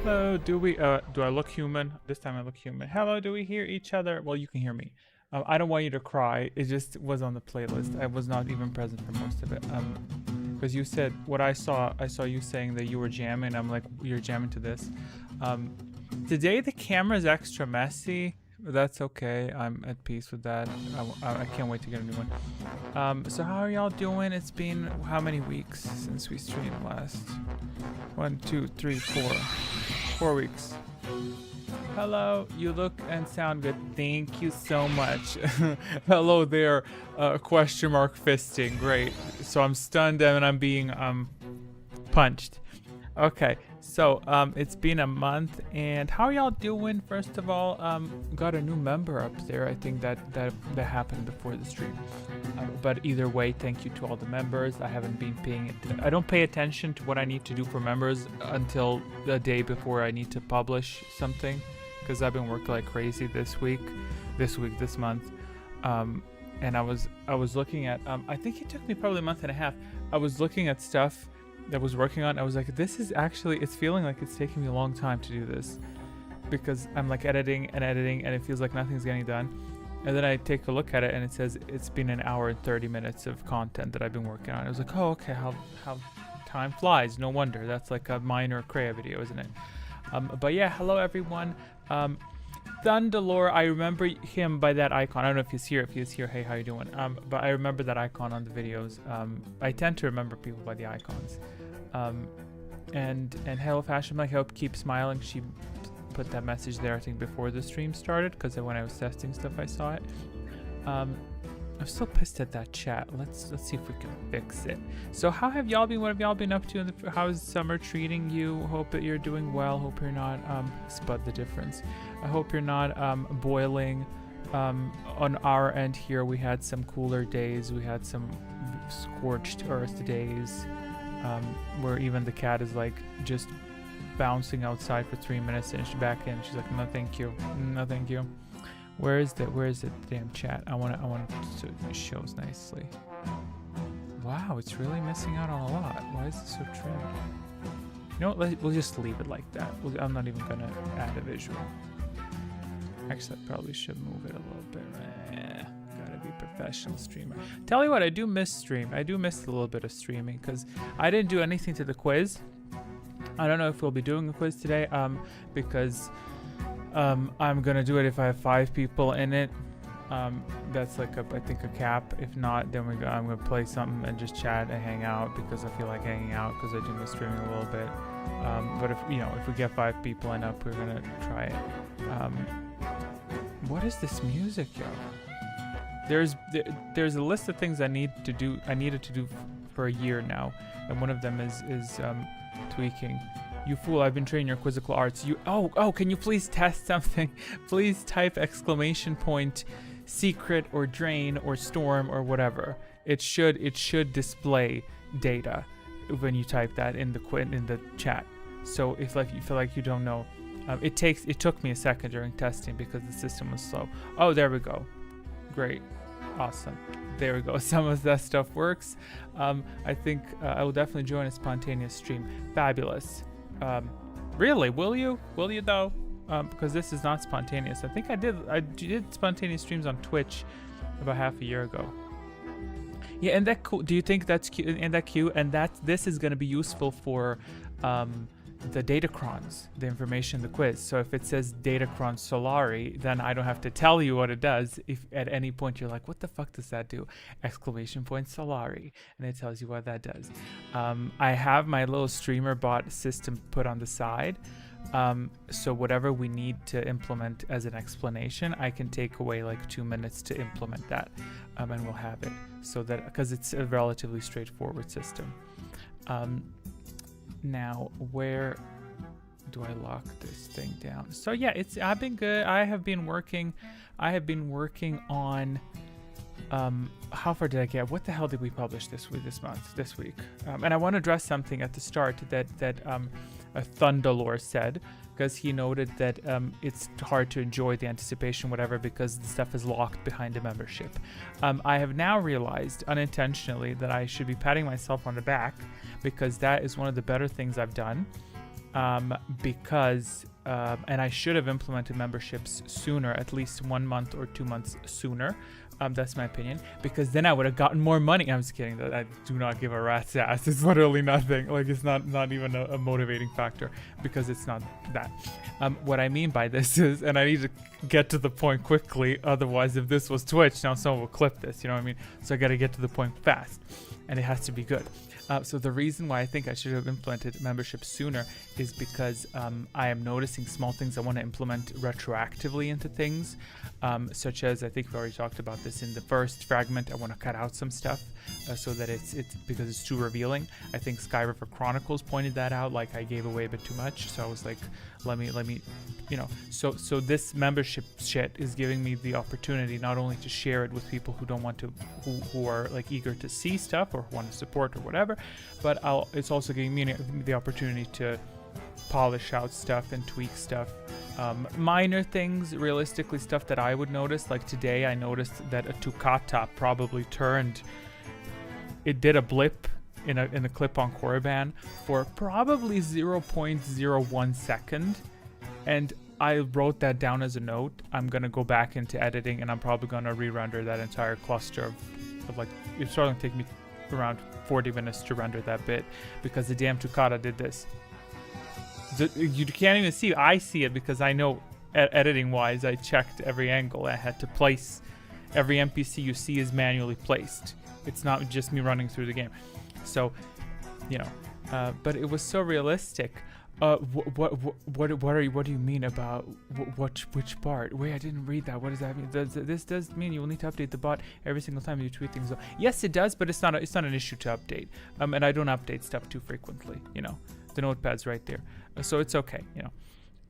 Hello, do I look human? This time I look human. Hello, do we hear each other? Well, you can hear me. I don't want you to cry. It just was on the playlist. I was not even present for most of it. Because you said what I saw you saying that you were jamming. I'm like, you're jamming to this. Today the camera's extra messy. But that's okay. I'm at peace with that. I can't wait to get a new one. So how are y'all doing? It's been how many weeks since we streamed last? 1, 2, 3, 4. 4 weeks. Hello, you look and sound good. Thank you so much. Hello there, question mark fisting. Great. So I'm stunned and I'm being punched. Okay, so it's been a month, and how are y'all doing? First of all, got a new member up there. I think that happened before the stream. But either way, thank you to all the members. I haven't been paying it. I don't pay attention to what I need to do for members until the day before I need to publish something, because I've been working like crazy this month. And I was looking at I think it took me probably a month and a half. I was looking at stuff that I was working on. I was like, this is actually, it's feeling like it's taking me a long time to do this, because I'm like editing and it feels like nothing's getting done. And then I take a look at it and it says it's been an hour and 30 minutes of content that I've been working on. I was like, oh, okay, how time flies. No wonder. That's like a minor Kreia video, isn't it? But yeah, hello everyone. Thundalore, I remember him by that icon. I don't know if he's here. If he's here, hey, how you doing? But I remember that icon on the videos. I tend to remember people by the icons. And hello Fashion, I hope keep smiling. She put that message there, I think, before the stream started, because when I was testing stuff, I saw it. I'm still pissed at that chat. Let's see if we can fix it. So how have y'all been? What have y'all been up to? How is summer treating you? Hope that you're doing well. Hope you're not spud the difference. I hope you're not boiling. On our end here, we had some cooler days. We had some scorched earth days, where even the cat is like just bouncing outside for 3 minutes and she's back in. She's like, no thank you, no thank you. Where is the damn chat? I want so it shows nicely. Wow, it's really missing out on a lot. Why is this so trimmed? You know what, we'll just leave it like that. I'm not even gonna add a visual. Actually, I probably should move it a little bit. Gotta be professional streamer. Tell you what, I do miss stream. I do miss a little bit of streaming, because I didn't do anything to the quiz. I don't know if we'll be doing a quiz today, because I'm gonna do it if I have 5 people in it. That's like I think a cap. If not, then I'm gonna play something and just chat and hang out, because I feel like hanging out, because I do miss streaming a little bit. But if we get 5 people in up, we're gonna try it. What is this music, yo? There's a list of things I needed to do for a year now, and one of them is tweaking. You fool, I've been training your quizzical arts. Oh, can you please test something? Please type exclamation point secret or drain or storm or whatever. It should display data when you type that in the chat. So if like you feel like you don't know, it took me a second during testing because the system was slow. Oh, there we go. Great. Awesome. There we go. Some of that stuff works. I think I will definitely join a spontaneous stream. Fabulous. Really? Will you? Will you though? Because this is not spontaneous. I think I did spontaneous streams on Twitch about half a year ago. Yeah, and that cool. Do you think that's cute? And that cute? And this is going to be useful for the datacrons, the information in the quiz. So if it says datacron Solari, then I don't have to tell you what it does. If at any point you're like, what the fuck does that do? Exclamation point Solari, and it tells you what that does. I have my little streamer bot system put on the side. So whatever we need to implement as an explanation, I can take away like 2 minutes to implement that, and we'll have it. So that, because it's a relatively straightforward system. Now, where do I lock this thing down? So yeah, I've been good. I have been working on how far did I get? What the hell did we publish this week? And I want to address something at the start that Thundalore said, because he noted that it's hard to enjoy the anticipation, whatever, because the stuff is locked behind a membership. I have now realized unintentionally that I should be patting myself on the back, because that is one of the better things I've done because and I should have implemented memberships sooner, at least 1 month or 2 months sooner. That's my opinion, because then I would have gotten more money. I'm just kidding. I do not give a rat's ass. It's literally nothing. Like, it's not even a motivating factor, because it's not that. What I mean by this is, and I need to get to the point quickly, otherwise if this was Twitch, now someone will clip this, you know what I mean? So I got to get to the point fast, and it has to be good. So the reason why I think I should have implemented membership sooner is because I am noticing small things I want to implement retroactively into things, such as, I think we already talked about this in the first fragment, I want to cut out some stuff so that it's because it's too revealing. I think Sky River Chronicles pointed that out, like I gave away a bit too much, so I was like, let me, you know, so this membership shit is giving me the opportunity not only to share it with people who don't want to, who are like eager to see stuff or want to support or whatever, but it's also giving me the opportunity to polish out stuff and tweak stuff. Minor things, realistically, stuff that I would notice, like today I noticed that a Tukata probably turned, it did a blip in a clip-on Korriban for probably 0.01 second, and I wrote that down as a note. I'm gonna go back into editing, and I'm probably gonna re-render that entire cluster of like, it's probably gonna take me around 40 minutes to render that bit, because the damn Tukata did this. You can't even see it. I see it because I know editing wise I checked every angle. I had to place every NPC you see is manually placed. It's not just me running through the game. So, you know, but it was so realistic. What do you mean about which part? Wait, I didn't read that. What does that mean? This does mean you will need to update the bot every single time you tweet things. Yes, it does, but it's not an issue to update. And I don't update stuff too frequently. You know, the notepad's right there, so it's okay. You know,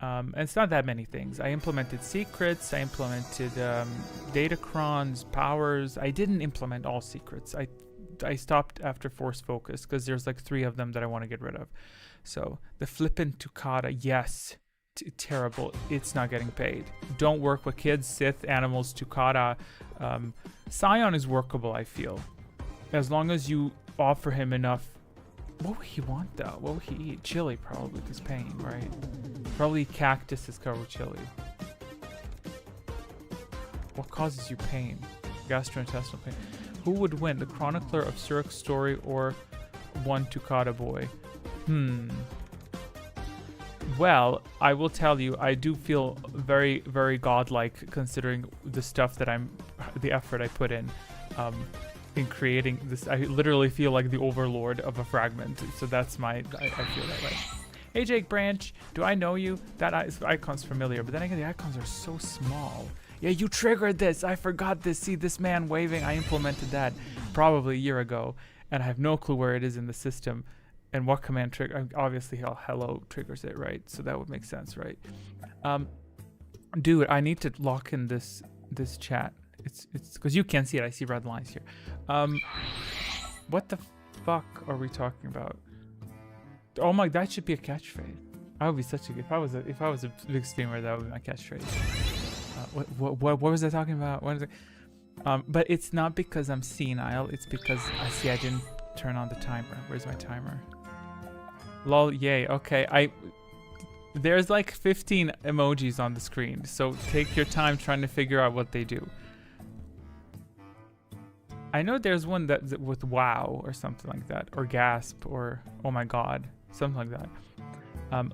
and it's not that many things. I implemented secrets. I implemented datacrons, powers. I didn't implement all secrets. I stopped after force focus because there's like 3 of them that I want to get rid of. So the flippin' Tukata, yes, terrible. It's not getting paid. Don't work with kids, Sith, animals, Tukata. Scion is workable, I feel, as long as you offer him enough. What would he want though? What would he eat? Chili, probably, because pain, right? Probably cactus is covered with chili. What causes you pain? Gastrointestinal pain. Who would win, the Chronicler of Surak's story or one Tukata boy? Well, I will tell you, I do feel very, very godlike considering the stuff that the effort I put in creating this. I literally feel like the overlord of a fragment. So that's I feel that way. Hey Jake Branch, do I know you? That icon's familiar, but then again, the icons are so small. Yeah, you triggered this. I forgot this. See this man waving? I implemented that probably a year ago, and I have no clue where it is in the system. And what command trigger? Obviously, hello triggers it, right? So that would make sense, right? Dude, I need to lock in this chat. It's because you can't see it. I see red lines here. What the fuck are we talking about? Oh my, that should be a catchphrase. I would be such a if I was a big streamer, that would be my catchphrase. What was I talking about? What is it? But it's not because I'm senile. It's because I didn't turn on the timer. Where's my timer? Lol, yay. Okay, there's like 15 emojis on the screen, so take your time trying to figure out what they do. I know there's one that with wow or something like that, or gasp, or oh my god, something like that.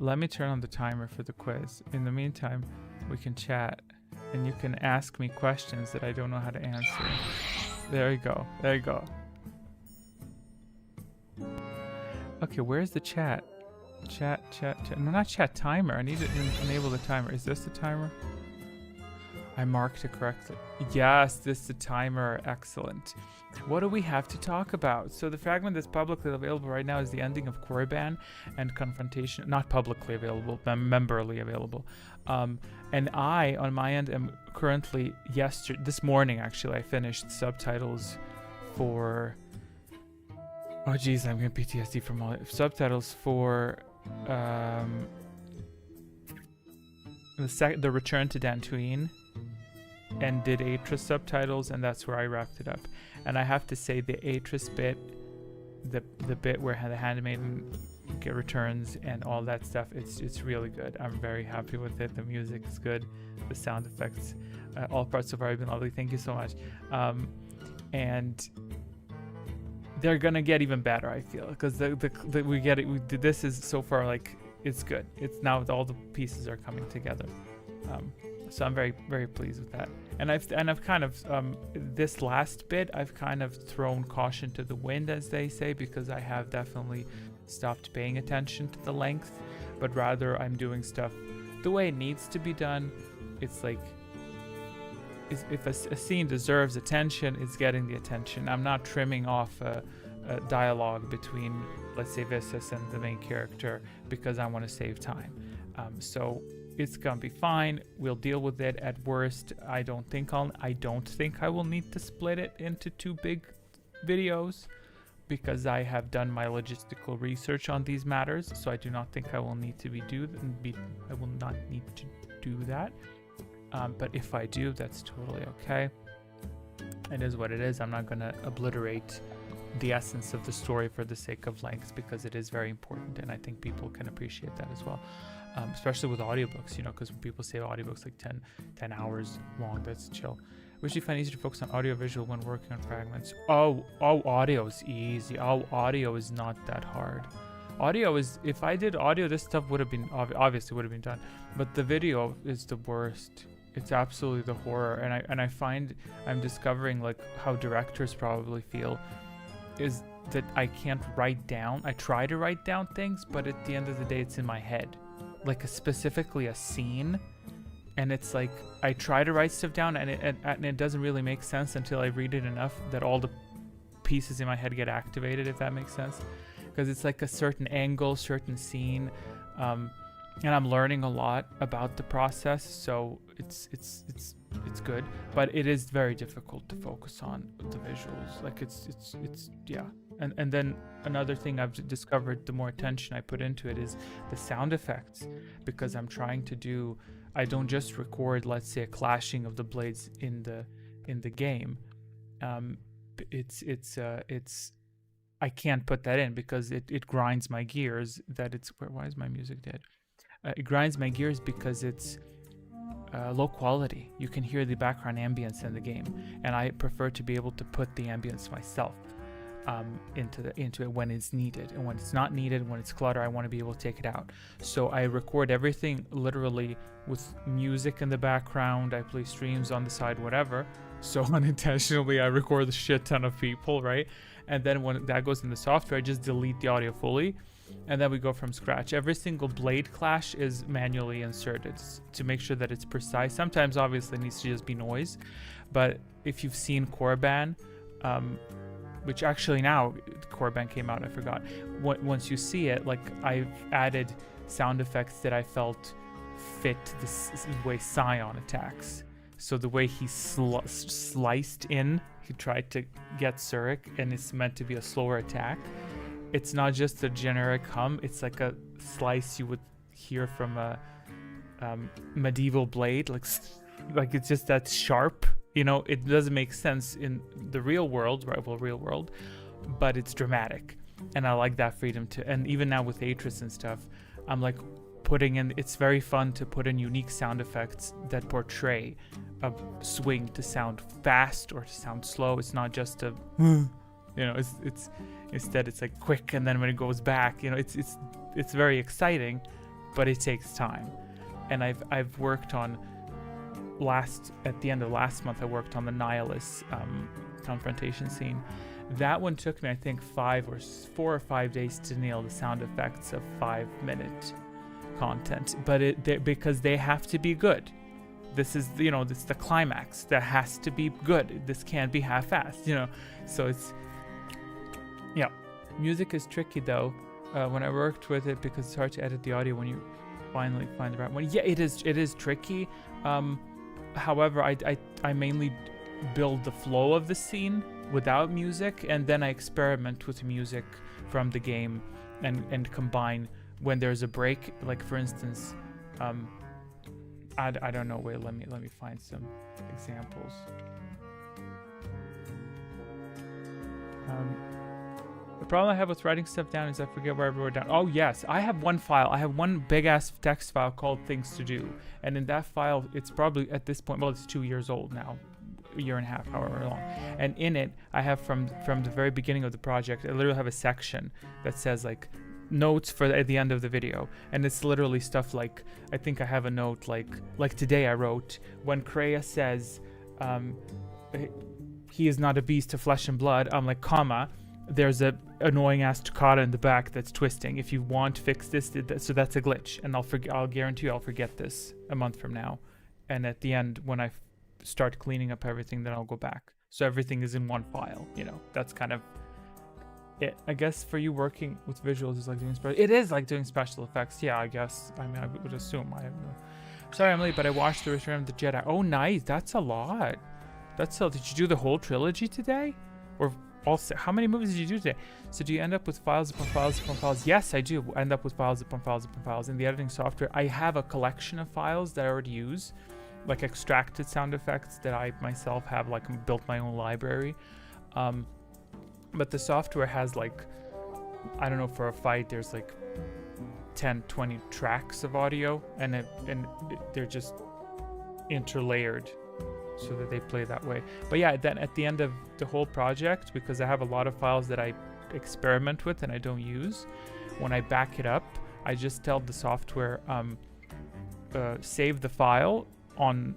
Let me turn on the timer for the quiz. In the meantime, we can chat, and you can ask me questions that I don't know how to answer. There you go. There you go. Okay, where's the chat? Chat. No, not chat, timer. I need to enable the timer. Is this the timer? I marked it correctly. Yes, this is the timer. Excellent. What do we have to talk about? So the fragment that's publicly available right now is the ending of Korriban and Confrontation. Not publicly available, memberly available. And I, on my end, am currently, this morning actually, I finished subtitles for... Oh geez, I'm getting PTSD from all subtitles for the Return to Dantooine, and did Atris subtitles, and that's where I wrapped it up. And I have to say, the Atris bit, the bit where the handmaiden get returns and all that stuff. It's really good. I'm very happy with it. The music is good, the sound effects, all parts so far have been lovely. Thank you so much. And they're gonna get even better, I feel, because this is so far, like, it's good. It's now all the pieces are coming together. So I'm very, very pleased with that. And I've kind of this last bit, I've kind of thrown caution to the wind, as they say, because I have definitely stopped paying attention to the length, but rather I'm doing stuff the way it needs to be done. It's like, if a scene deserves attention, it's getting the attention. I'm not trimming off a dialogue between, let's say, Visas and the main character because I want to save time. So it's gonna be fine. We'll deal with it. At worst, I don't think I will need to split it into 2 big videos, because I have done my logistical research on these matters. So I do not think I will need to I will not need to do that. But if I do, that's totally okay. It is what it is. I'm not gonna obliterate the essence of the story for the sake of length, because it is very important, and I think people can appreciate that as well. Especially with audiobooks, you know, because when people say audiobooks like 10 hours long, that's chill. Wish you find it easy to focus on audio visual when working on fragments. Oh, audio is easy. Audio is not that hard. Audio is, if I did audio, this stuff would have been, obviously would have been done, but the video is the worst. It's absolutely the horror. And I find I'm discovering, like, how directors probably feel is that I can't write down. I try to write down things, but at the end of the day, it's in my head. Like specifically a scene, and it's like I try to write stuff down, and it doesn't really make sense until I read it enough that all the pieces in my head get activated, if that makes sense, because it's like a certain angle, certain scene, and I'm learning a lot about the process, so it's good, but it is very difficult to focus on the visuals. Like it's yeah. And then another thing I've discovered, the more attention I put into it, is the sound effects, because I'm trying to do, I don't just record, let's say, a clashing of the blades in the game. I can't put that in because it grinds my gears. Why is my music dead? It grinds my gears because it's low quality. You can hear the background ambience in the game, and I prefer to be able to put the ambience myself into it when it's needed, and when it's not needed, when it's clutter, I want to be able to take it out. So I record everything literally with music in the background. I play streams on the side, whatever. So unintentionally, I record a shit ton of people, right? And then when that goes in the software, I just delete the audio fully, and then we go from scratch. Every single blade clash is manually inserted to make sure that it's precise. Sometimes obviously it needs to just be noise, but if you've seen Korban, which actually now Korban came out, I forgot. Once you see it, like, I've added sound effects that I felt fit the way Scion attacks. So the way he sliced in, he tried to get Zurich, and it's meant to be a slower attack. It's not just a generic hum, it's like a slice you would hear from a medieval blade, like it's just that sharp. You know, it doesn't make sense in the real world, right? Well, real world, but it's dramatic, and I like that freedom to. And even now with Atris and stuff, I'm like putting in. It's very fun to put in unique sound effects that portray a swing to sound fast or to sound slow. It's not just a, you know, it's instead it's like quick, and then when it goes back, you know, it's very exciting, but it takes time. And I've worked on. At the end of last month, I worked on the Nihilus confrontation scene. That one took me, I think, 4 or 5 days to nail the sound effects of 5-minute content. But because they have to be good. This is, you know, this is the climax. That has to be good. This can't be half-assed, you know. So it's, yeah. Music is tricky though. When I worked with it, because it's hard to edit the audio when you finally find the right one. Yeah, it is tricky. However, I mainly build the flow of the scene without music, and then I experiment with music from the game and combine when there's a break. Like, for instance, I don't know. Wait, let me find some examples. The problem I have with writing stuff down is I forget where I wrote it down. Oh yes, I have one file. I have one big ass text file called things to do. And in that file, it's probably at this point, well, it's 2 years old now, a year and a half, however long. And in it, I have from the very beginning of the project, I literally have a section that says like notes for at the end of the video. And it's literally stuff like, I think I have a note like today I wrote, when Kreia says, he is not a beast of flesh and blood, I'm like, comma, there's a annoying ass toccata in the back that's twisting. If you want, fix this. So that's a glitch, and I'll guarantee you I'll forget this a month from now. And at the end, when I start cleaning up everything, then I'll go back. So everything is in one file. You know, that's kind of it. I guess for you working with visuals is like doing it is like doing special effects. Yeah, I guess. I mean, I would assume. I have no. Sorry, I'm late, but I watched the Return of the Jedi. Oh, nice. That's a lot. That's a. Did you do the whole trilogy today, or? Also, how many movies did you do today? So do you end up with files upon files upon files? Yes, I do end up with files upon files upon files. In the editing software, I have a collection of files that I already use, like extracted sound effects that I myself have, like built my own library. But the software has like, I don't know, for a fight, there's like 10, 20 tracks of audio, and they're just interlayered so that they play that way. But yeah, then at the end of the whole project, because I have a lot of files that I experiment with and I don't use, when I back it up, I just tell the software, save the file on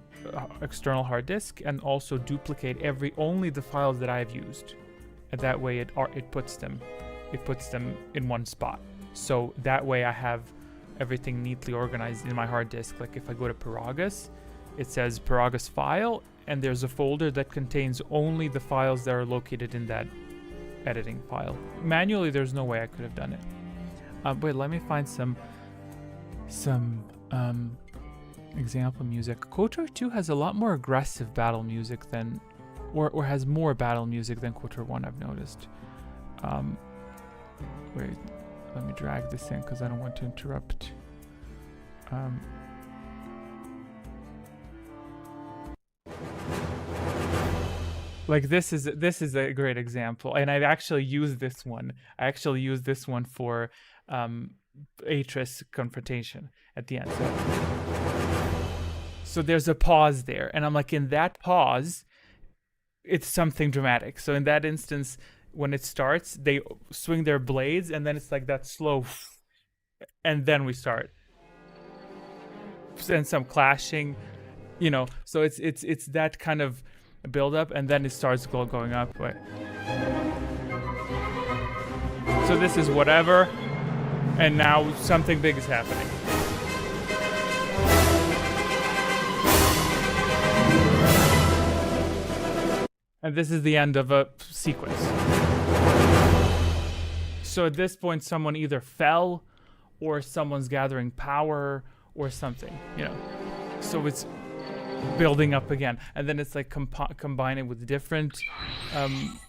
external hard disk and also duplicate only the files that I've used. And that way it puts them in one spot. So that way I have everything neatly organized in my hard disk. Like if I go to Paragus, it says Paragus file, and there's a folder that contains only the files that are located in that editing file. Manually, there's no way I could have done it. Wait, let me find some example music. KOTOR 2 has a lot more aggressive battle music than, or has more battle music than KOTOR 1, I've noticed. Wait, let me drag this in because I don't want to interrupt. Like this is a great example, and I've actually used this one. I actually used this one for Atris confrontation at the end. So there's a pause there, and I'm like, in that pause, it's something dramatic. So in that instance, when it starts, they swing their blades, and then it's like that slow, and then we start, and some clashing, you know. So it's that kind of build up, and then it starts going up. Wait. So this is whatever, and now something big is happening. And this is the end of a sequence. So at this point, someone either fell, or someone's gathering power, or something, you know. So it's building up again, and then it's like combining with different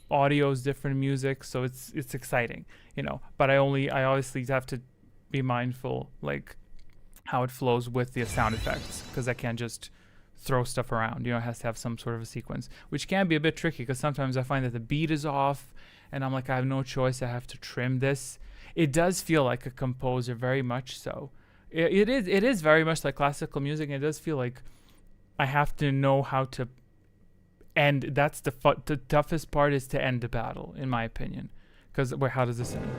audios, different music, so it's exciting, you know. But I obviously have to be mindful like how it flows with the sound effects, because I can't just throw stuff around, you know. It has to have some sort of a sequence, which can be a bit tricky because sometimes I find that the beat is off and I'm like, I have no choice, I have to trim this. It does feel like a composer, very much so. It is very much like classical music, and it does feel like I have to know how to end. That's the toughest part, is to end the battle, in my opinion. Because how does this end?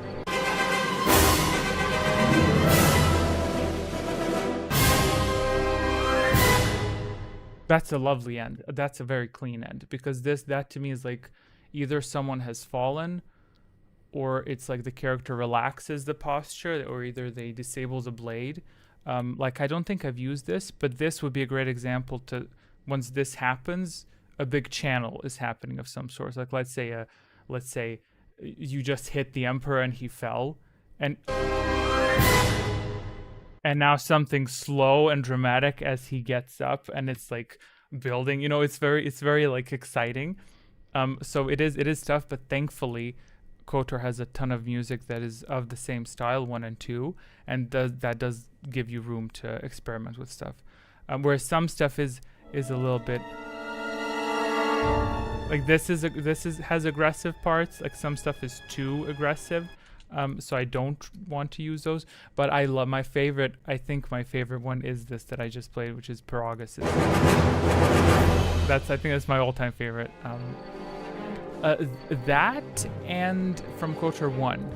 That's a lovely end. That's a very clean end, because that to me is like either someone has fallen, or it's like the character relaxes the posture, or either they disable the blade. Like, I don't think I've used this, but this would be a great example to, once this happens, a big channel is happening of some sort. Like, let's say you just hit the Emperor and he fell, and now something slow and dramatic as he gets up, and it's like building, you know. It's very like exciting. So it is tough, but thankfully KOTOR has a ton of music that is of the same style, 1 and 2, and that does give you room to experiment with stuff. Whereas some stuff is a little bit Like this has aggressive parts. Like some stuff is too aggressive. So I don't want to use those. But I love my favorite. I think my favorite one is this that I just played, which is Perogus. I think that's my all-time favorite. That and from KOTOR 1.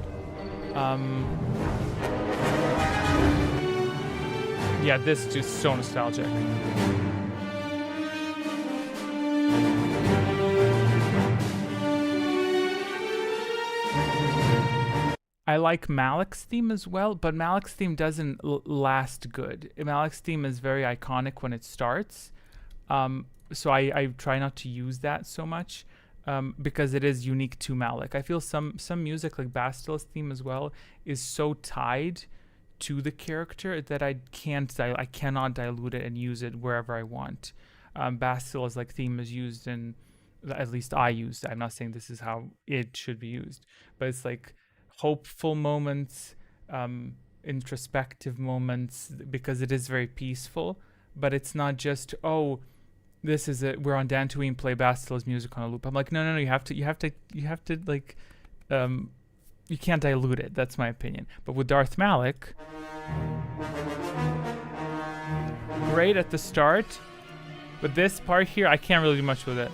Yeah, this is just so nostalgic. I like Malik's theme as well, but Malik's theme doesn't last good. Malik's theme is very iconic when it starts, so I try not to use that so much because it is unique to Malik. I feel some music like Bastil's theme as well is so tied to the character that I cannot dilute it and use it wherever I want. Bastil's like theme is used in, at least I used it. I'm not saying this is how it should be used, but it's like hopeful moments, introspective moments, because it is very peaceful. But it's not just, oh, this is it, we're on Dantooine, play Bastil's music on a loop. I'm like, no, you have to like, you can't dilute it. That's my opinion. But with Darth Malik, great at the start, but this part here, I can't really do much with it.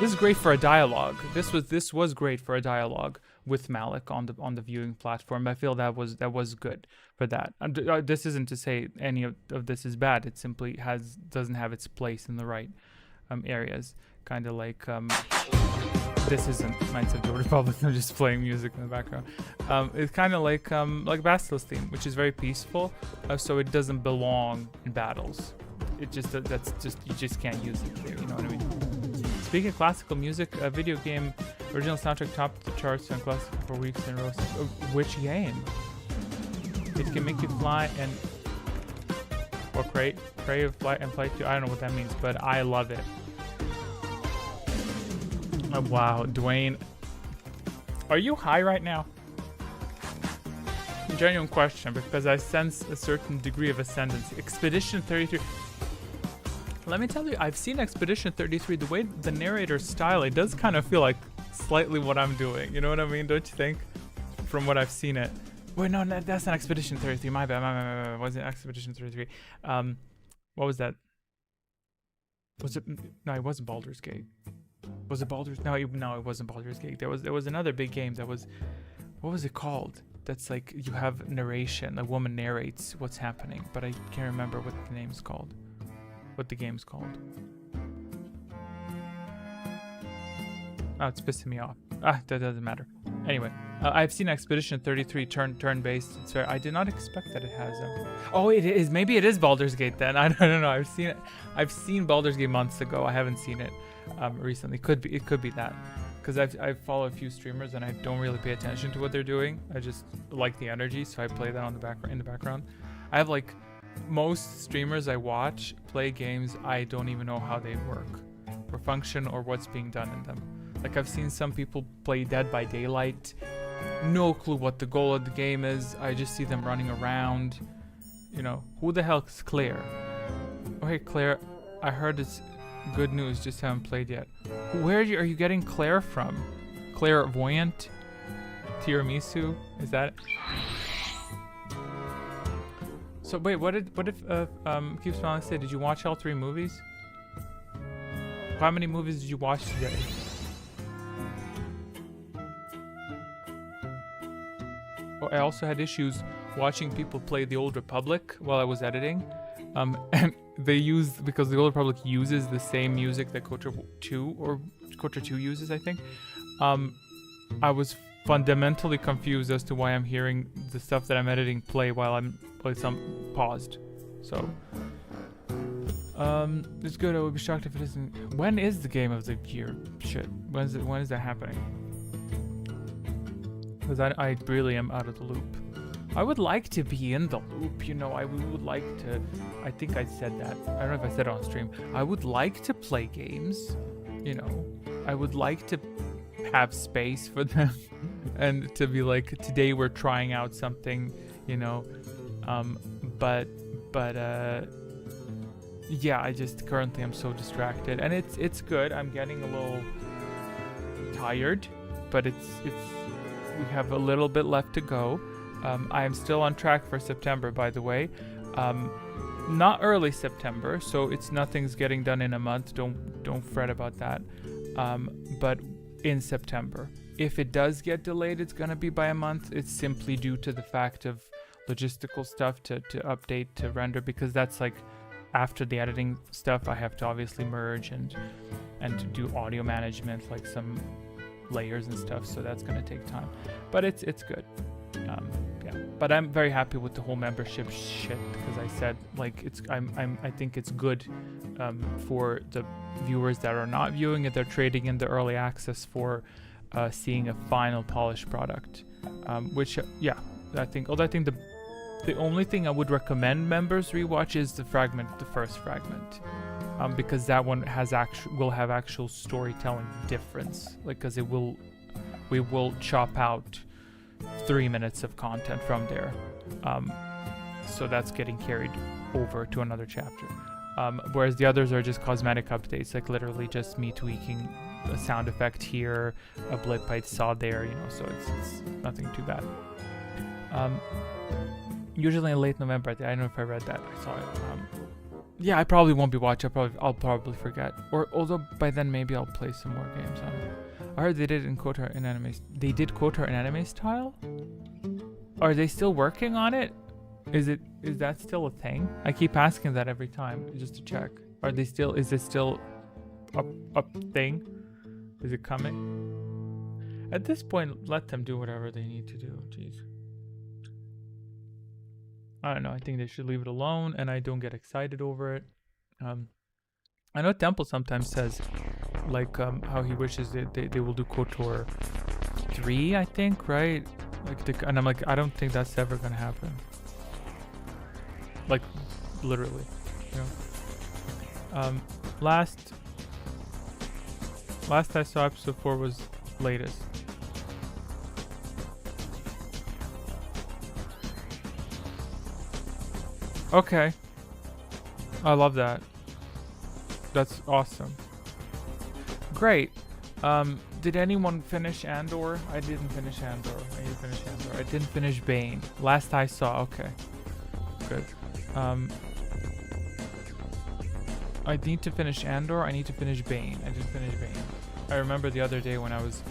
This is great for a dialogue. This was great for a dialogue with Malik on the viewing platform. I feel that was good for that. This isn't to say any of this is bad. It simply doesn't have its place in the right areas. Kind of like this isn't Knights of the Old Republic. I'm just playing music in the background. It's kind of like Bastil's theme, which is very peaceful. So it doesn't belong in battles. It just you just can't use it there. You know what I mean? Speaking of classical music, a video game original soundtrack topped the charts on classical for weeks in a row. Which game? It can make you fly and crave fly and fly too. I don't know what that means, but I love it. Oh, wow, Dwayne, are you high right now? Genuine question, because I sense a certain degree of ascendancy. Expedition 33. Let me tell you, I've seen Expedition 33. The way the narrator's style, it does kind of feel like slightly what I'm doing. You know what I mean? Don't you think? From what I've seen it. Wait, no, that's not Expedition 33. My bad. Was it Expedition 33? What was that? Was it? No, it wasn't Baldur's Gate. Was it Baldur's? No, it wasn't Baldur's Gate. There was another big game that was. What was it called? That's like you have narration. A woman narrates what's happening, but I can't remember what the name's called. What the game's called. Oh, it's pissing me off. That doesn't matter. Anyway, I've seen Expedition 33 turn-based. So I did not expect that it has them. Oh, it is. Maybe it is Baldur's Gate then. I don't know. I've seen it. I've seen Baldur's Gate months ago. I haven't seen it recently. It could be that. Because I follow a few streamers and I don't really pay attention to what they're doing. I just like the energy, so I play that in the background. I have like most streamers I watch play games I don't even know how they work or function or what's being done in them. Like I've seen some people play Dead by Daylight, no clue what the goal of the game is. I just see them running around. You know, who the hell is Claire? Oh hey Claire, I heard it's good news, just haven't played yet. Where are you getting Claire from? Clairvoyant? Tiramisu? Is that it? So wait, what if Keep Smiling said, did you watch all 3 movies? How many movies did you watch today? Oh, I also had issues watching people play The Old Republic while I was editing. And because The Old Republic uses the same music that KOTOR 2 uses, I think. I was fundamentally confused as to why I'm hearing the stuff that I'm editing play while it's paused. So it's good. I would be shocked if it isn't. When is the game of the year? Shit. When is that happening? Because I really am out of the loop. I would like to be in the loop, you know. I would like to. I think I said that. I don't know if I said it on stream. I would like to play games, you know. I would like to have space for them and to be like, today we're trying out something, you know. But But yeah, I just currently I'm so distracted, and it's good. I'm getting a little tired, but it's we have a little bit left to go. I am still on track for September, by the way. Not early September, so it's nothing's getting done in a month. Don't fret about that. But in September, if it does get delayed, it's gonna be by a month. It's simply due to the fact of logistical stuff to update, to render, because that's like after the editing stuff I have to obviously merge and to do audio management, like some layers and stuff, so that's gonna take time, but it's good. Yeah, but I'm very happy with the whole membership shit, because I said like I think it's good for the viewers that are not viewing it. They're trading in the early access for seeing a final polished product, which yeah, I think the only thing I would recommend members rewatch is the first fragment, because that one will have actual storytelling difference, like, because we will chop out 3 minutes of content from there, so that's getting carried over to another chapter, whereas the others are just cosmetic updates, like literally just me tweaking a sound effect here, a blip I saw there, so it's nothing too bad. Usually in late November, I don't know if I read that. I saw it. Yeah, I probably won't be watching. I'll probably forget. Or although by then maybe I'll play some more games. I heard they did in KOTOR in anime. They did KOTOR in anime style. Are they still working on it? Is that still a thing? I keep asking that every time just to check. Is it still a thing? Is it coming? At this point, let them do whatever they need to do. Jeez. I don't know. I think they should leave it alone, and I don't get excited over it. I know Temple sometimes says, like, how he wishes they will do KOTOR 3, I think, right? Like, and I'm like, I don't think that's ever gonna happen. Like, literally, Last I saw episode 4 was latest. Okay. I love that. That's awesome. Great. Did anyone finish Andor? I didn't finish Andor. I need to finish Andor. I didn't finish Bane. Last I saw. Okay. Good. I need to finish Andor. I need to finish Bane. I didn't finish Bane. I remember the other day when I was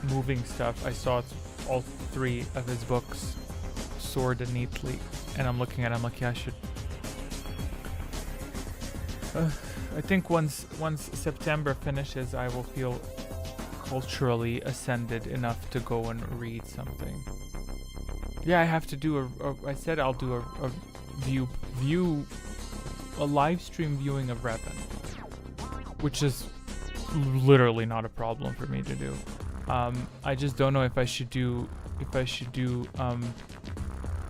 moving stuff, I saw all 3 of his books sorted neatly. And I'm looking at it, I'm like, yeah, I should. I think once September finishes, I will feel culturally ascended enough to go and read something. Yeah, I have to do I said I'll do a live stream viewing of Revan, which is literally not a problem for me to do. I just don't know if I should do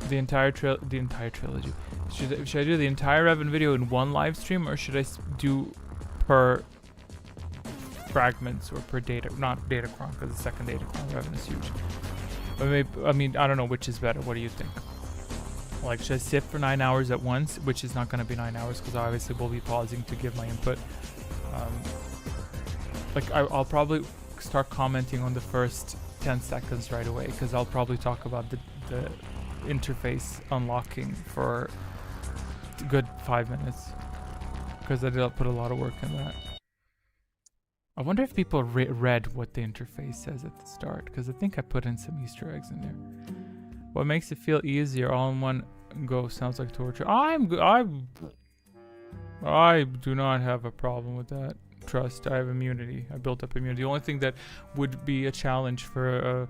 the entire trilogy. Should I do the entire Revan video in one live stream, or should I do per fragments or per data? Not Datacron, because the second Datacron Revan is huge. But maybe, I mean, I don't know which is better. What do you think? Like, should I sit for 9 hours at once, which is not going to be 9 hours, because I obviously will be pausing to give my input. Like, I'll probably start commenting on the first 10 seconds right away, because I'll probably talk about the interface unlocking for a good 5 minutes, because I did put a lot of work in that. I wonder if people read what the interface says at the start, because I think I put in some Easter eggs in there. What makes it feel easier all in one go? Sounds like torture. I do not have a problem with that. Trust, I have immunity. I built up immunity. The only thing that would be a challenge for a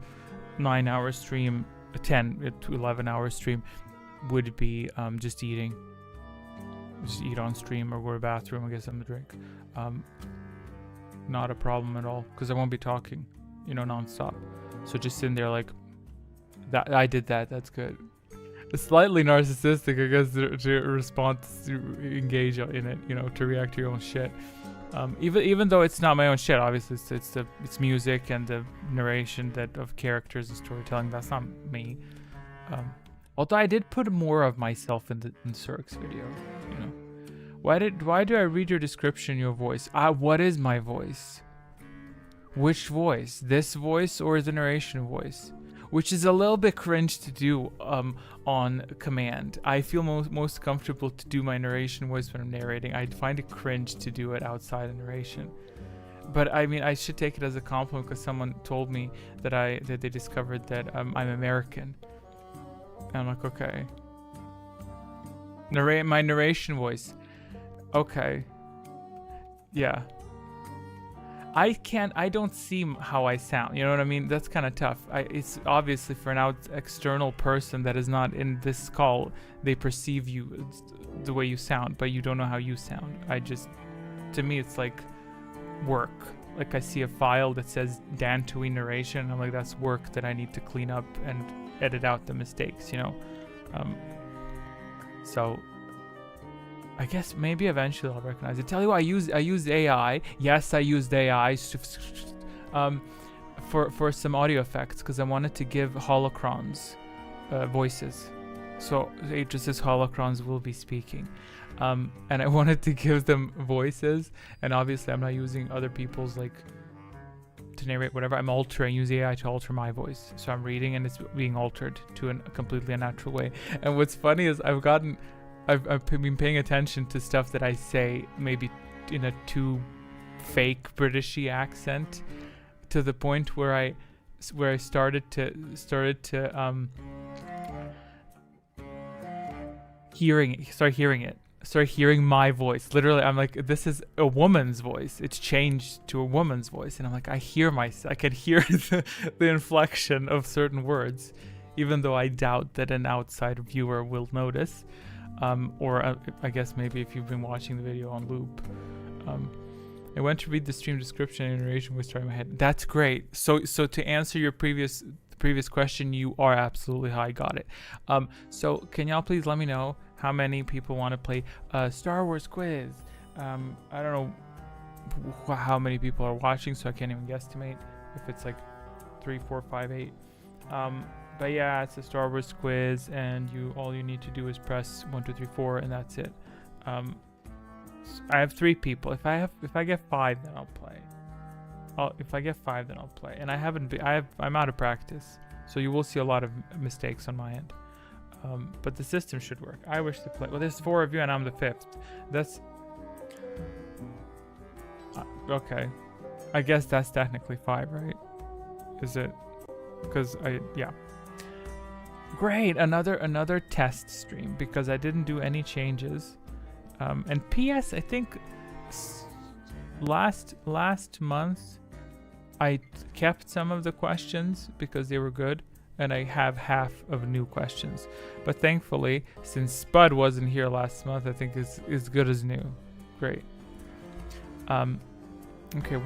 9-hour stream, a 10 to 11-hour stream, would be just eating. Just eat on stream or go to the bathroom and get something to drink. Not a problem at all, because I won't be talking, non-stop. So just sitting there like that. I did that. That's good. It's slightly narcissistic, I guess, to respond, to engage in it, to react to your own shit. Even though it's not my own shit, obviously it's music and the narration of characters and storytelling. That's not me. Although I did put more of myself in Surik's video, you know. Why do I read your description, your voice? What is my voice? Which voice? This voice or the narration voice? Which is a little bit cringe to do on command. I feel most comfortable to do my narration voice when I'm narrating. I find it cringe to do it outside of narration. But I mean, I should take it as a compliment because someone told me that they discovered that I'm American. And I'm like, okay. My narration voice. Okay. Yeah. I don't see how I sound. You know what I mean? That's kind of tough. It's obviously for an external person that is not in this call, they perceive you the way you sound, but you don't know how you sound. To me, it's like work. Like I see a file that says Dan Tui narration, and I'm like, that's work that I need to clean up and edit out the mistakes, you know? So I guess maybe eventually I'll recognize it. Tell you what, I used AI. Yes, I used AI for some audio effects because I wanted to give holocrons voices. So Aegis' holocrons will be speaking. And I wanted to give them voices, and obviously I'm not using other people's like to narrate whatever. I'm using AI to alter my voice. So I'm reading and it's being altered to a completely unnatural way. And what's funny is I've been paying attention to stuff that I say maybe in a too fake Britishy accent, to the point where I started hearing my voice. Literally, I'm like, this is a woman's voice. It's changed to a woman's voice, and I'm like, I can hear the inflection of certain words, even though I doubt that an outside viewer will notice. I guess maybe if you've been watching the video on loop. I went to read the stream description and narration was starting in my head. That's great. So to answer your previous question, you are absolutely high. Got it. So can y'all please let me know how many people want to play Star Wars quiz? I don't know how many people are watching, so I can't even guesstimate if it's like 3, 4, 5, 8. But yeah, it's a Star Wars quiz, and all you need to do is press 1, 2, 3, 4, and that's it. I have 3 people. If I get 5, then I'll play. If I get 5, then I'll play. And I'm out of practice, so you will see a lot of mistakes on my end. But the system should work. I wish to play. Well, there's 4 of you, and I'm the 5th. That's okay. I guess that's technically 5, right? Is it? Because yeah. Great, another test stream because I didn't do any changes. And PS, I think last month I kept some of the questions because they were good, and I have half of new questions. But thankfully, since Spud wasn't here last month, I think it's as good as new. Great. Okay,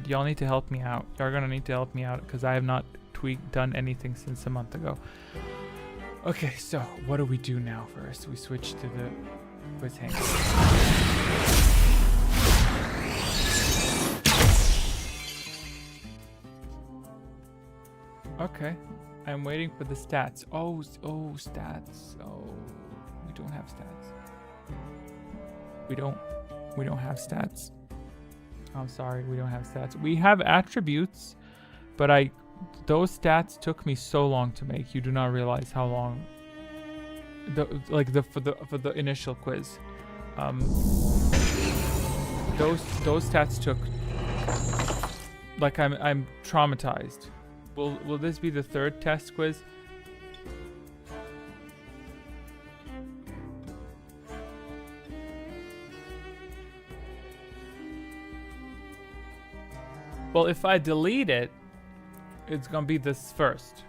y'all need to help me out. Y'all are gonna need to help me out because I have not done anything since a month ago. Okay, so what do we do now first? We switch to the quiz hang. Okay, I'm waiting for the stats. Oh, stats. Oh, we don't have stats. We don't have stats. I'm sorry, we don't have stats. We have attributes, but those stats took me so long to make. You do not realize how long. For the initial quiz, those stats took. Like I'm traumatized. Will this be the 3rd test quiz? Well, if I delete it, it's gonna be this first.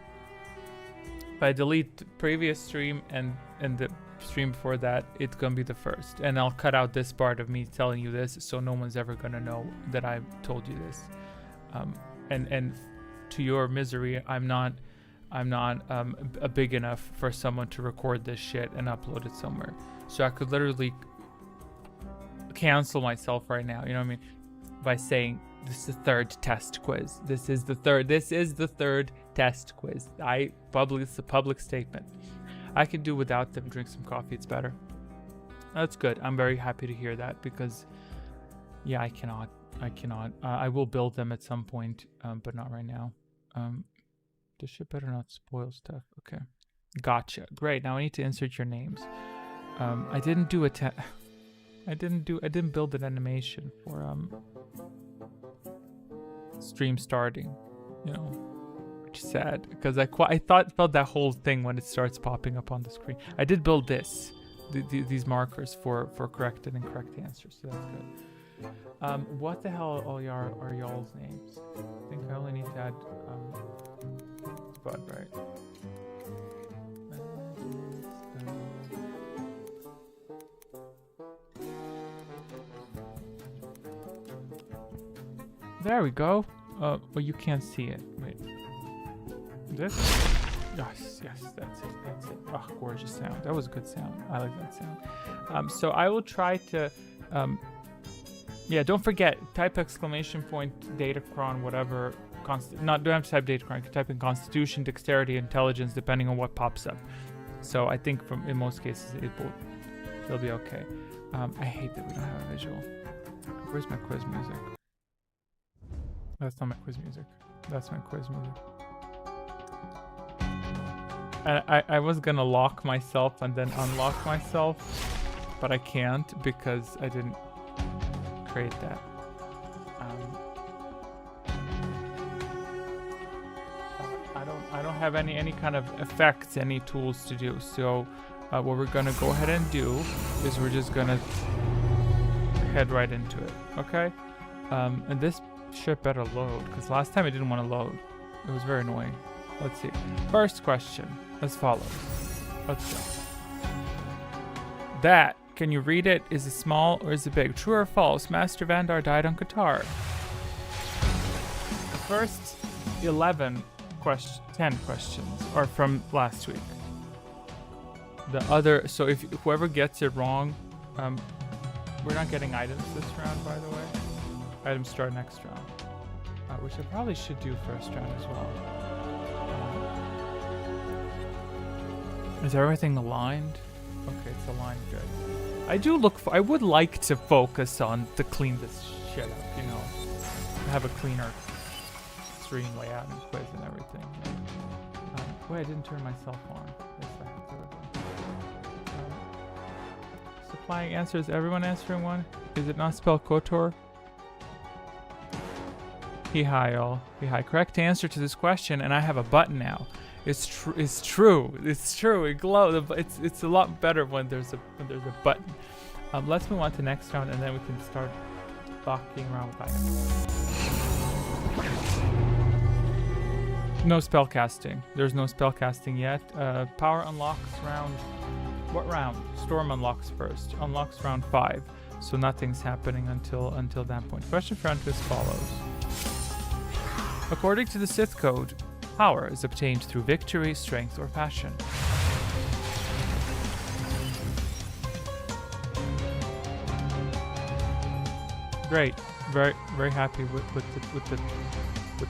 If I delete the previous stream and the stream before that, it's gonna be the first. And I'll cut out this part of me telling you this, so no one's ever gonna know that I told you this. And to your misery, I'm not big enough for someone to record this shit and upload it somewhere. So I could literally cancel myself right now. You know what I mean? By saying, this is the 3rd test quiz. This is the third test quiz. It's a public statement. I can do without them. Drink some coffee. It's better. That's good. I'm very happy to hear that because, yeah, I cannot. I will build them at some point, but not right now. This shit better not spoil stuff. Okay. Gotcha. Great. Now I need to insert your names. I didn't do I didn't build an animation for stream starting, you know, which is sad because I felt that whole thing when it starts popping up on the screen. I did build these markers for correct and incorrect answers, so that's good. What the hell are y'all's names? I think I only need to add Bud, right? There we go. Well, you can't see it. Wait. This? Yes, that's it. Oh, gorgeous sound. That was a good sound. I like that sound. So I will try to, yeah, don't forget, type exclamation point, Datacron, whatever. Don't have to type Datacron. You can type in Constitution, Dexterity, Intelligence, depending on what pops up. So I think in most cases it'll be okay. I hate that we don't have a visual. Where's my quiz music? That's not my quiz music. That's my quiz music. I was gonna lock myself and then unlock myself, but I can't because I didn't create that. I don't have any kind of effects, any tools to do. So what we're gonna go ahead and do is we're just gonna head right into it. Okay? And this shit better load because last time it didn't want to load. It was very annoying. Let's see. First question as follows. Let's go. That, can you read it? Is it small or is it big? True or false? Master Vandar died on Qatar. The first 10 questions are from last week. The other, so if whoever gets it wrong, we're not getting items this round, by the way. Items start next round, which I probably should do first round as well. Is everything aligned? Okay, it's aligned good. I would like to focus on to clean this shit up, you know, have a cleaner stream layout and quiz and everything. Wait, I didn't turn myself on. Yes, I have to. Supplying answers. Everyone answering one? Is it not spelled KOTOR? Hi all. Hi. Correct answer to this question, and I have a button now. It's true. It's true. It glows. It's a lot better when there's a button. Let's move on to next round, and then we can start fucking around with items. No spell casting. There's no spell casting yet. Power unlocks round. What round? Storm unlocks first. Unlocks round 5. So nothing's happening until that point. Question for round 2 as follows. According to the Sith Code, power is obtained through victory, strength, or passion. Great, very happy with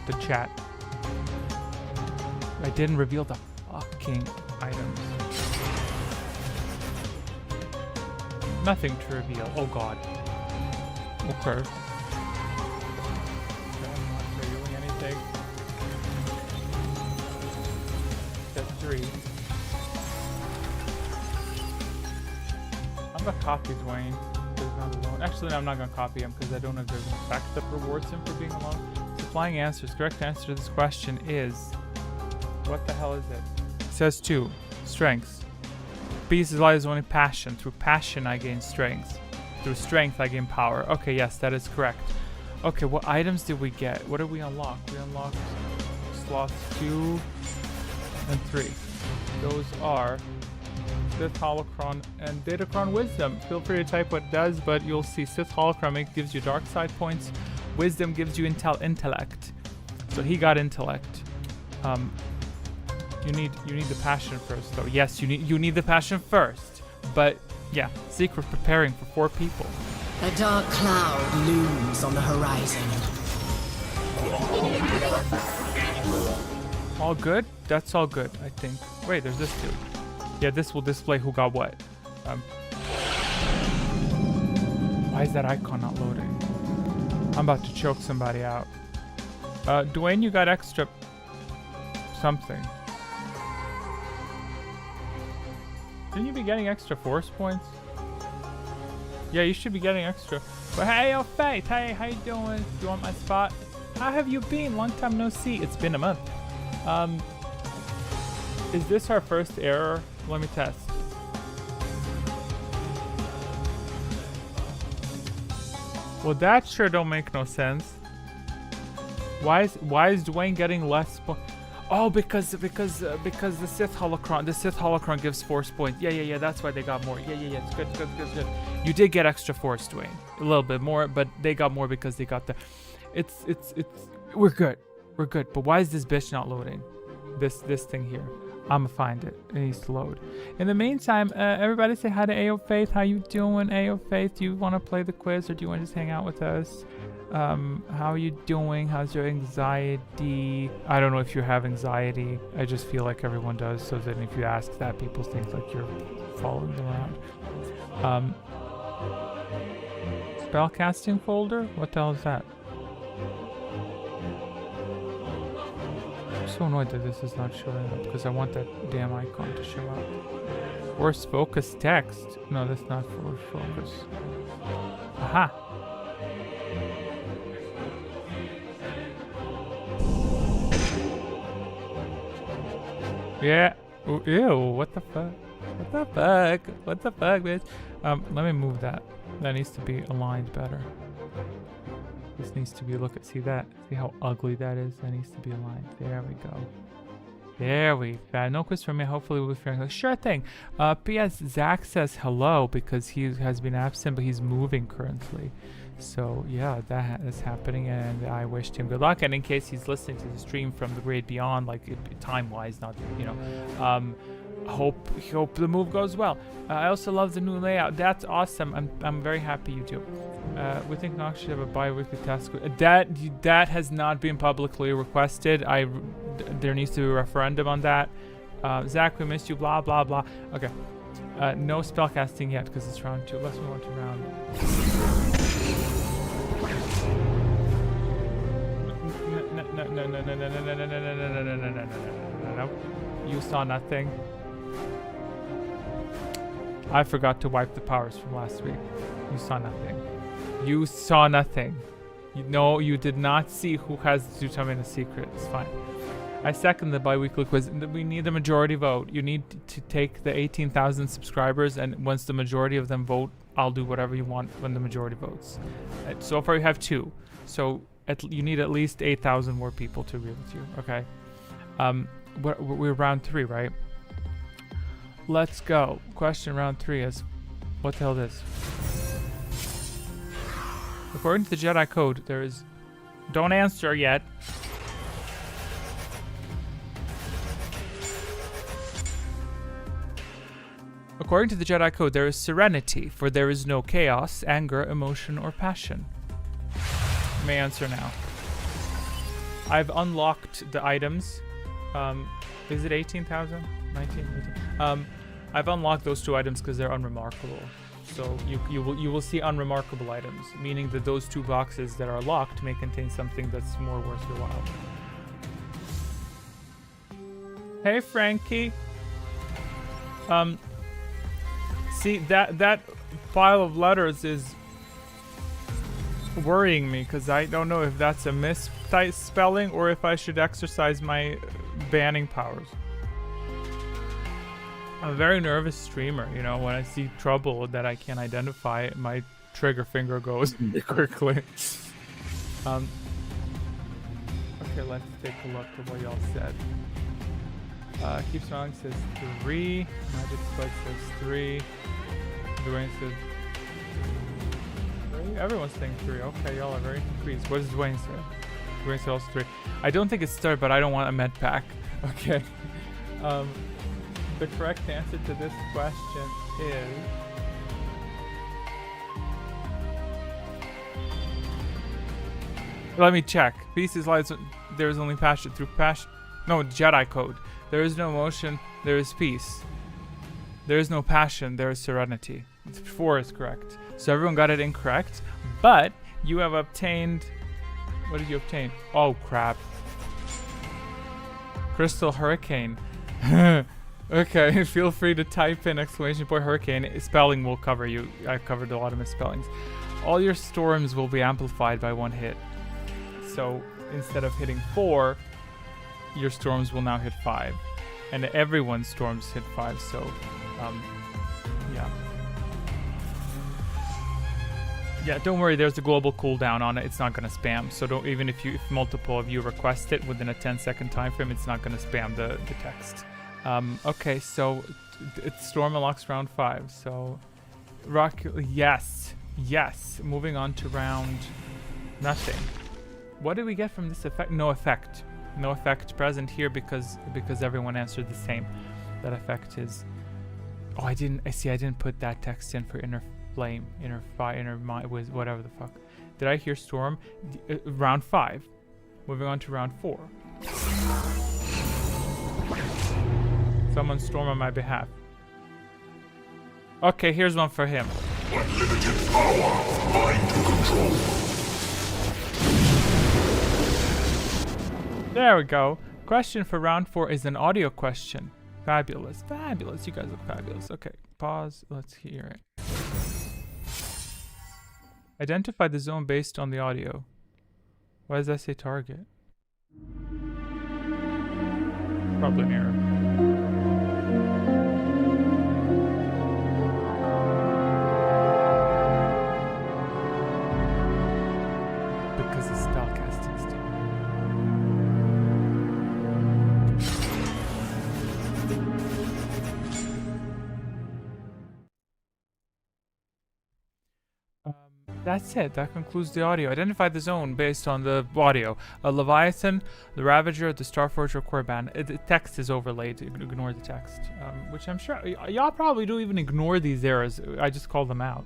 the chat. I didn't reveal the fucking items. Nothing to reveal. Oh god. Okay. Step 3. I'm gonna copy Dwayne. Actually, no, I'm not gonna copy him because I don't know if there's an effect that rewards him for being alone. Supplying answers. Correct answer to this question is... What the hell is it? It says 2. Strengths. Beast lies only passion. Through passion I gain strength. Through strength I gain power. Okay, yes, that is correct. Okay, what items did we get? What did we unlock? We unlocked slots 2 and 3. Those are Sith Holocron and Datacron Wisdom. Feel free to type what it does, but you'll see Sith Holocron gives you dark side points. Wisdom gives you intellect. So he got intellect. You need the passion first, though. Yes, you need the passion first. But yeah, secret preparing for 4 people. A dark cloud looms on the horizon. All good? That's all good, I think. Wait, there's this dude. Yeah, this will display who got what. Why is that icon not loading? I'm about to choke somebody out. Dwayne, you got extra something. Shouldn't you be getting extra force points? Yeah, you should be getting extra. But hey, yo, Faith, hey, how you doing? Do you want my spot? How have you been? Long time no see. It's been a month. Is this our first error? Let me test. Well, that sure don't make no sense. Why is Dwayne getting less? Oh, because the Sith holocron gives force points. Yeah. That's why they got more. Yeah. It's good. You did get extra force, Dwayne. A little bit more, but they got more because they got the. It's. We're good. But why is this bitch not loading? This thing here. I'ma find it. It needs to load. In the meantime, everybody say hi to AO Faith. How you doing, AO Faith? Do you want to play the quiz or do you want to just hang out with us? How are you doing? How's your anxiety? I don't know if you have anxiety. I just feel like everyone does. So then if you ask that, people think like you're following them around. Spellcasting folder? What the hell is that? I'm so annoyed that this is not showing up because I want that damn icon to show up. Force focus text. No, that's not force focus. Aha! Yeah. Ooh, ew, what the fuck? What the fuck, bitch? Let me move that. That needs to be aligned better. This needs to be, look at, see that? See how ugly that is? That needs to be aligned. There we go. There we go. No quiz from me. Hopefully we'll be fair. Sure thing. P.S. Zach says hello because he has been absent, but he's moving currently. So yeah, that is happening, and I wished him good luck. And in case he's listening to the stream from the grade beyond, like time-wise, not hope the move goes well. I also love the new layout. That's awesome. I'm very happy you do. We think Nox should have a bi-weekly task. That has not been publicly requested. There needs to be a referendum on that. Zach, we missed you. Blah blah blah. Okay. No spellcasting yet because it's round 2. Let's move on to round. No. You saw nothing. I forgot to wipe the powers from last week. You saw nothing. You saw nothing. You did not see who has to determine a secret. It's fine. I second the bi-weekly quiz. We need the majority vote. You need to take the 18,000 subscribers, and once the majority of them vote, I'll do whatever you want when the majority votes. So far you have 2. So you need at least 8,000 more people to agree with you. Okay. We're round 3, right? Let's go. Question round 3 is, what the hell is this? According to the Jedi Code, there is... Don't answer yet. According to the Jedi Code, there is serenity, for there is no chaos, anger, emotion, or passion. You may answer now. I've unlocked the items. Is it 18,000? 19? 18? I've unlocked those 2 items because they're unremarkable. So you will see unremarkable items, meaning that those 2 boxes that are locked may contain something that's more worth your while. Hey Frankie. See that pile of letters is worrying me because I don't know if that's a misspelling or if I should exercise my banning powers. I'm a very nervous streamer, you know, when I see trouble that I can't identify, my trigger finger goes quickly. Okay, let's take a look at what y'all said. Keep Smiling says 3. Magic Spike says 3. Dwayne says 3. Everyone's saying 3. Okay, y'all are very confused. What does Dwayne say? Dwayne says also 3. I don't think it's third, but I don't want a med pack. Okay. The correct answer to this question is... Let me check. Peace is light. There is only passion through passion. No, Jedi Code. There is no emotion. There is peace. There is no passion, there is serenity. 4 is correct. So everyone got it incorrect, but you have obtained... What did you obtain? Oh, crap. Crystal Hurricane. Okay, feel free to type in exclamation point hurricane. Spelling will cover you. I covered a lot of misspellings. All your storms will be amplified by 1 hit. So instead of hitting 4, your storms will now hit 5. And everyone's storms hit 5, so yeah. Yeah, don't worry, there's a global cooldown on it. It's not gonna spam. So don't, even if multiple of you request it within a 10-second time frame, it's not gonna spam the text. Okay, so it's Storm unlocks round 5. So rock, yes. Moving on to round nothing. What did we get from this effect? No effect. No effect present here because everyone answered the same. That effect is... Oh, I didn't put that text in for inner flame, inner fire, inner mind, whatever the fuck. Did I hear storm? Round 5. Moving on to round 4. Someone storm on my behalf. Okay, here's one for him. Unlimited power, mind control. There we go. Question for round 4 is an audio question. Fabulous. You guys look fabulous. Okay, pause. Let's hear it. Identify the zone based on the audio. Why does that say target? Probably an error. Because it's spellcasting still. That's it. That concludes the audio. Identify the zone based on the audio. A Leviathan, the Ravager, the Starforge, or Korban. The text is overlaid. Ignore the text. Which I'm sure y'all probably don't even ignore these errors. I just call them out.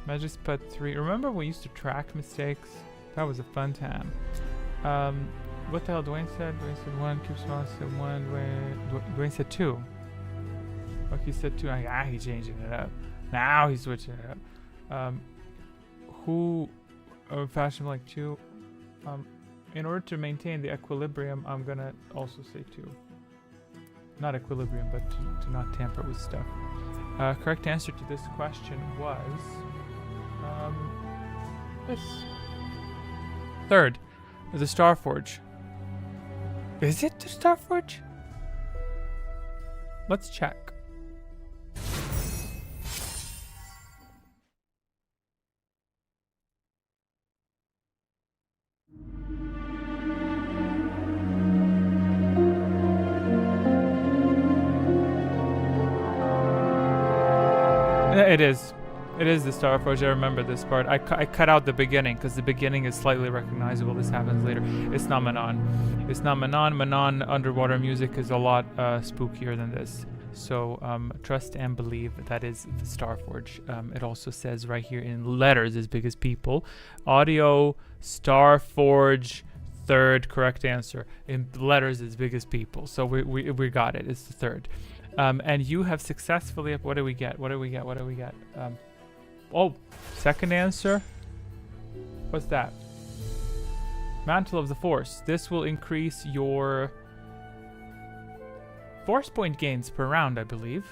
I just put 3. Remember we used to track mistakes? That was a fun time. What the hell Dwayne said? Dwayne said 1. Cube Swan said 1. Dwayne said 2. Lucky said 2. He's changing it up. Now he's switching it up. Who fashion like 2? In order to maintain the equilibrium, I'm gonna also say 2. Not equilibrium, but to not tamper with stuff. Correct answer to this question was this. 3rd, the Starforge. Is it the Starforge? Let's check. It is. It is the Starforge. I remember this part. I cut out the beginning because the beginning is slightly recognizable. This happens later. It's not Manon. It's not Manon. Manon underwater music is a lot spookier than this. So trust and believe that is the Starforge. It also says right here in letters as big as people. Audio Starforge 3rd correct answer. In letters as big as people. So we got it. It's the 3rd. And you have successfully... What do we get? Oh, 2nd answer. What's that? Mantle of the Force. This will increase your force point gains per round, I believe.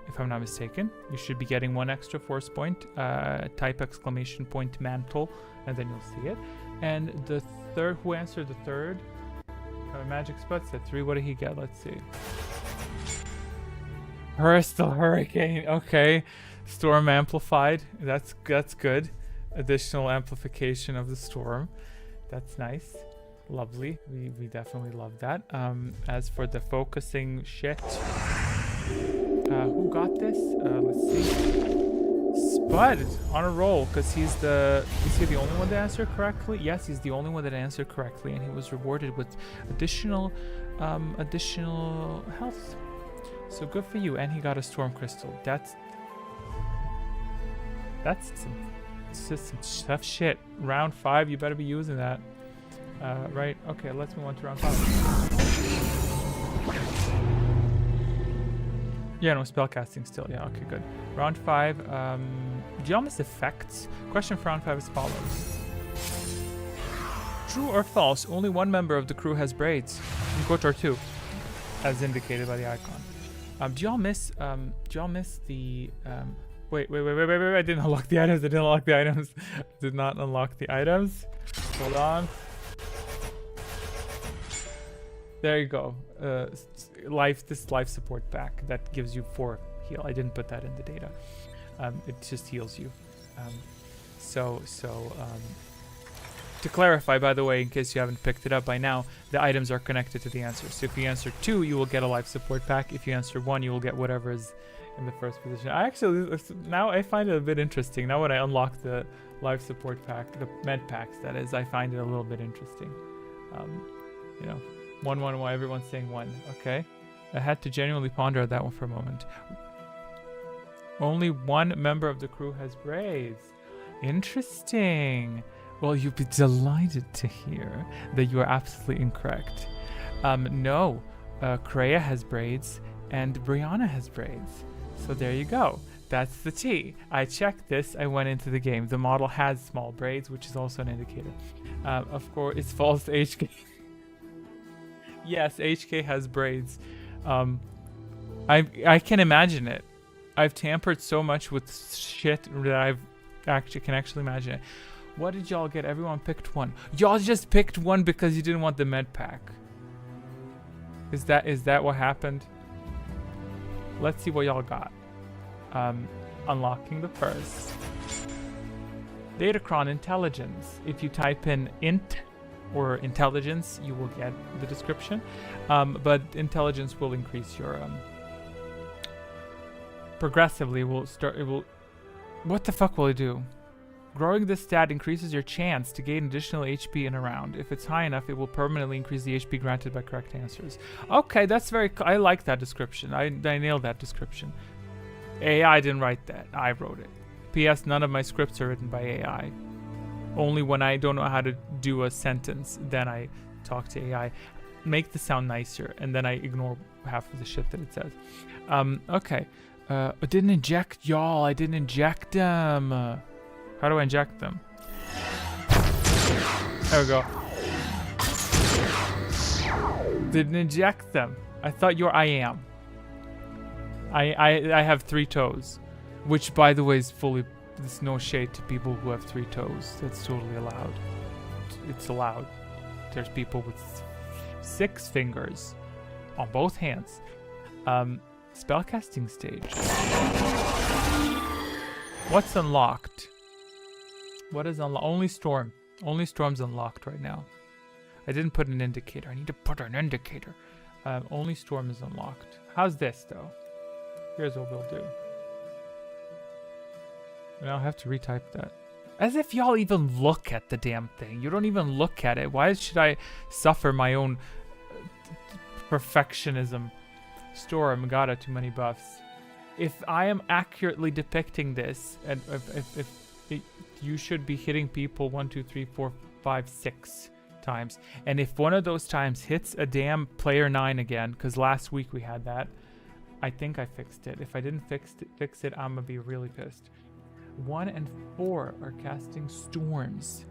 If I'm not mistaken. You should be getting 1 extra force point. Type exclamation point mantle, and then you'll see it. And the 3rd... Who answered the 3rd? Magic Spot said 3. What did he get? Let's see. Crystal Hurricane. Okay. Storm amplified. That's good. Additional amplification of the storm. That's nice. Lovely. We definitely love that. As for the focusing shit. Who got this? Let's see. Spud on a roll because is he the only one that answered correctly? Yes, he's the only one that answered correctly, and he was rewarded with additional health. So good for you, and he got a storm crystal. That's some tough shit. Round 5, you better be using that. Right? Okay, let's move on to round 5. Yeah, no, spellcasting still. Yeah, okay, good. Round 5. Do y'all miss effects? Question for round 5 as follows. True or false, only one member of the crew has braids. In KOTOR 2, as indicated by the icon. Do y'all miss the wait, I didn't unlock the items. Did not unlock the items. Hold on. There you go. This life support pack that gives you 4 heal. I didn't put that in the data. It just heals you. To clarify, by the way, in case you haven't picked it up by now, the items are connected to the answers. So if you answer 2, you will get a life support pack. If you answer 1, you will get whatever is in the first position. Now I find it a bit interesting. Now when I unlock the life support pack, the med packs, that is, I find it a little bit interesting. 1, 1, 1. Everyone's saying 1. Okay. I had to genuinely ponder that one for a moment. Only one member of the crew has braids. Interesting. Well, you'd be delighted to hear that you are absolutely incorrect. No, Kreia has braids and Brianna has braids. So there you go. That's the T. I checked this. I went into the game. The model has small braids, which is also an indicator. Of course, it's false to HK. Yes, HK has braids. I can imagine it. I've tampered so much with shit that can actually imagine it. What did y'all get? Everyone picked 1. Y'all just picked 1 because you didn't want the med pack. Is that what happened? Let's see what y'all got. Unlocking the first. Datacron intelligence. If you type in int or intelligence, you will get the description. But intelligence will increase your progressively. What the fuck will it do? Growing this stat increases your chance to gain additional HP in a round. If it's high enough, it will permanently increase the HP granted by correct answers. Okay, that's I like that description. I nailed that description. AI didn't write that. I wrote it. P.S. None of my scripts are written by AI. Only when I don't know how to do a sentence, then I talk to AI. Make the sound nicer, and then I ignore half of the shit that it says. Okay. I didn't inject y'all. I didn't inject them. How do I inject them? There we go. Didn't inject them. I thought I am. I have 3 toes. Which, by the way, is fully... There's no shade to people who have 3 toes. That's totally allowed. It's allowed. There's people with 6 fingers on both hands. Spellcasting stage. What's unlocked? What is unlocked? Only Storm. Only Storm's unlocked right now. I didn't put an indicator. I need to put an indicator. Only Storm is unlocked. How's this, though? Here's what we'll do. And I'll have to retype that. As if y'all even look at the damn thing. You don't even look at it. Why should I suffer my own perfectionism? Storm got too many buffs. If I am accurately depicting this, and you should be hitting people 1, 2, 3, 4, 5, 6 times. And if one of those times hits a damn player 9 again, because last week we had that, I think I fixed it. If I didn't fix it, I'm gonna be really pissed. 1 and 4 are casting storms.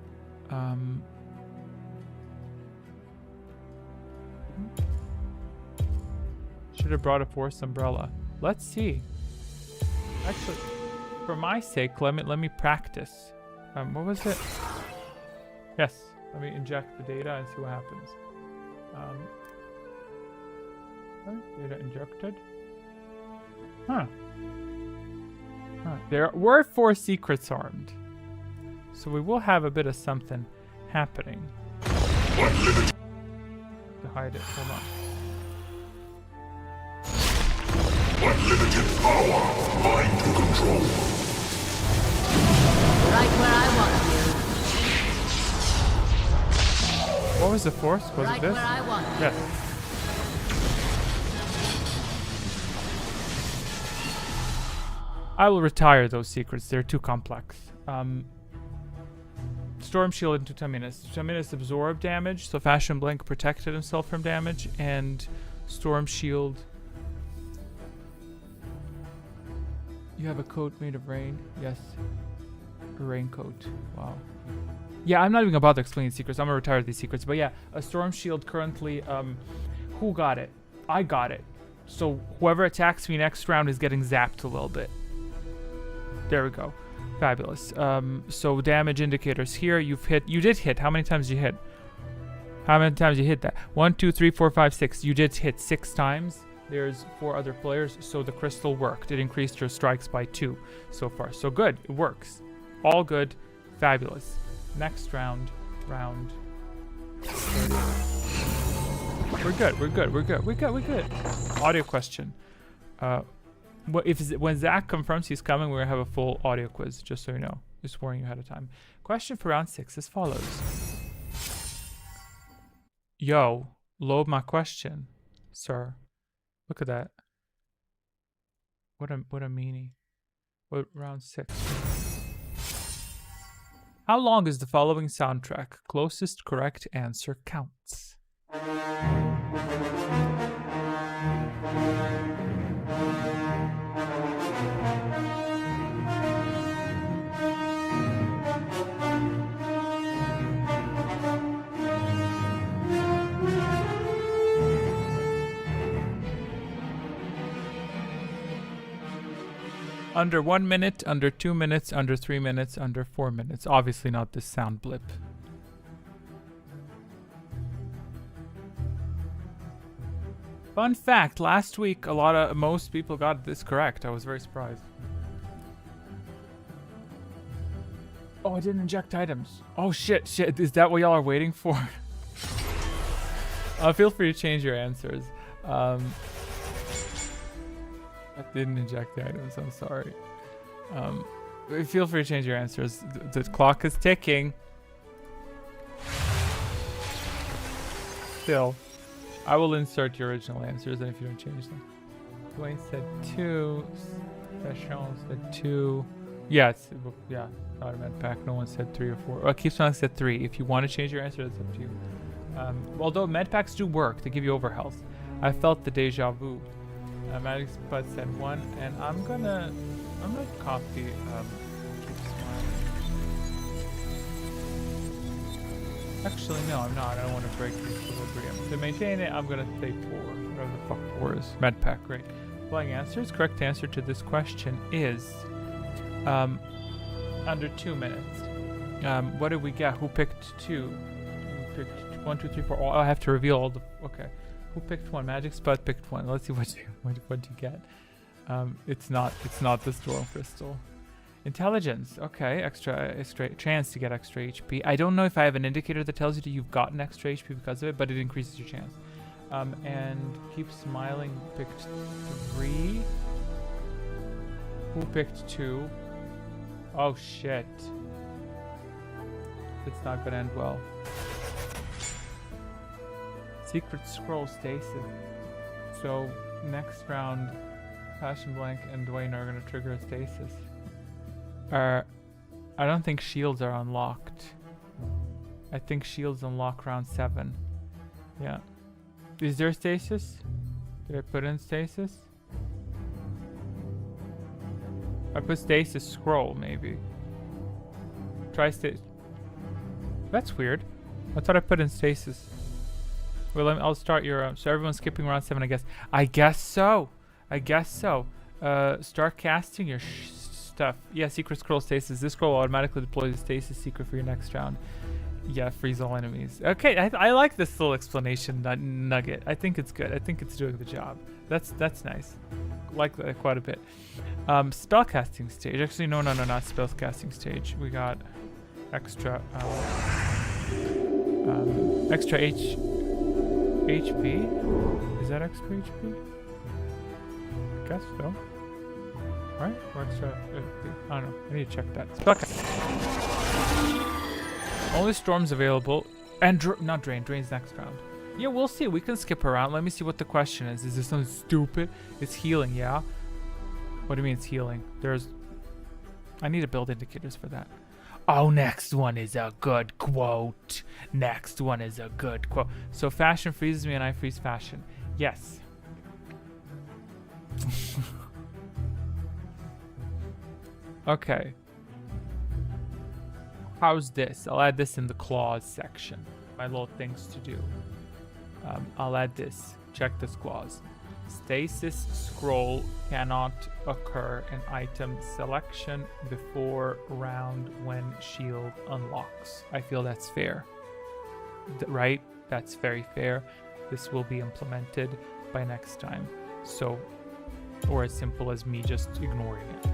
Should have brought a force umbrella. Let's see. Actually, for my sake, let me practice. What was it? Yes, let me inject the data and see what happens. Data injected. Huh. There were 4 secrets armed. So we will have a bit of something happening. To hide it, hold on. Unlimited power, mind control. Right where I want you. What was the force? Was Right it this? where I want you. Yes. I will retire those secrets. They're too complex. Storm Shield into Taminis. Taminis absorbed damage, so Fashion Blink protected himself from damage, and Storm Shield You have a coat made of rain. Yes. A raincoat. Wow. Yeah, I'm not even about to explain secrets. I'm gonna retire these secrets. But yeah, a storm shield currently. Who got it? I got it. So whoever attacks me next round is getting zapped a little bit. There we go. Fabulous. So damage indicators here. You did hit. How many times did you hit? How many times you hit that? 1, 2, 3, 4, 5, 6. You did hit 6 times. There's 4 other players, so the crystal worked. It increased your strikes by 2 so far. So good. It works. All good. Fabulous. Next round. Round 30. We're good. We're good. We're good. We're good. We're good. Audio question. When Zach confirms he's coming, we're going to have a full audio quiz, just so you know. Just warning you ahead of time. Question for round 6 as follows. Yo, load my question, sir. Look at that. What a meanie. What round 6? How long is the following soundtrack? Closest correct answer counts. Under 1 minute, under 2 minutes, under 3 minutes, under 4 minutes. Obviously not this sound blip. Fun fact, last week most people got this correct. I was very surprised. Oh, I didn't inject items. Oh shit, is that what y'all are waiting for? Feel free to change your answers. I didn't inject the items, I'm sorry. Feel free to change your answers. The clock is ticking. Still, I will insert your original answers and if you don't change them. Dwayne said 2. Vachon said 2. Yeah, not a med pack. No one said 3 or 4. Keep Sonic said 3. If you want to change your answer, that's up to you. Although med packs do work, they give you overhealth. I felt the deja vu. Magic Spud said 1, and I'm gonna copy Keep Smiling. Actually, no, I'm not. I don't want to break the equilibrium. To maintain it, I'm gonna say 4. Whatever the fuck 4 is. Medpack, great. Flying answers. Correct answer to this question is under 2 minutes. What did we get? Who picked 2? Who picked 1, 2, 3, 4? Oh, I have to reveal all the. Okay. Who picked 1? Magic Spud picked 1. Let's see what you get. It's not the storm crystal. Intelligence. Okay, extra chance to get extra HP. I don't know if I have an indicator that tells you that you've gotten extra HP because of it, but it increases your chance. And Keep Smiling picked 3. Who picked 2? Oh shit. It's not gonna end well. Secret Scroll Stasis. So next round, Passion Blank and Dwayne are gonna trigger a stasis. I don't think shields are unlocked. I think shields unlock round 7. Yeah. Is there stasis? Did I put in stasis? I put stasis scroll maybe. Try stasis. That's weird. I thought I put in stasis. Well, I'll start your. So everyone's skipping round 7, I guess. I guess so. Start casting your stuff. Yeah, Secret Scroll Stasis. This scroll will automatically deploy the stasis secret for your next round. Yeah, freeze all enemies. Okay, I like this little explanation nugget. I think it's good. I think it's doing the job. That's nice. Like that quite a bit. Spellcasting stage. Actually, no, not spellcasting stage. We got extra extra HP? Is that extra HP? Guess so. Right? Or extra? I don't know. I need to check that. Spellcasting. Only storms available. And not drain. Drain's next round. Yeah, we'll see. We can skip around. Let me see what the question is. Is this something stupid? It's healing, yeah? What do you mean it's healing? I need to build indicators for that. Oh, next one is a good quote. So fashion freezes me and I freeze fashion. Yes. Okay. How's this? I'll add this in the clause section. My little things to do. I'll add this. Check this clause. Stasis scroll cannot occur in item selection before round when shield unlocks. I feel that's fair. Right? That's very fair. This will be implemented by next time. So, or as simple as me just ignoring it.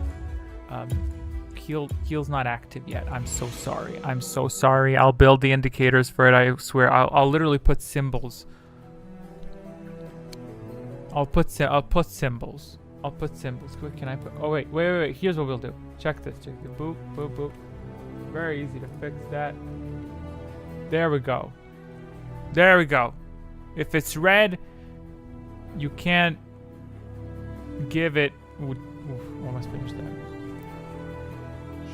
Heal's not active yet. I'm so sorry. I'm so sorry. I'll build the indicators for it. I swear. I'll literally put symbols. I'll put symbols. I'll put symbols. What can I put? Oh wait. Here's what we'll do. Check this. Check it. Boop, boop, boop. Very easy to fix that. There we go. There we go. If it's red, you can't give it. Almost finished that.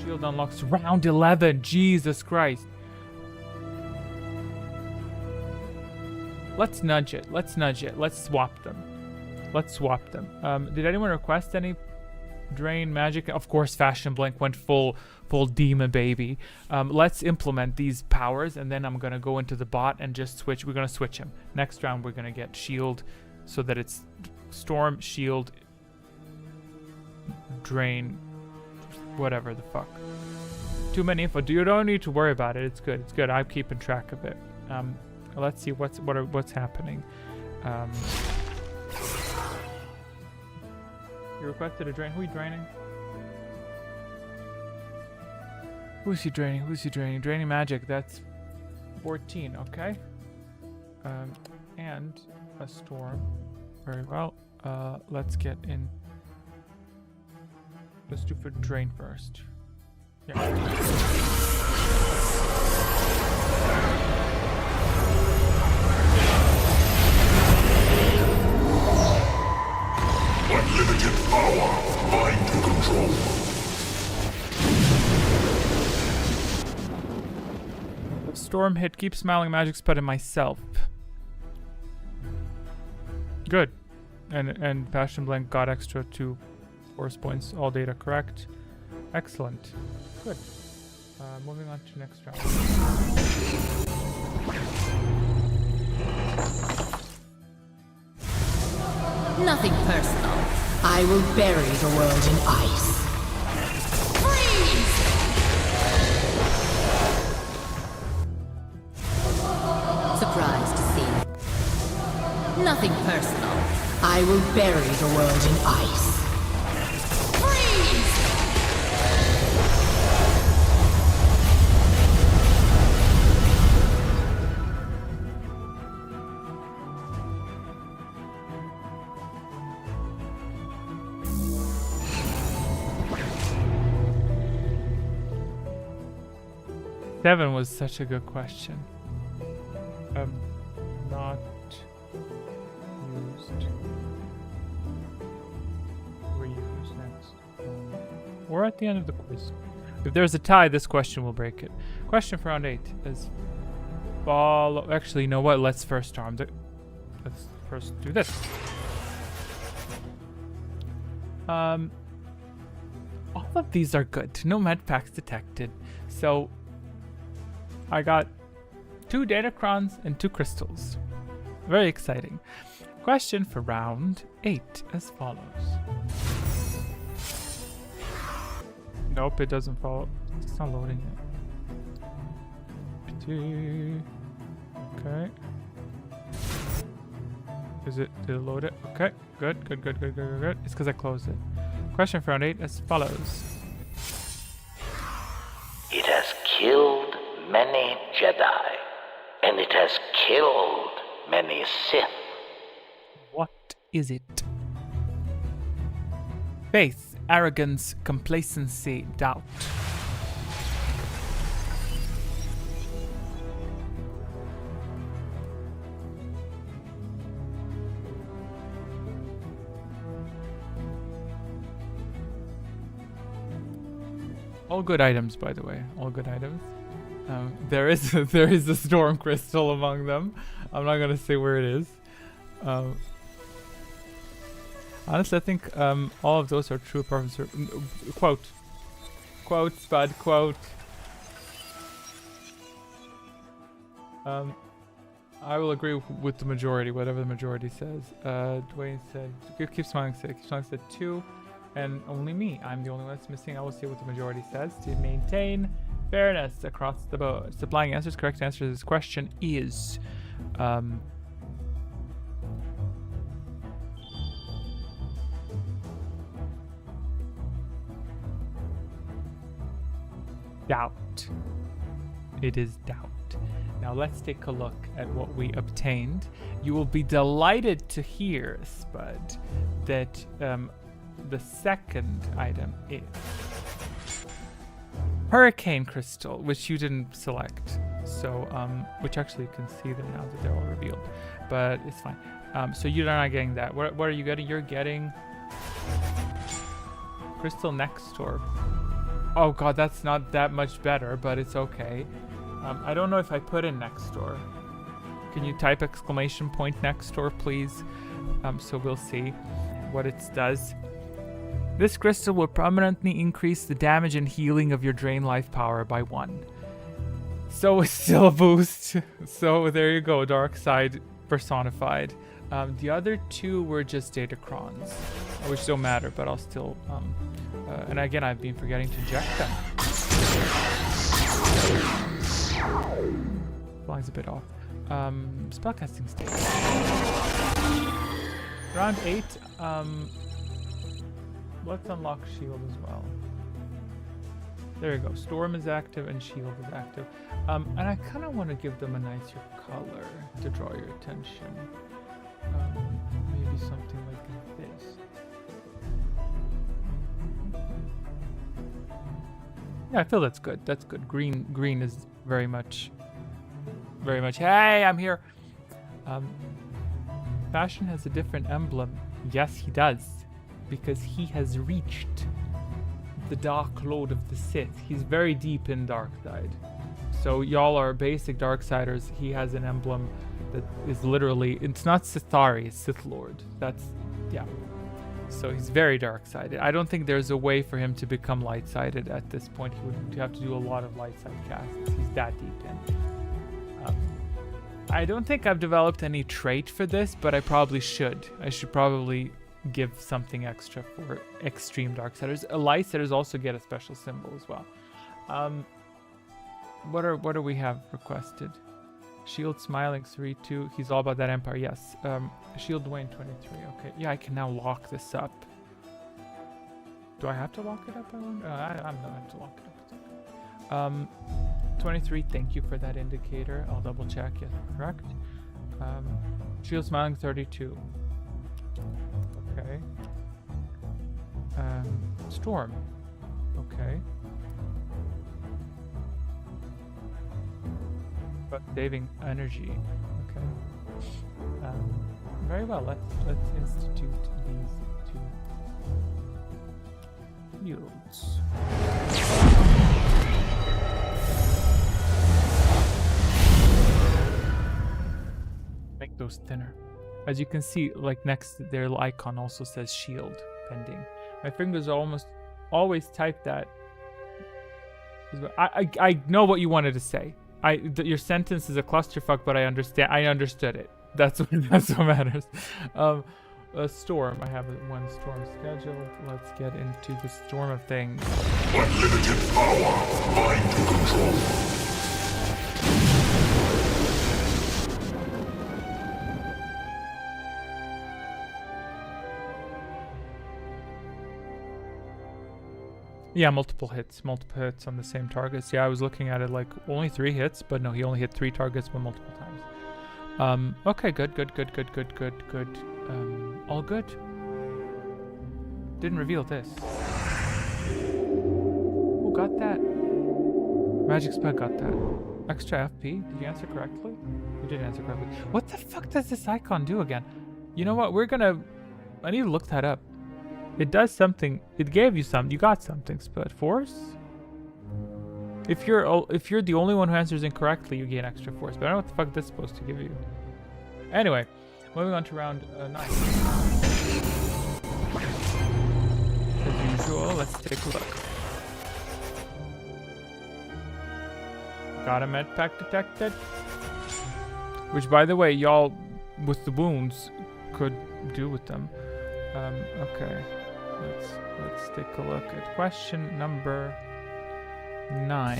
Shield unlocks round 11. Jesus Christ. Let's nudge it. Let's nudge it. Let's swap them. Let's swap them. Did anyone request any drain magic? Of course, Fashion Blink went full demon baby. Let's implement these powers, and then I'm gonna go into the bot and just switch. We're gonna switch him. Next round, we're gonna get shield, so that it's storm, shield, drain, whatever the fuck. Too many info. You don't need to worry about it. It's good. It's good. I'm keeping track of it. Let's see what's happening. You requested a drain. Who are you draining? Who's he draining? Who's he draining? Draining magic. That's 14. Okay. And a storm. Very well. Let's get in. Let's do for drain first. Yeah. Unlimited power. Mind to control. Storm hit. Keep smiling. Magic spell in myself. Good. And Passion Blank got extra 2 force points. All data correct. Excellent. Good. Moving on to next round. Nothing personal. I will bury the world in ice. Freeze! Surprised to see. Nothing personal. I will bury the world in ice. Freeze! Seven was such a good question. Not used. Reuse next. We're at the end of the quiz. If there's a tie, this question will break it. Question for round 8 is follow. Actually, you know what? Let's first let's first do this. All of these are good. No med packs detected. So I got 2 datacrons and 2 crystals. Very exciting. Question for round 8 as follows. Nope, it doesn't follow. It's not loading it. Okay. Did it load it? Okay. Good. It's because I closed it. Question for round 8 as follows. It has killed many Jedi, and it has killed many Sith. What is it? Faith, arrogance, complacency, doubt. All good items, by the way. All good items. There is a storm crystal among them. I'm not gonna say where it is. Honestly, I think all of those are true. Quote: Quote, Spud, quote. I will agree with the majority, whatever the majority says. Dwayne said, keep smiling, said 2, and only me. I'm the only one that's missing. I will see what the majority says to maintain fairness across the board. Supplying answers. Correct answer to this question is, doubt. It is doubt. Now let's take a look at what we obtained. You will be delighted to hear, Spud, that the second item is Hurricane Crystal, which you didn't select. So, which actually you can see them now that they're all revealed, but it's fine. So you're not getting that. What are you getting? You're getting Crystal Next Door. Oh god, that's not that much better, but it's okay. I don't know if I put in next door. Can you type exclamation point next door, please? So we'll see what it does. This crystal will permanently increase the damage and healing of your drain life power by 1. So it's still a boost. So there you go, Dark Side personified. The other 2 were just Datacrons, which don't matter, but I'll still... and again, I've been forgetting to inject them. Flying's a bit off. Spellcasting stage. Round 8. Let's unlock shield as well. There you go. Storm is active and shield is active. And I kind of want to give them a nicer color to draw your attention. Maybe something like this. Yeah, I feel that's good. That's good. Green is very much. Hey, I'm here. Fashion has a different emblem. Yes, he does, because he has reached the Dark Lord of the Sith. He's very deep in Darkside. So y'all are basic Darksiders. He has an emblem that is literally. It's not Sithari, it's Sith Lord. That's yeah. So he's very dark-sided. I don't think there's a way for him to become light-sided at this point. He would have to do a lot of light-side casts. He's that deep in. I don't think I've developed any trait for this, but I probably should. I should probably give something extra for extreme darksiders. Lightsiders also get a special symbol as well. What do we have requested? Shield Smiling 3-2. He's all about that Empire. Yes. Shield Dwayne 23. Okay. Yeah, I can now lock this up. Do I have to lock it up? I'm gonna have to lock it up. 23. Thank you for that indicator. I'll double check. Yes, correct. Shield Smiling 32. Okay. Storm. Okay. But saving energy. Okay. Very well. Let's institute these 2 yields. Make those thinner. As you can see, like next to their icon also says shield pending. My fingers are almost always type that. I know what you wanted to say. Your sentence is a clusterfuck, but I understood it. That's what matters. A storm. I have one storm scheduled. Let's get into the storm of things. Unlimited power. Mind to control. Yeah, multiple hits on the same targets. Yeah, I was looking at it like only 3 hits, but no, he only hit 3 targets but multiple times. Okay, good. All good. Didn't reveal this. Who got that? Magic Spud got that. Extra FP? Did you answer correctly? You did answer correctly. What the fuck does this icon do again? You know what? I need to look that up. It does something. It gave you something. You got something, Spud. Force? If you're the only one who answers incorrectly, you gain extra force. But I don't know what the fuck this is supposed to give you. Anyway, moving on to round 9. As usual, let's take a look. Got a med pack detected. Which, by the way, y'all with the wounds could do with them. Okay. Let's take a look at question number 9.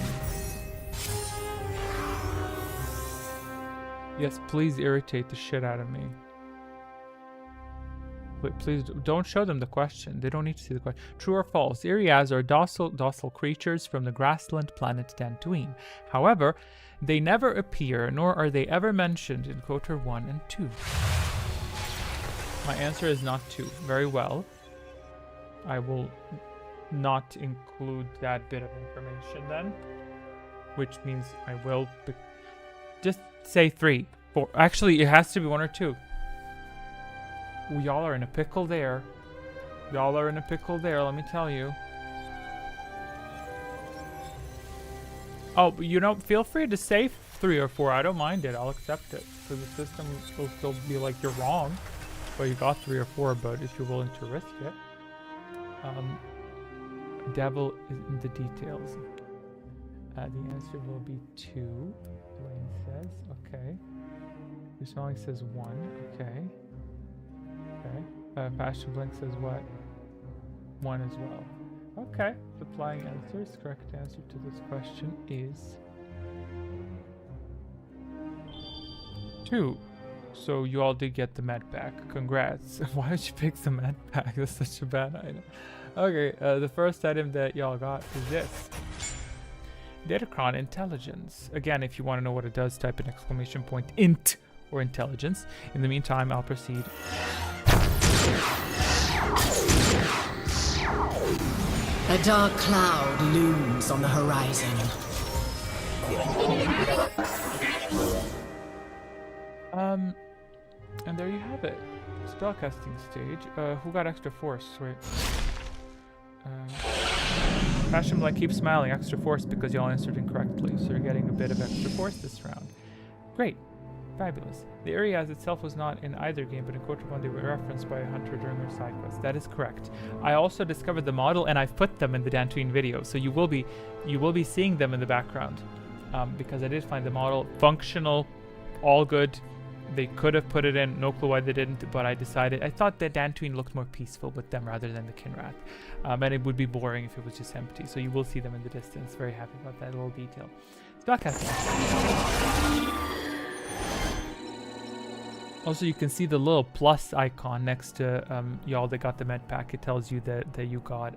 Yes, please irritate the shit out of me. Wait, please don't show them the question. They don't need to see the question. True or false? Irias are docile creatures from the grassland planet Dantooine. However, they never appear, nor are they ever mentioned in KOTOR 1 and 2. My answer is not 2. Very well. I will not include that bit of information then. Which means I will... Just say 3. 4. Actually, it has to be 1 or 2. Y'all are in a pickle there. Y'all are in a pickle there, let me tell you. Oh, you know, feel free to say 3 or 4. I don't mind it. I'll accept it. So the system will still be like, you're wrong. But you got 3 or 4, but if you're willing to risk it. Devil is in the details. The answer will be 2. Dwayne says. Okay. Your smelling says 1. Okay. Okay. Fashion Blink says what? 1 as well. Okay. Supplying answers. Correct answer to this question is 2. So you all did get the med pack. Congrats. Why did you pick the med pack? That's such a bad item. Okay. The first item that y'all got is this. Datacron Intelligence. Again, if you want to know what it does, type an ! int or intelligence. In the meantime, I'll proceed. A dark cloud looms on the horizon. And there you have it. Spellcasting stage. Who got extra force? Wait. Fashion Blank keeps smiling. Extra force because y'all answered incorrectly. So you're getting a bit of extra force this round. Great. Fabulous. The area as itself was not in either game, but in KOTOR 1 they were referenced by a hunter during their side quest. That is correct. I also discovered the model and I've put them in the Dantooine video, so you will be seeing them in the background. Because I did find the model functional, all good. They could have put it in, no clue why they didn't, but I thought that Dantooine looked more peaceful with them rather than the Kinrath. And it would be boring if it was just empty, so you will see them in the distance. Very happy about that little detail. Spellcasting. Also, you can see the little plus icon next to y'all that got the med pack. It tells you that you got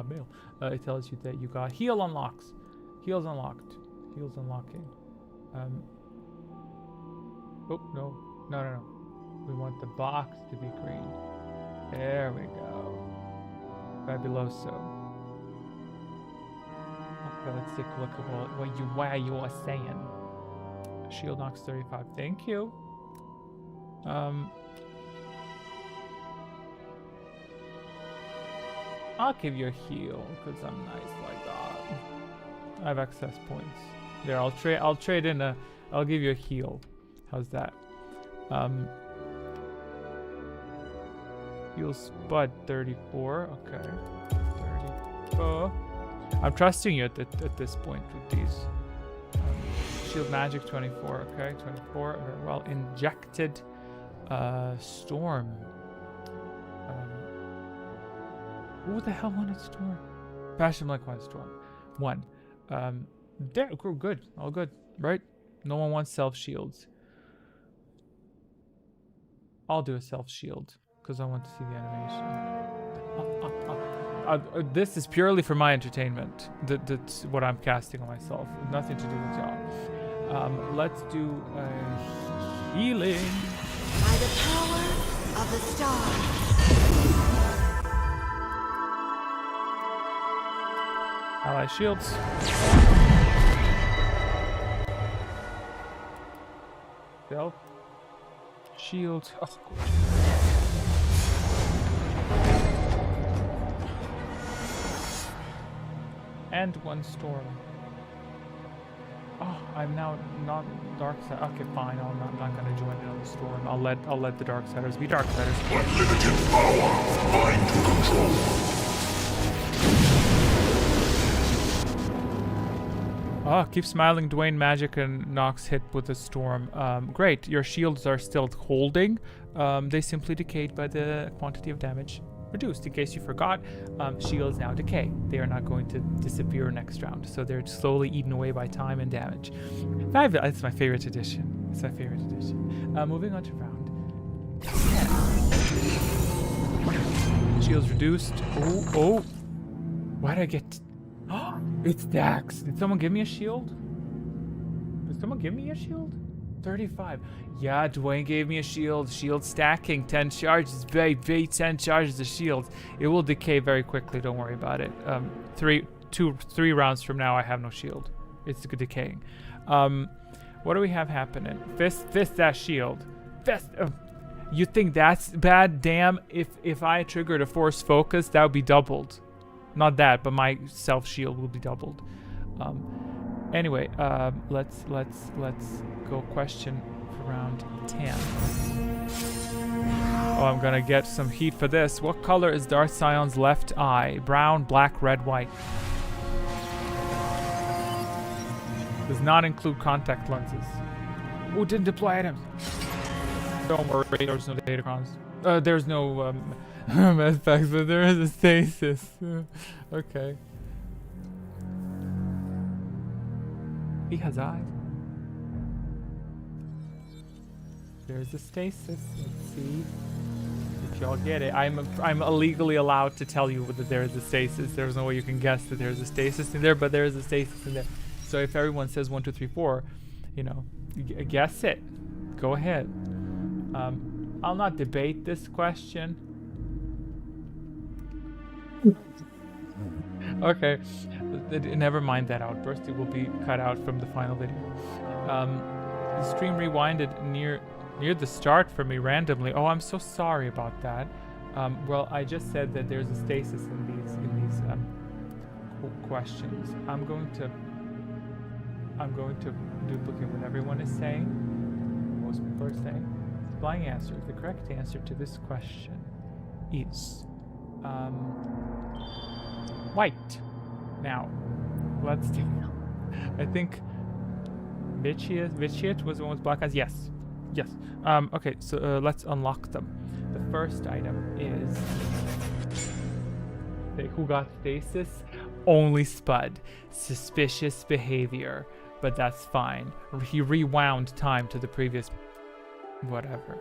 mail. It tells you that you got heal unlocks. Heals unlocked. Heals unlocking. Oh, no. We want the box to be green. There we go. Fabuloso. Okay, let's take a look at what you are saying. Shield knocks 35. Thank you. I'll give you a heal because I'm nice like that. I have excess points. There, I'll trade in a. I'll give you a heal. How's that? Heal Spud 34. Okay. 34. I'm trusting you at this point with these. Shield Magic 24. Okay, 24. Very well. Injected Storm. Who the hell wanted Storm? Passion Black wanted Storm. 1. There, good. All good, right? No one wants self shields. I'll do a self shield because I want to see the animation. This is purely for my entertainment. That's what I'm casting on myself. Nothing to do with y'all. Let's do healing. By the power of the stars. Ally shields. Self shield. Oh, and 1 storm. Oh, I'm now not dark side. Okay, fine. I'm not gonna join in on the storm. I'll let the dark siders be dark siders. Unlimited power. Mind control. Oh, keep smiling, Dwayne. Magic and Nox hit with a storm. Great. Your shields are still holding. They simply decayed by the quantity of damage reduced. In case you forgot, shields now decay. They are not going to disappear next round. So they're slowly eaten away by time and damage. It's my favorite edition. It's my favorite edition. Moving on to round 10. Shields reduced. Oh. Why did I get... It's Dax. Did someone give me a shield? Did someone give me a shield? 35. Yeah, Dwayne gave me a shield. Shield stacking. 10 charges. Baby, 10 charges of shields. It will decay very quickly. Don't worry about it. 3 rounds from now, I have no shield. It's decaying. What do we have happening? Fist that shield. Fist. You think that's bad? Damn. If I triggered a force focus, that would be doubled. Not that, but my self shield will be doubled. Anyway, let's go question for round 10. Oh, I'm gonna get some heat for this. What color is Darth Sion's left eye? Brown, black, red, white. Does not include contact lenses. Oh, didn't deploy items. Don't worry, there's no datacrons. There's no medpacks, but there is a stasis. Okay. He has eyes. There's a stasis. Let's see if y'all get it. I'm illegally allowed to tell you that there is a stasis. There's no way you can guess that there's a stasis in there, but there is a stasis in there. So if everyone says 1, 2, 3, 4, you know, guess it. Go ahead. I'll not debate this question. Okay, never mind that outburst. It will be cut out from the final video. The stream rewinded near the start for me randomly. Oh, I'm so sorry about that. Well, I just said that there's a stasis in these questions. I'm going to duplicate what everyone is saying. Most people are saying. Supplying answer. The correct answer to this question is white. Now, let's take. I think Vitiate was the one with black eyes. Yes. Okay, so let's unlock them. The first item is who got stasis? Only Spud. Suspicious behavior, but that's fine. He rewound time to the previous. Whatever.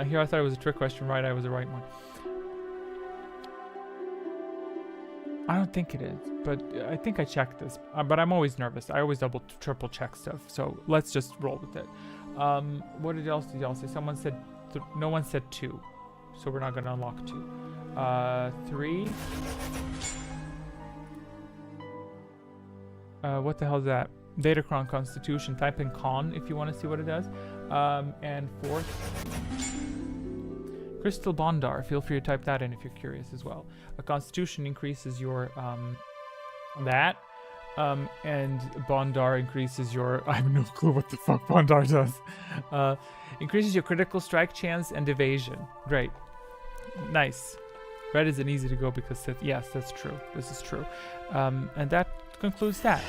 Here I thought it was a trick question. Right, I was the right one. I don't think it is, but I think I checked this. But I'm always nervous. I always triple check stuff. So let's just roll with it. What else did y'all say? Someone said, no one said 2. So we're not going to unlock 2. 3. What the hell is that? Datacron Constitution. Type in con if you want to see what it does. And 4th. Crystal Bondar, feel free to type that in if you're curious as well. A Constitution increases your and Bondar increases your I have no clue what the fuck Bondar does. Increases your critical strike chance and evasion. Great. Nice. Red isn't easy to go because yes, that's true. This is true. And that concludes that.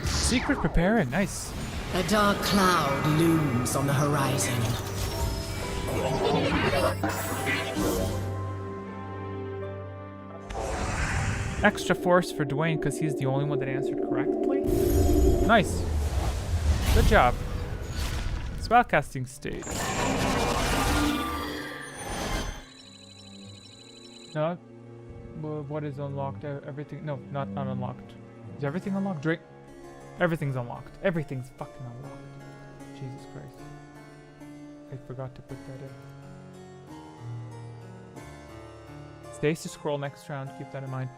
Secret preparing, nice. A dark cloud looms on the horizon. Extra force for Dwayne because he's the only one that answered correctly. Nice. Good job. Spellcasting stage. No. What is unlocked? Everything. No, not unlocked. Is everything unlocked? Drink. Everything's unlocked. Everything's fucking unlocked. Jesus Christ. I forgot to put that in. Stasis scroll next round. Keep that in mind.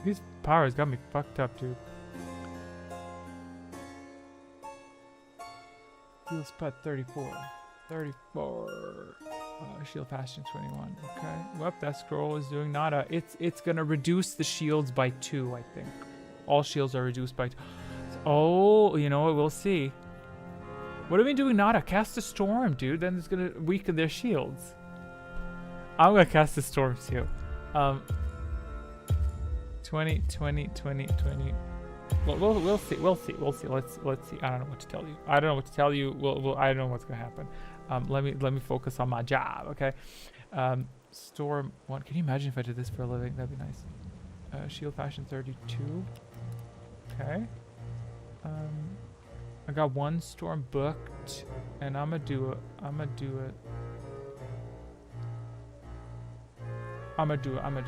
These powers got me fucked up, dude. Heal spot 34. 34. Shield passion 21. Okay. Well, that scroll is doing nada. It's gonna reduce the shields by 2, I think. All shields are reduced by 2. Oh, you know what? We'll see. What are we doing, Nada? Cast a storm, dude. Then it's gonna weaken their shields. I'm gonna cast a storm too. 20, 20, 20, 20. Well, we'll see. Let's see. Let's see. I don't know what to tell you. I don't know what to tell you. I don't know what's gonna happen. Let me focus on my job, okay? Storm 1. Can you imagine if I did this for a living? That'd be nice. Shield fashion 32. Okay. I got 1 storm booked, and I'm gonna do it. I'm gonna do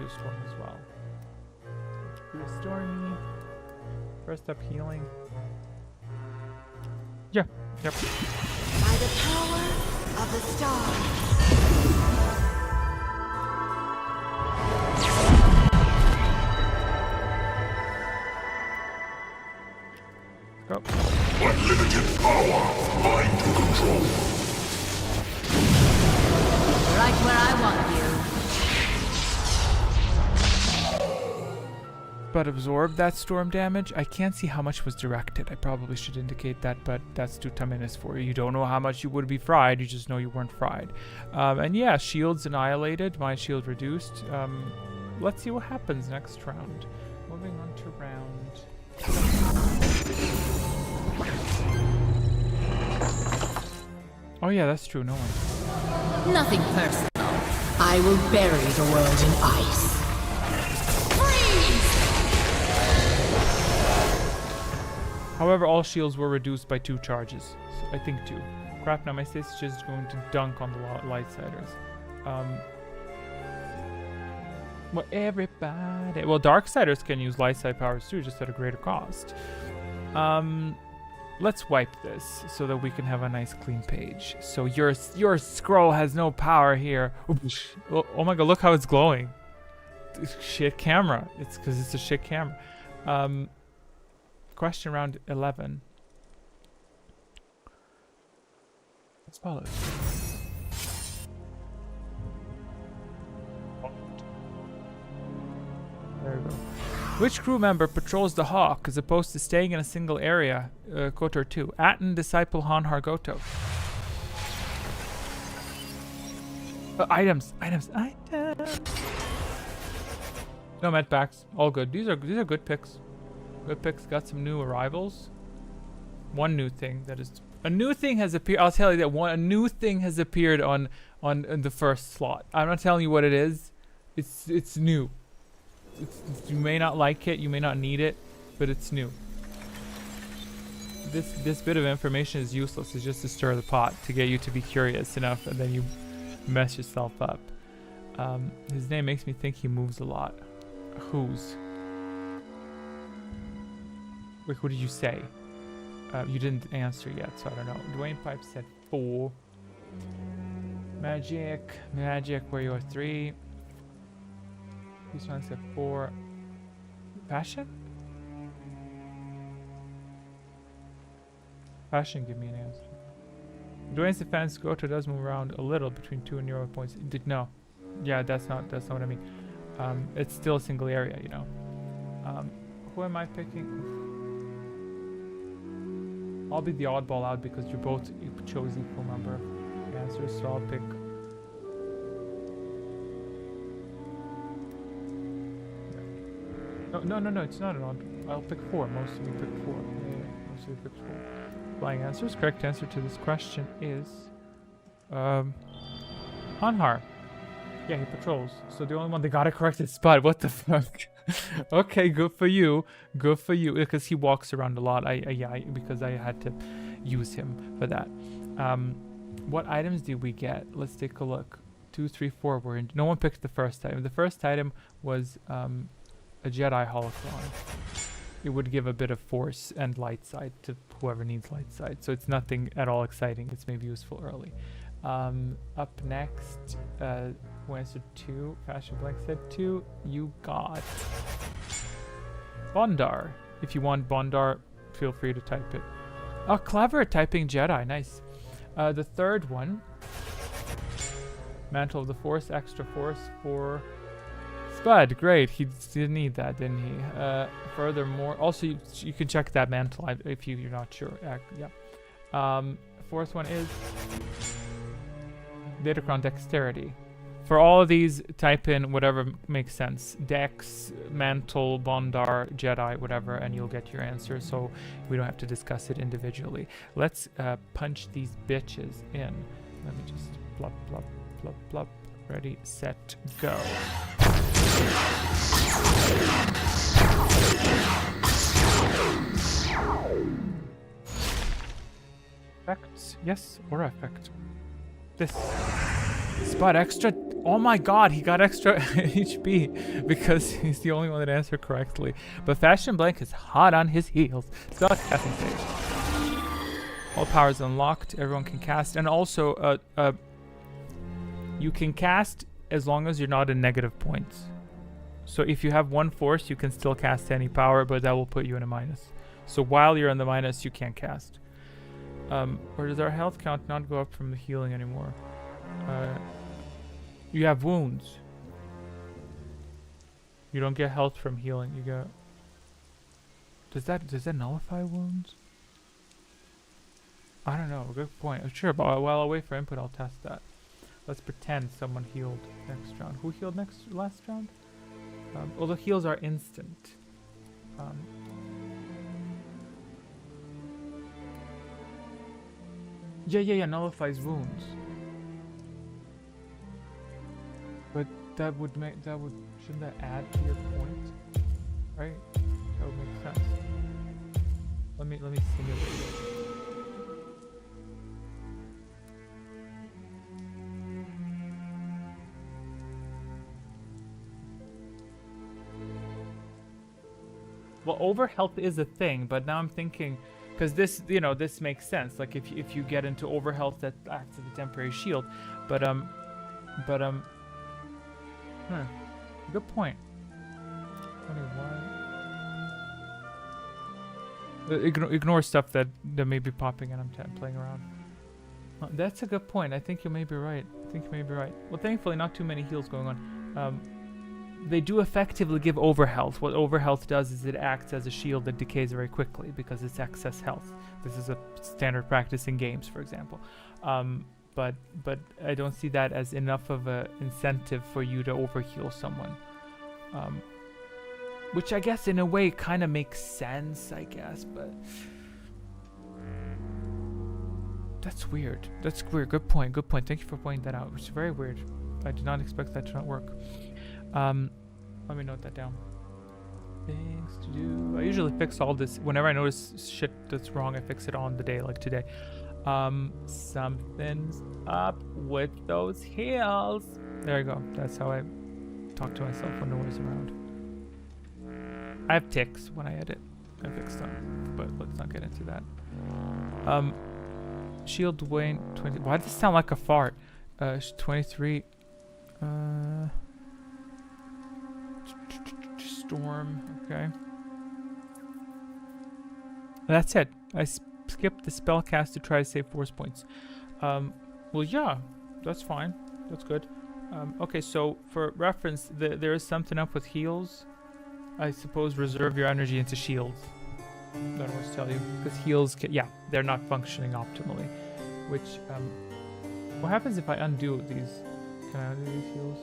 storm as well. Do a stormy. First up, healing. Yeah. Yep. By the power of the stars. Go. Unlimited power. Mind to control. Right where I want you. But absorb that storm damage. I can't see how much was directed. I probably should indicate that, but that's 2 minutes for you. You don't know how much you would be fried. You just know you weren't fried. And yeah, shields annihilated. My shield reduced. Let's see what happens next round. Moving on to round. Oh yeah, that's true. No one. Nothing personal. I will bury the world in ice. However, all shields were reduced by 2 charges. So I think 2. Crap, now my stasis is just going to dunk on the lightsiders. Well, everybody... Well, darksiders can use lightside powers too, just at a greater cost. Let's wipe this so that we can have a nice clean page. So your scroll has no power here. Oh my god, look how it's glowing. Shit camera. It's because it's a shit camera. Question round 11. As follows. There we go. Which crew member patrols the Hawk as opposed to staying in a single area? KOTOR 2. Aten, Disciple, Hanhar, Goto. Items. No medpacks. All good. These are good picks. Good picks. Got some new arrivals. One new thing that is a new thing has appeared. I'll tell you that a new thing has appeared on the first slot. I'm not telling you what it is. It's new. You may not like it. You may not need it, but it's new. This bit of information is useless. It's just to stir the pot to get you to be curious enough, and then you mess yourself up. His name makes me think he moves a lot. Whose? Wait, who did you say? You didn't answer yet, so I don't know. Dwayne Pipe said 4. Magic, where you are 3. This one said 4. Passion? Passion, give me an answer. Dwayne's defense, Goto does move around a little between 2 and 0 points. No. Yeah, that's not what I mean. It's still a single area, you know. Who am I picking? I'll be the oddball out because you both chose equal number of answers, so I'll pick. No, it's not an odd. I'll pick 4. Most of you picked 4. Yeah, most of you picked 4. Flying answers. Correct answer to this question is Hanhar. Yeah, he patrols. So the only one that got it correct is Spud. What the fuck? Okay, good for you. Good for you. Because he walks around a lot. Because I had to use him for that. What items did we get? Let's take a look. 2, 3, 4 were in. No one picked the first item. The first item was a Jedi holocron. It would give a bit of force and light side to whoever needs light side. So it's nothing at all exciting. It's maybe useful early. Up next, who answered 2? Fashion Blank said 2. You got Bondar. If you want Bondar, feel free to type it. Oh, clever at typing Jedi. Nice. The third one, Mantle of the Force, extra force for Spud. Great. He didn't need that, didn't he? Furthermore, also you can check that mantle if you're not sure. Yeah. Fourth one is Datacron Dexterity. For all of these, type in whatever makes sense. Dex, Mantle, Bondar, Jedi, whatever, and you'll get your answer, so we don't have to discuss it individually. Let's punch these bitches in. Let me just plop, plop, plop, plop. Ready, set, go. Effects, yes, aura effect. This. Spot extra. Oh my god, he got extra HP because he's the only one that answered correctly. But Fashion Blank is hot on his heels. Spell casting stage. All powers unlocked. Everyone can cast, and also you can cast as long as you're not in negative points. So if you have one force, you can still cast any power, but that will put you in a minus. So while you're in the minus, you can't cast. Or does our health count not go up from the healing anymore? You have wounds. You don't get health from healing. You get. Does that nullify wounds? I don't know. Good point. Sure, but while I wait for input, I'll test that. Let's pretend someone healed next round. Who healed last round? Well, the heals are instant. Yeah. Nullifies wounds. But that would shouldn't that add to your point? Right? That would make sense. Let me simulate it. Well, overhealth is a thing, but now I'm thinking, because this, this makes sense. Like if you get into overhealth, that acts as a temporary shield. But good point. 21. Ignore stuff that may be popping and I'm playing around. That's a good point. I think you may be right. Well, thankfully, not too many heals going on. They do effectively give overhealth. What overhealth does is it acts as a shield that decays very quickly because it's excess health. This is a standard practice in games, for example. But I don't see that as enough of an incentive for you to overheal someone. Which I guess in a way kind of makes sense, I guess, but that's weird. Good point. Thank you for pointing that out. It's very weird. I did not expect that to not work. Let me note that down. Things to do. I usually fix all this whenever I notice shit that's wrong. I fix it on the day, like today. Something's up with those heels. There you go. That's how I talk to myself when no one's around. I have tics when I edit. I fix them, but let's not get into that. Shield Dwayne 20. Why does this sound like a fart? 23. Storm. Okay. That's it. I skipped the spellcast to try to save force points. Well, yeah, that's fine. That's good. Okay, so for reference, there is something up with heals. I suppose reserve your energy into shields. That I always tell you, because heals, they're not functioning optimally. Which, what happens if I undo these? Can I undo these heals?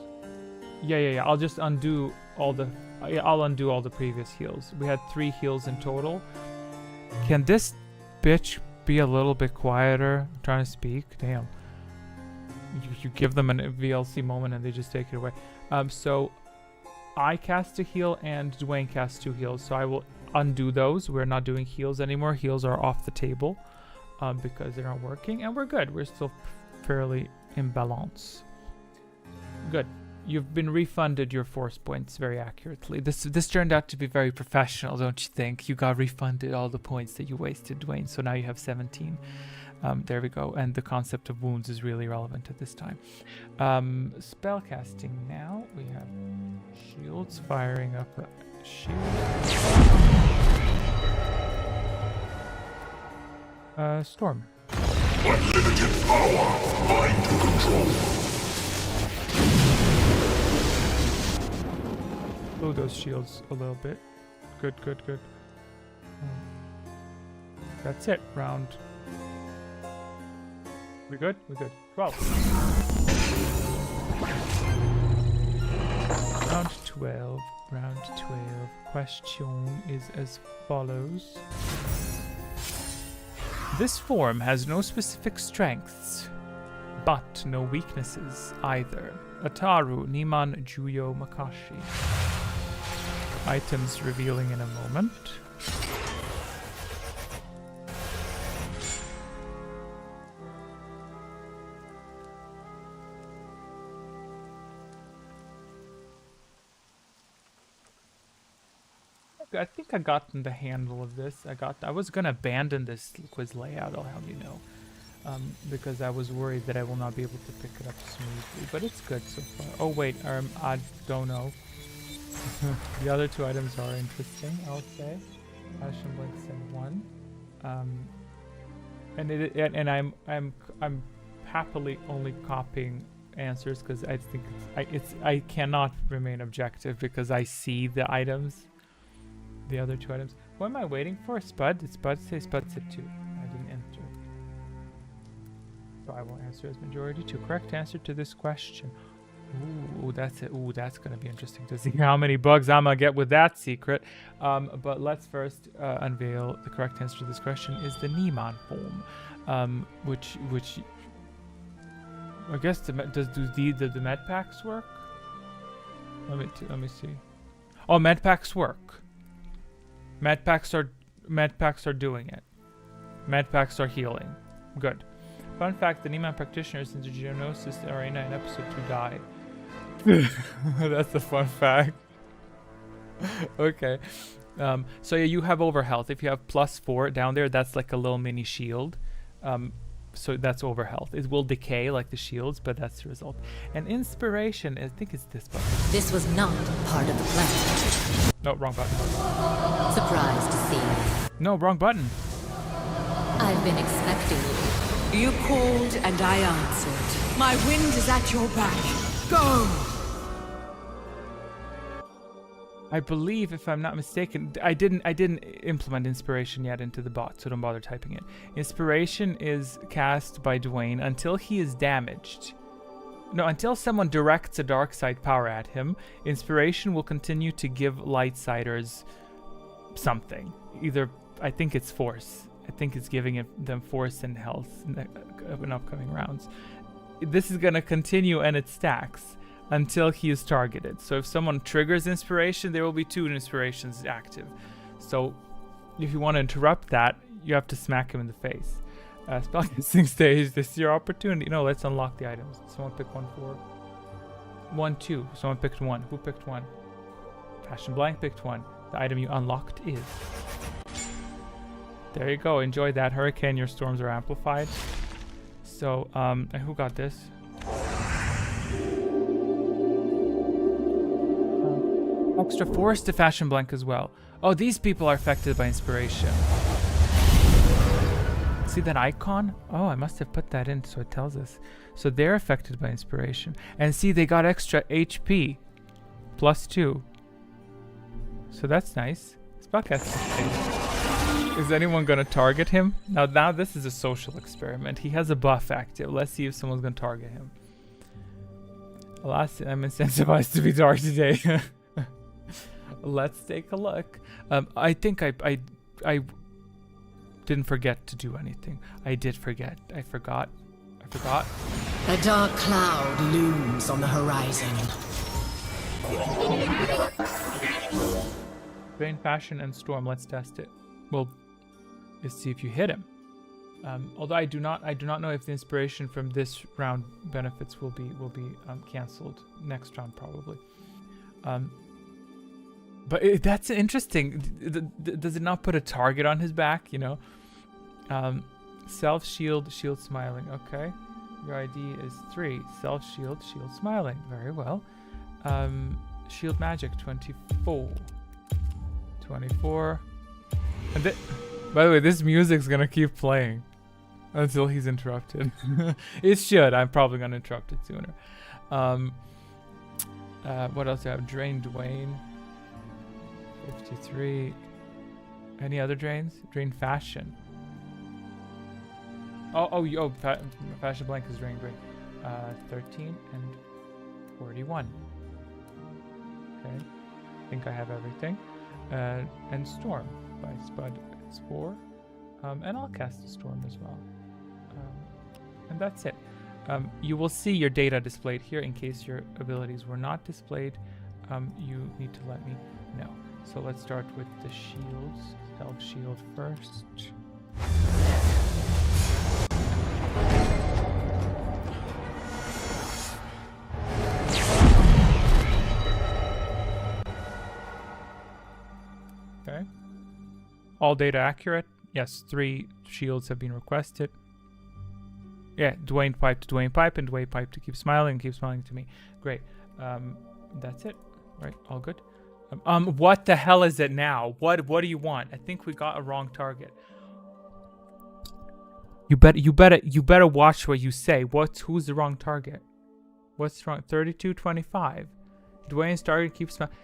Yeah. I'll just undo all the. I'll undo all the previous heals. We had 3 heals in total. Can this bitch be a little bit quieter? I'm trying to speak. Damn. You give them a VLC moment and they just take it away. So I cast a heal and Dwayne casts 2 heals. So I will undo those. We're not doing heals anymore. Heals are off the table because they're not working, and we're good. We're still fairly in balance. Good. You've been refunded your force points very accurately. This turned out to be very professional, don't you think? You got refunded all the points that you wasted, Dwayne. So now you have 17. There we go. And the concept of wounds is really relevant at this time. Spellcasting now. We have shields firing up a shield. Storm. Unlimited power. Mind to control. Blow those shields a little bit. Good. That's it. Round We good? We good. 12. Round 12. Round 12. Question is as follows. This form has no specific strengths, but no weaknesses either. Ataru, Niman, Juyo, Makashi. Items revealing in a moment. I think I gotten the handle of this. I was gonna abandon this quiz layout, I'll have you know. Because I was worried that I will not be able to pick it up smoothly, but it's good so far. Oh wait, I don't know. The other two items are interesting, I'll say. Passion Blinks and 1. And I'm happily only copying answers because I think I cannot remain objective because I see the items. The other two items. What am I waiting for? Spud? Did Spud say Spud said 2? I didn't enter. So I will answer as majority 2. Correct answer to this question. Ooh, that's it. Ooh, that's gonna be interesting to see how many bugs I'm gonna get with that secret. But let's first unveil the correct answer to this question is the Niemann form, which I guess do the med packs work? Let me see. Oh, med packs work. Med packs are doing it. Med packs are healing. Good. Fun fact: the Niemann practitioners in the Geonosis arena in episode 2 died. That's a fun fact. Okay. So yeah, you have overhealth. If you have +4 down there, that's like a little mini shield. So that's overhealth. It will decay like the shields, but that's the result. And inspiration, I think it's this button. This was not part of the plan. No, wrong button. Surprised to see me. No, wrong button. I've been expecting you. You called and I answered. My wind is at your back. Go! I believe, if I'm not mistaken, I didn't implement inspiration yet into the bot, so don't bother typing it. Inspiration is cast by Dwayne until he is damaged. No, until someone directs a dark side power at him, inspiration will continue to give Lightsiders something. Either, I think it's force. I think it's giving them force and health in upcoming rounds. This is going to continue and it stacks until he is targeted. So if someone triggers inspiration, there will be 2 inspirations active. So if you want to interrupt that, you have to smack him in the face. Spellcasting stage, this is your opportunity. No, let's unlock the items. Someone pick 1, 4. 1, 2. Someone picked 1. Who picked 1? Passion Blank picked 1. The item you unlocked is... There you go. Enjoy that. Hurricane, your storms are amplified. So, and who got this? Extra force to Fashion Blank as well. Oh, these people are affected by inspiration. See that icon? Oh, I must have put that in so it tells us. So they're affected by inspiration. And see, they got extra HP. +2. So that's nice. Spellcasting. Is anyone going to target him? Now this is a social experiment. He has a buff active. Let's see if someone's going to target him. Alas, I'm incentivized to be dark today. Let's take a look. I think I didn't forget to do anything. I did forget. I forgot. A dark cloud looms on the horizon. Rain, Fashion, and Storm. Let's test it. Well, let's see if you hit him. Although I do not know if the inspiration from this round benefits will be canceled next round probably. But that's interesting. Does it not put a target on his back? You know, self shield smiling. Okay, your ID is 3. Self shield smiling. Very well. Shield magic 24. 24. And by the way, this music's gonna keep playing until he's interrupted. It should. I'm probably gonna interrupt it sooner. What else do I have? Drain Dwayne. 53. Any other drains? Drain Fashion. Fashion blank is drained. Great. 13 and 41. Okay. I think I have everything. And Storm by Spud is 4. And I'll cast a Storm as well. And that's it. You will see your data displayed here. In case your abilities were not displayed, you need to let me know. So let's start with the shields. Stealth shield first. Okay. All data accurate. Yes, 3 shields have been requested. Yeah, Dwayne Pipe to Dwayne Pipe and Dwayne Pipe to keep smiling and keep smiling to me. Great. That's it. Right, all good. What the hell is it now? What do you want? I think we got a wrong target. You better watch what you say. Who's the wrong target? What's wrong? 3225. Dwayne's target keeps smiling.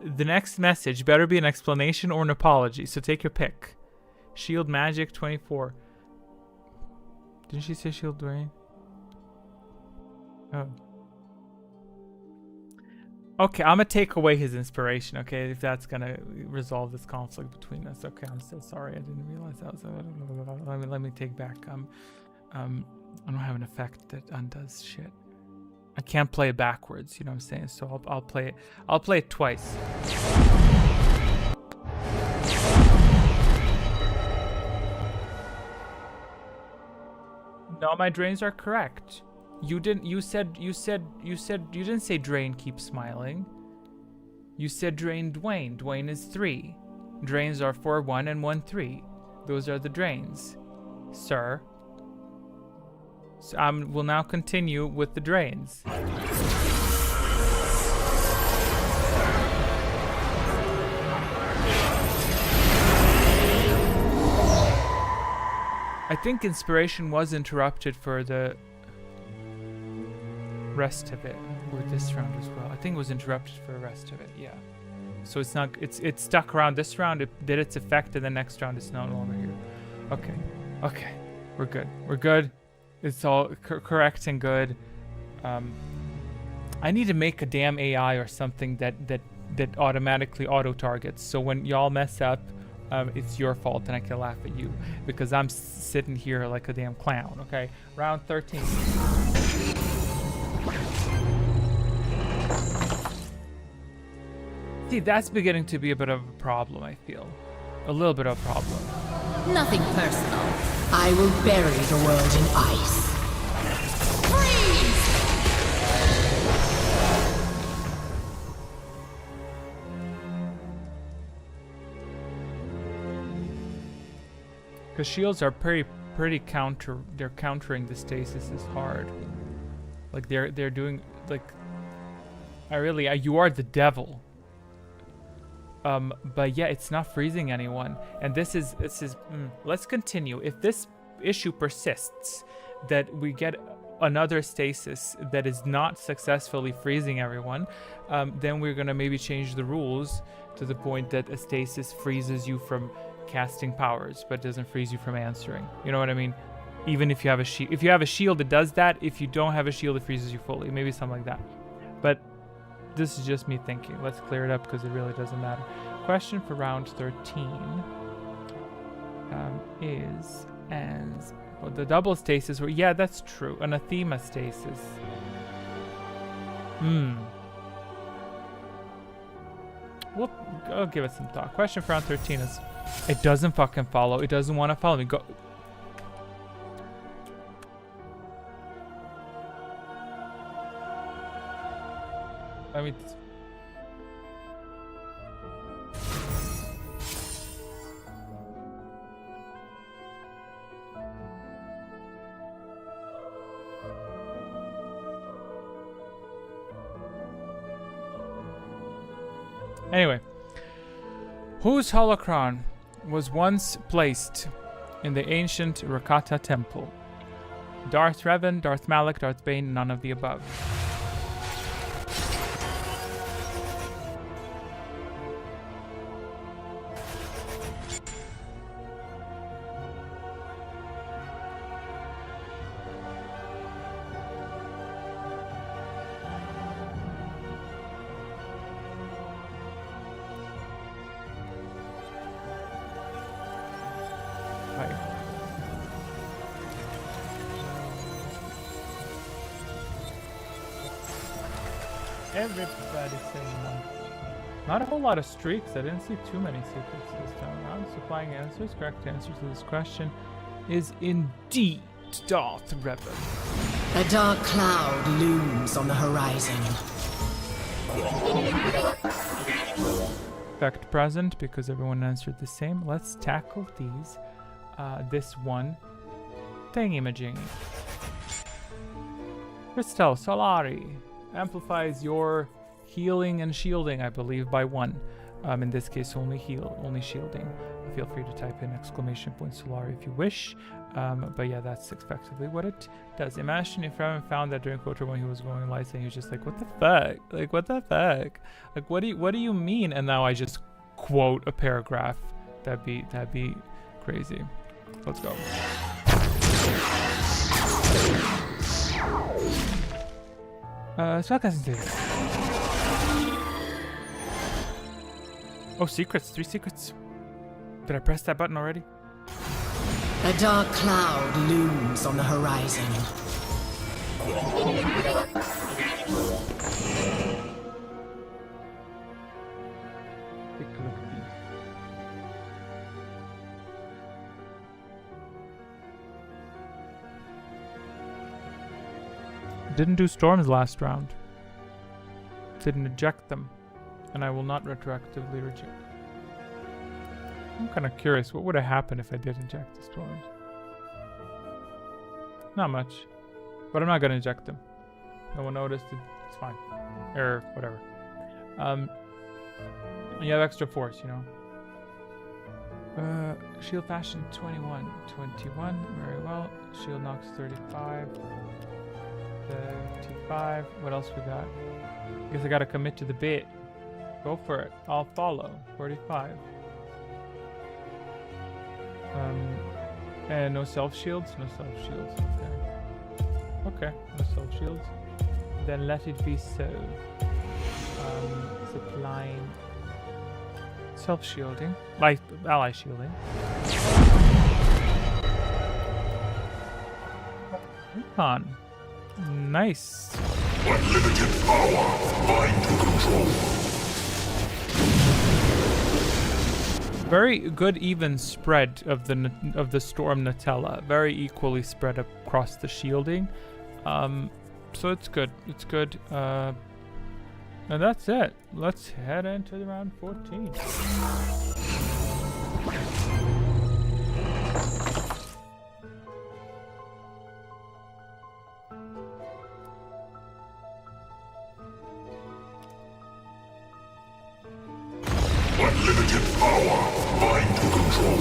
The next message better be an explanation or an apology, so take your pick. Shield Magic 24. Didn't she say Shield Dwayne? Oh. Okay, I'm gonna take away his inspiration, okay, if that's gonna resolve this conflict between us. Okay, I'm so sorry, I didn't realize that was let me take back. I don't have an effect that undoes shit. I can't play it backwards, you know what I'm saying? So I'll play it twice. No, my drains are correct. You didn't say drain keep smiling. You said drain Dwayne. Dwayne is 3. Drains are 4 1 and 1 3. Those are the drains, sir. So we'll now continue with the drains. I think inspiration was interrupted for the rest of it, or this round as well. I think it was interrupted for the rest of it, yeah. So it's stuck around this round, it did its effect, and the next round it's no longer here. Okay, we're good. It's all correct and good. I need to make a damn AI or something that automatically auto-targets, so when y'all mess up, it's your fault and I can laugh at you because I'm sitting here like a damn clown. Okay, round 13. See, that's beginning to be a bit of a problem, I feel. A little bit of a problem. Nothing personal. I will bury the world in ice. Freeze! Because shields are pretty they're countering the stasis is hard. Like they're doing like you are the devil. But yeah, it's not freezing anyone. And this is let's continue. If this issue persists, that we get another stasis that is not successfully freezing everyone, then we're gonna maybe change the rules to the point that a stasis freezes you from casting powers but doesn't freeze you from answering. You know what I mean? Even if you have a shield, if you have a shield it does that. If you don't have a shield it freezes you fully, maybe something like that. But this is just me thinking. Let's clear it up because it really doesn't matter. Question for round 13 is as well, the double stasis were, yeah, that's true, an Athema stasis. Well, I'll give it some thought. Question for round 13 is, it doesn't fucking follow. It doesn't want to follow me. Go. I mean. Anyway, whose holocron was once placed in the ancient Rakata temple? Darth Revan, Darth Malak, Darth Bane, none of the above. Everybody saying one. Not a whole lot of streaks. I didn't see too many secrets this time around. Supplying answers. Correct answer to this question is indeed Darth Rebel. A dark cloud looms on the horizon. Fact present because everyone answered the same. Let's tackle these. This one. Thingy-majingy. Crystal Solari amplifies your healing and shielding, I believe, by 1. In this case, only shielding. Feel free to type in exclamation point Solari if you wish. But yeah, that's effectively what it does. Imagine if Revan found that during Quarter when he was going light, and he was just like, "What the fuck? Like, what the fuck? Like, what do you mean?" And now I just quote a paragraph. That'd be crazy. Let's go. Oh, secrets. 3 secrets. Did I press that button already? A dark cloud looms on the horizon. Didn't do storms last round. Didn't eject them. And I will not retroactively reject. I'm kind of curious, what would have happened if I did inject the storms? Not much. But I'm not going to inject them. No one noticed it. It's fine. Or whatever. You have extra force, you know. Shield Passion 21. 21. Very well. Shield knocks 35. 35. What else we got? Guess I gotta commit to the bit. Go for it. I'll follow. 45. And no self shields? No self shields. Okay. Okay, no self shields. Then let it be so. Supplying self shielding. Like ally shielding. Recon. Nice. Unlimited power. Mind control. Very good even spread of the storm Nutella. Very equally spread across the shielding. So it's good. It's good. And that's it. Let's head into the round 14. Unlimited power. Mind control.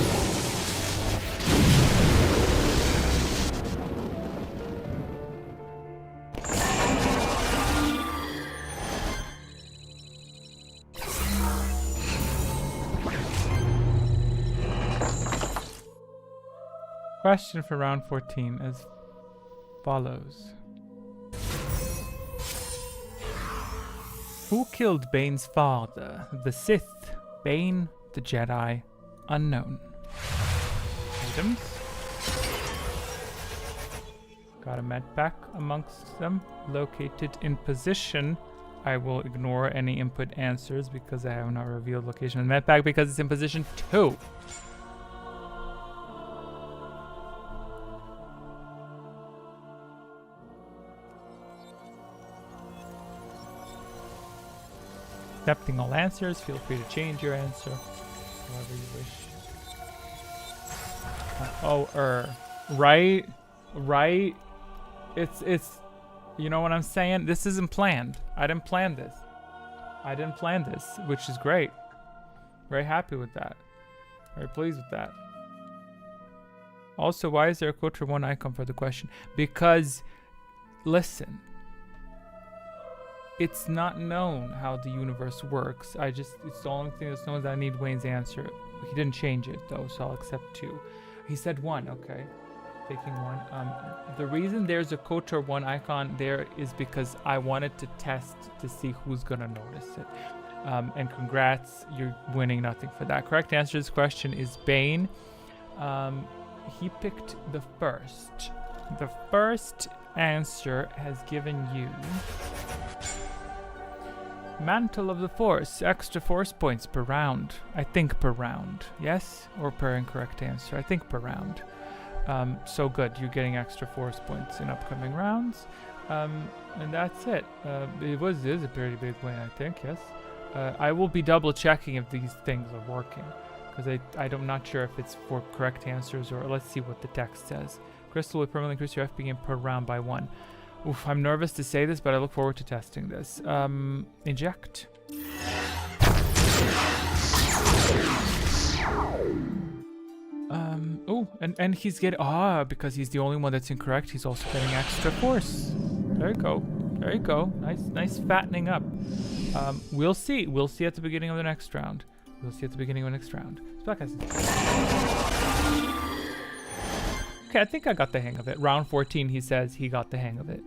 Question for round 14 as follows. Who killed Bane's father? The Sith, Bane, the Jedi, unknown. Items. Got a med pack amongst them, located in position. I will ignore any input answers because I have not revealed location of the med pack because it's in position 2. Accepting all answers, feel free to change your answer however you wish. Right. It's you know what I'm saying? This isn't planned. I didn't plan this, which is great. Very happy with that. Very pleased with that. Also, why is there a Quarter 1 icon for the question? Because, listen. It's not known how the universe works. It's the only thing that's known is that I need Wayne's answer. He didn't change it though, so I'll accept 2. He said 1, okay. Taking 1. The reason there's a Kotor 1 icon there is because I wanted to test to see who's gonna notice it. And congrats, you're winning nothing for that. Correct answer to this question is Bane. He picked the first. The first answer has given you Mantle of the Force. Extra force points per round. I think per round. Yes? Or per incorrect answer. I think per round. So good. You're getting extra force points in upcoming rounds. And that's it. It is a pretty big win, I think. Yes. I will be double checking if these things are working. Because I'm not sure if it's for correct answers or let's see what the text says. Crystal will permanently increase your FP game per round by 1. Oof, I'm nervous to say this, but I look forward to testing this. Inject. Oh, and he's getting... because he's the only one that's incorrect, he's also getting extra force. There you go. There you go. Nice fattening up. We'll see. We'll see at the beginning of the next round. We'll see at the beginning of the next round. Okay, I think I got the hang of it. Round 14, he says he got the hang of it.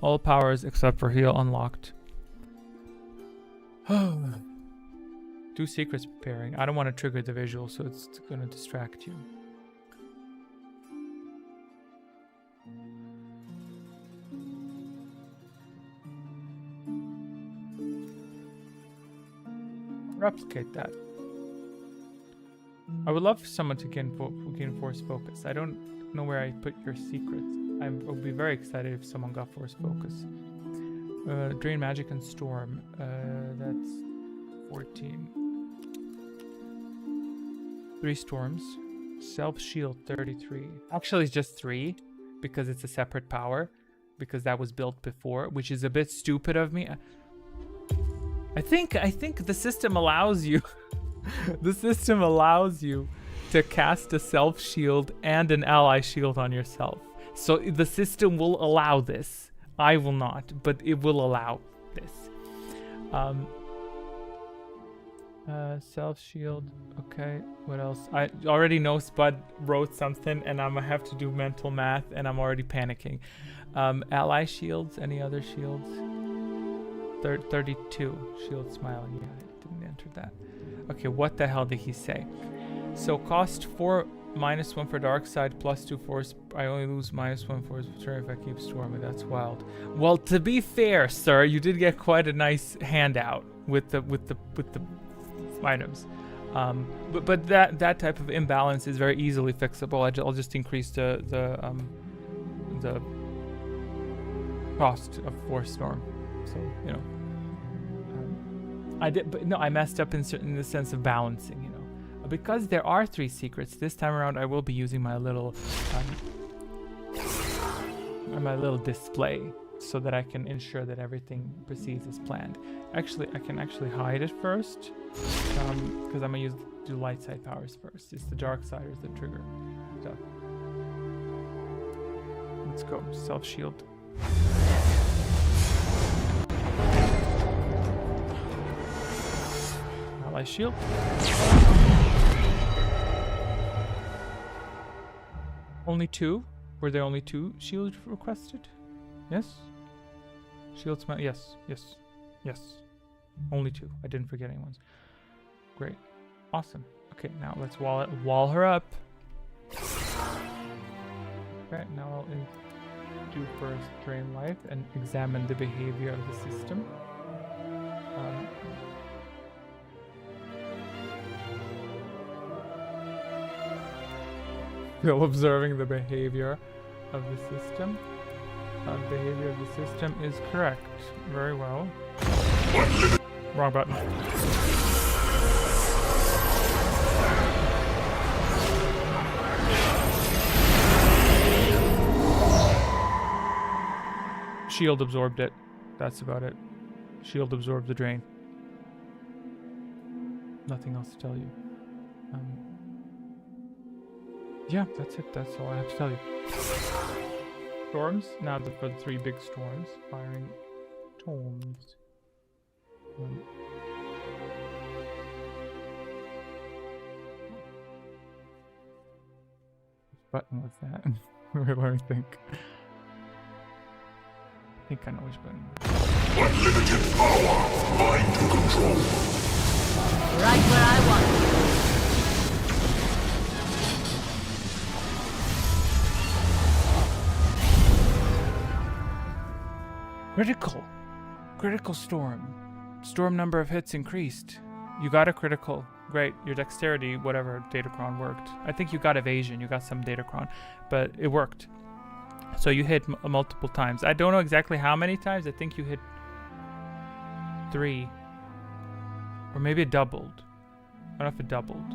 All powers except for heal unlocked. 2 secrets preparing. I don't want to trigger the visual, so it's going to distract you. Replicate that. I would love for someone to gain force focus. I don't know where I put your secrets. I would be very excited if someone got force focus. Drain magic and storm. That's 14. 3 storms. Self shield 33. Actually, it's just 3 because it's a separate power. Because that was built before, which is a bit stupid of me. I think the system allows you. The system allows you to cast a self shield and an ally shield on yourself. So the system will allow this. I will not, but it will allow this. Self shield. Okay, what else? I already know Spud wrote something, and I'm gonna have to do mental math, and I'm already panicking. Ally shields. Any other shields? 32. Shield smiling. Yeah, I didn't enter that. Okay, what the hell did he say? So cost 4 -1 for dark side plus 2 force. I only lose -1 force per turn if I keep storming. That's wild. Well, to be fair, sir, you did get quite a nice handout with the items. But that type of imbalance is very easily fixable. I'll just increase the cost of force storm. So, you know, I messed up in the sense of balancing, you know, because there are 3 secrets this time around. I will be using my little display so that I can ensure that everything proceeds as planned. Actually, I can actually hide it first because I'm gonna do light side powers first. It's the dark side or the trigger. So let's go. Self shield. Ally shield. Only 2? Were there only 2 shields requested? Yes? Shield smell. Yes. Only 2. I didn't forget anyone's. Great. Awesome. Okay, now let's wall her up. Okay, now I'll do first drain life and examine the behavior of the system. Still observing the behavior of the system. Behavior of the system is correct. Very well. Wrong button. Shield absorbed it. That's about it. Shield absorbed the drain. Nothing else to tell you. Yeah, that's it. That's all I have to tell you. Storms. Now for the 3 big storms. Firing tomes. What button was that? Let me think. I think I know which button. Unlimited power. Mind control. Right where I want you. Critical storm. Storm number of hits increased. You got a critical. Great. Your dexterity, whatever, Datacron worked. I think you got evasion. You got some Datacron, but it worked. So you hit multiple times. I don't know exactly how many times. I think you hit 3. Or maybe it doubled. I don't know if it doubled.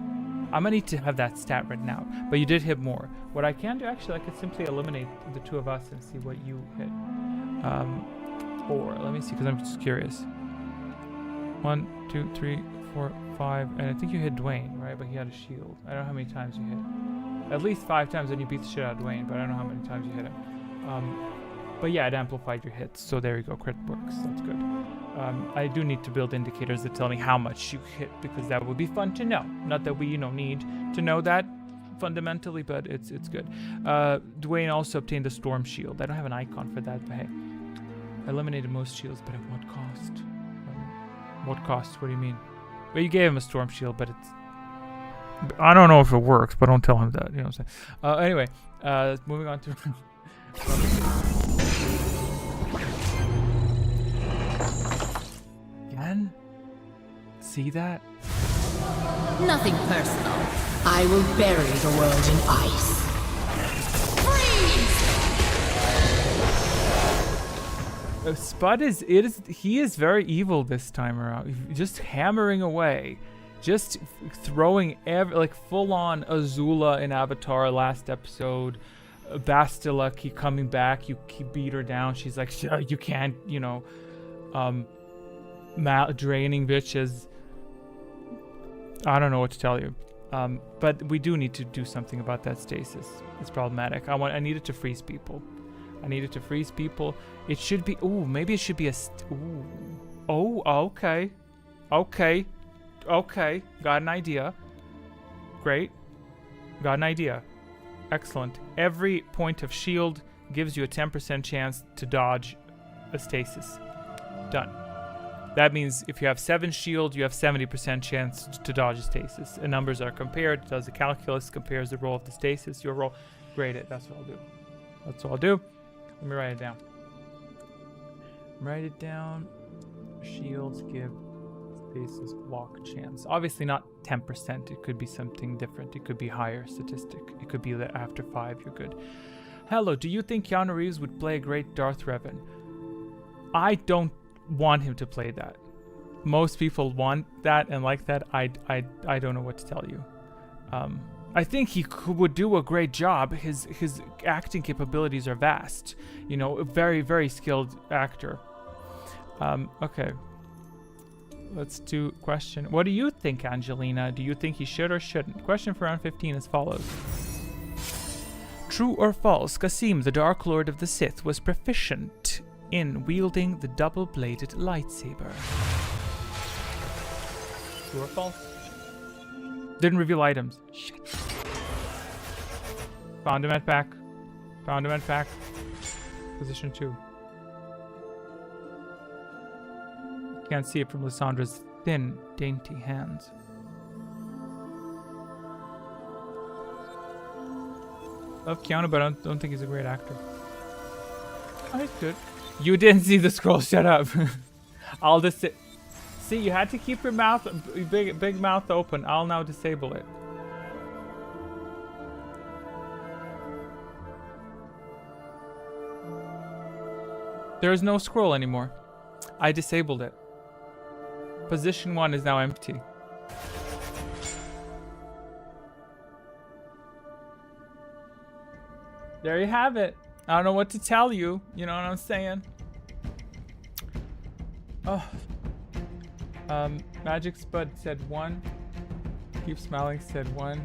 I'm gonna need to have that stat right now. But you did hit more. What I can do, actually, I could simply eliminate the two of us and see what you hit. 4. Let me see, because I'm just curious. 1, 2, 3, 4, 5. And I think you hit Dwayne, right? But he had a shield. I don't know how many times you hit. At least 5 times, and you beat the shit out of Dwayne, but I don't know how many times you hit him. But yeah, it amplified your hits, so there you go. Crit works. That's good. I do need to build indicators that tell me how much you hit, because that would be fun to know. Not that we, need to know that fundamentally, but it's good. Dwayne also obtained a storm shield. I don't have an icon for that, but hey. Eliminated most shields, but at what cost? What cost? What do you mean? Well, you gave him a storm shield, but it's... I don't know if it works, but don't tell him that. You know what I'm saying? Anyway, moving on to... Again? See that? Nothing personal. I will bury the world in ice. Freeze! Spud he is very evil this time around. Just hammering away. Just throwing full on Azula in Avatar last episode. Bastila keep coming back. You keep beat her down. She's like, you can't, draining bitches. I don't know what to tell you. But we do need to do something about that stasis. It's problematic. I needed to freeze people. It should be. Ooh, maybe it should be a. Ooh. Oh, okay. Okay. Got an idea. Great. Got an idea. Excellent. Every point of shield gives you a 10% chance to dodge a stasis. Done. That means if you have 7 shield, you have 70% chance to dodge a stasis. And numbers are compared, does the calculus, compares the roll of the stasis, your roll. Grade it. That's what I'll do. Let me write it down. Shields give stasis block chance. Obviously not 10%. It could be something different. It could be higher statistic. It could be that after 5 you're good. Hello, do you think Keanu Reeves would play a great Darth Revan? I don't want him to play that. Most people want that and like that. I don't know what to tell you. I think he would do a great job. His acting capabilities are vast. A very, very skilled actor. Okay. Let's do question. What do you think, Angelina? Do you think he should or shouldn't? Question for round 15 as follows. True or false, Qasim, the Dark Lord of the Sith, was proficient in wielding the double-bladed lightsaber. True or false? Didn't reveal items. Shit. Found him at back. Position 2. Can't see it from Lyssandra's thin, dainty hands. Love Keanu, but I don't think he's a great actor. Oh, he's good. You didn't see the scroll. Shut up. I'll just sit. See, you had to keep your mouth, big mouth open. I'll now disable it. There is no scroll anymore. I disabled it. Position 1 is now empty. There you have it. I don't know what to tell you. You know what I'm saying? Oh. Magic Spud said 1. Keep Smiling said 1.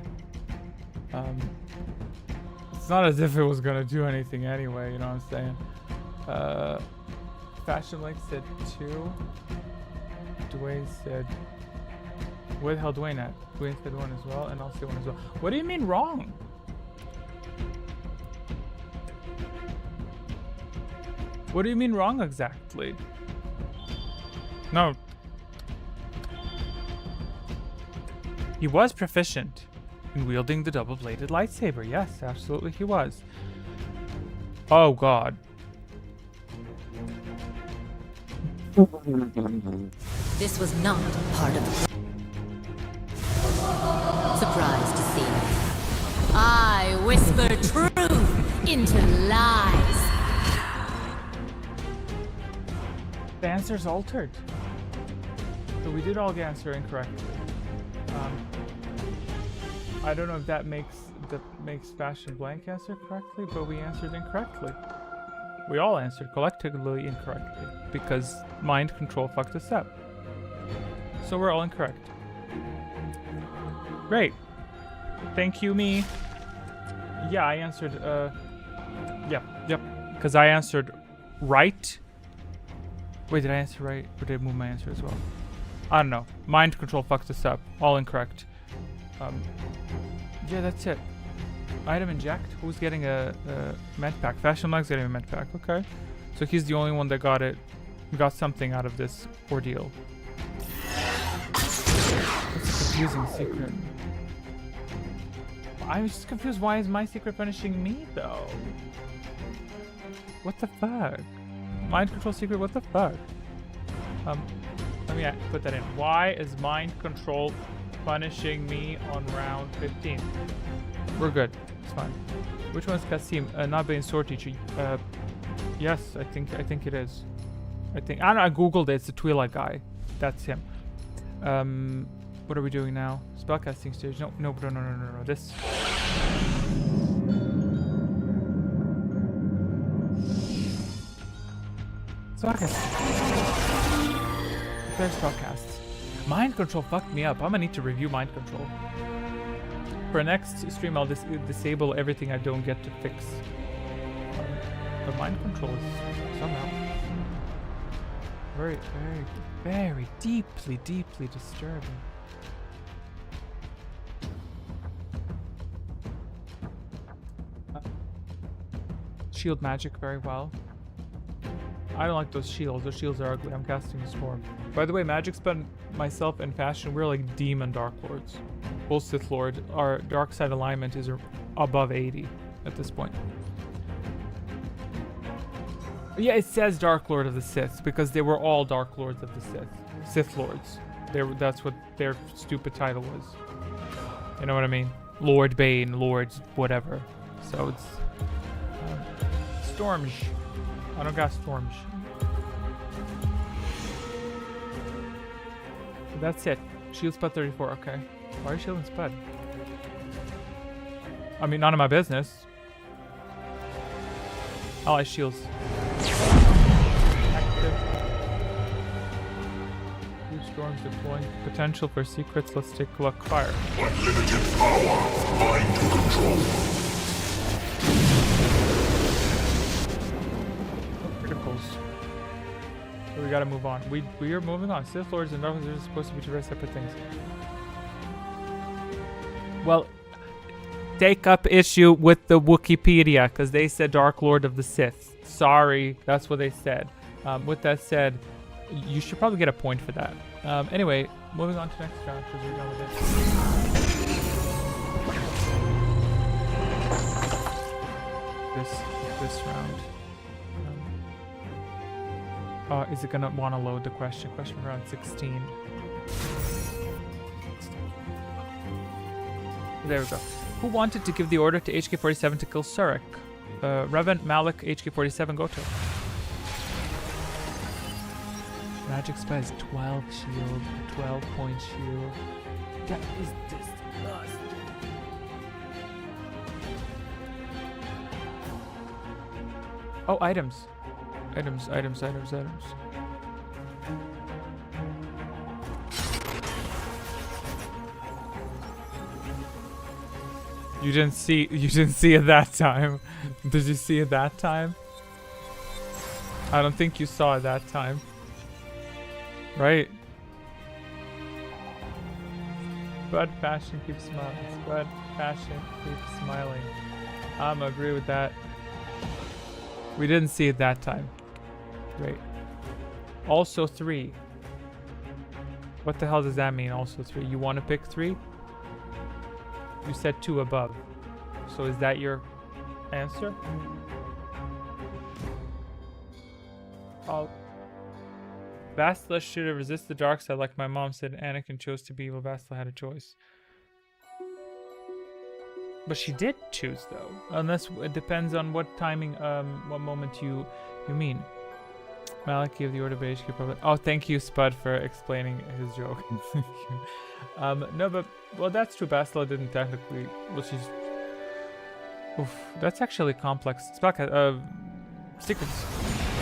It's not as if it was gonna do anything anyway, you know what I'm saying? Fashion Link said 2. Dwayne said... Where the hell Dwayne at? Dwayne said 1 as well, and I'll say 1 as well. What do you mean wrong? What do you mean wrong exactly? No. He was proficient in wielding the double-bladed lightsaber. Yes, absolutely he was. Oh god. This was not part of the plan. Surprised to see me. I whisper truth into lies. The answer's altered. So we did all answer incorrectly. I don't know if that makes Fashion Blank answer correctly, but we answered incorrectly. We all answered collectively incorrectly because mind control fucked us up. So we're all incorrect. Great. Thank you, me. Yeah, I answered, yep. Because I answered right. Wait, did I answer right? Or did I move my answer as well? I don't know. Mind control fucked us up. All incorrect. Yeah, that's it. Item inject. Who's getting a med pack? Fashion Blank's getting a med pack. Okay. So he's the only one that got something out of this ordeal. That's a confusing secret. I'm just confused. Why is my secret punishing me though? What the fuck? Mind control secret? What the fuck? Let me put that in. Why is mind control punishing me on round 15? We're good. It's fine. Which one's Kasim? Not being sword teacher. Yes, I think it is. I don't know. I googled it. It's the Twilight guy. That's him. What are we doing now? Spellcasting stage. No. This. Spellcast. There's spellcasts. Mind control fucked me up. I'm gonna need to review mind control. For next stream, I'll disable everything I don't get to fix. But mind control is somehow very deeply disturbing. Shield magic very well. I don't like those shields. Those shields are ugly. I'm casting a storm. By the way, magic spend myself and Fashion, we're like demon dark lords. Both Sith Lord. Our dark side alignment is above 80 at this point. Yeah, it says Dark Lord of the Sith because they were all Dark Lords of the Sith Lords. That's what their stupid title was. You know what I mean? Lord Bane, Lord whatever. So it's Storms. I don't got Storms. That's it. Shield Spud 34. Okay. Why are you shielding Spud? I mean, none of my business. I like shields. Active. Two storms deploying. Potential for secrets. Let's take a look. Fire. Unlimited power. Mind to control. Criticals. So we gotta move on. We are moving on. Sith Lords and Dark Lords are supposed to be two very separate things. Well, take up issue with the Wikipedia because they said Dark Lord of the Sith. Sorry, that's what they said. With that said, you should probably get a point for that. Anyway, moving on to next round because we're done with this round. Is it gonna want to load the question? Question round 16. There we go. Who wanted to give the order to HK47 to kill Surik? Revan, Malik, HK47, go to. Magic spell is 12 shield, 12-point shield. That is disgusting. Oh, items. Items. You didn't see it that time. Did you see it that time? I don't think you saw it that time. Right? Spud Fashion keeps smiling. Spud Fashion keeps smiling. I'm agree with that. We didn't see it that time. Great. Also 3. What the hell does that mean, also 3? You want to pick 3? You said 2 above. So is that your answer? Bastila should have resisted the dark side like my mom said. Anakin chose to be evil. Bastila had a choice. But she did choose, though. Unless it depends on what timing, what moment you mean. Malik gave the order to HQ Public. Oh, thank you, Spud, for explaining his joke. No, but, well, that's true. Bastila didn't technically. Well, she's. Oof, that's actually complex. Spellcast, secrets.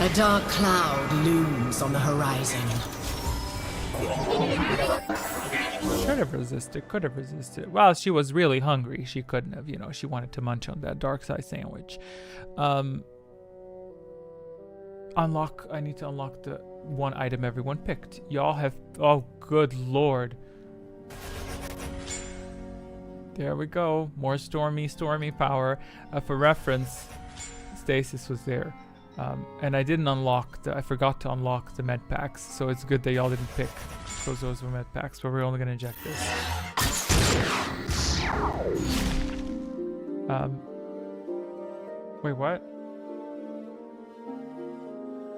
A dark cloud looms on the horizon. Could have resisted, could have resisted. Well, she was really hungry. She couldn't have, you know, she wanted to munch on that dark side sandwich. Unlock, I need to unlock the one item everyone picked. Y'all have, oh, good lord. There we go. More stormy power. For reference, Stasis was there. And I didn't unlock I forgot to unlock the med packs, so it's good that y'all didn't pick those were med packs, but we're only gonna inject this. Wait, what?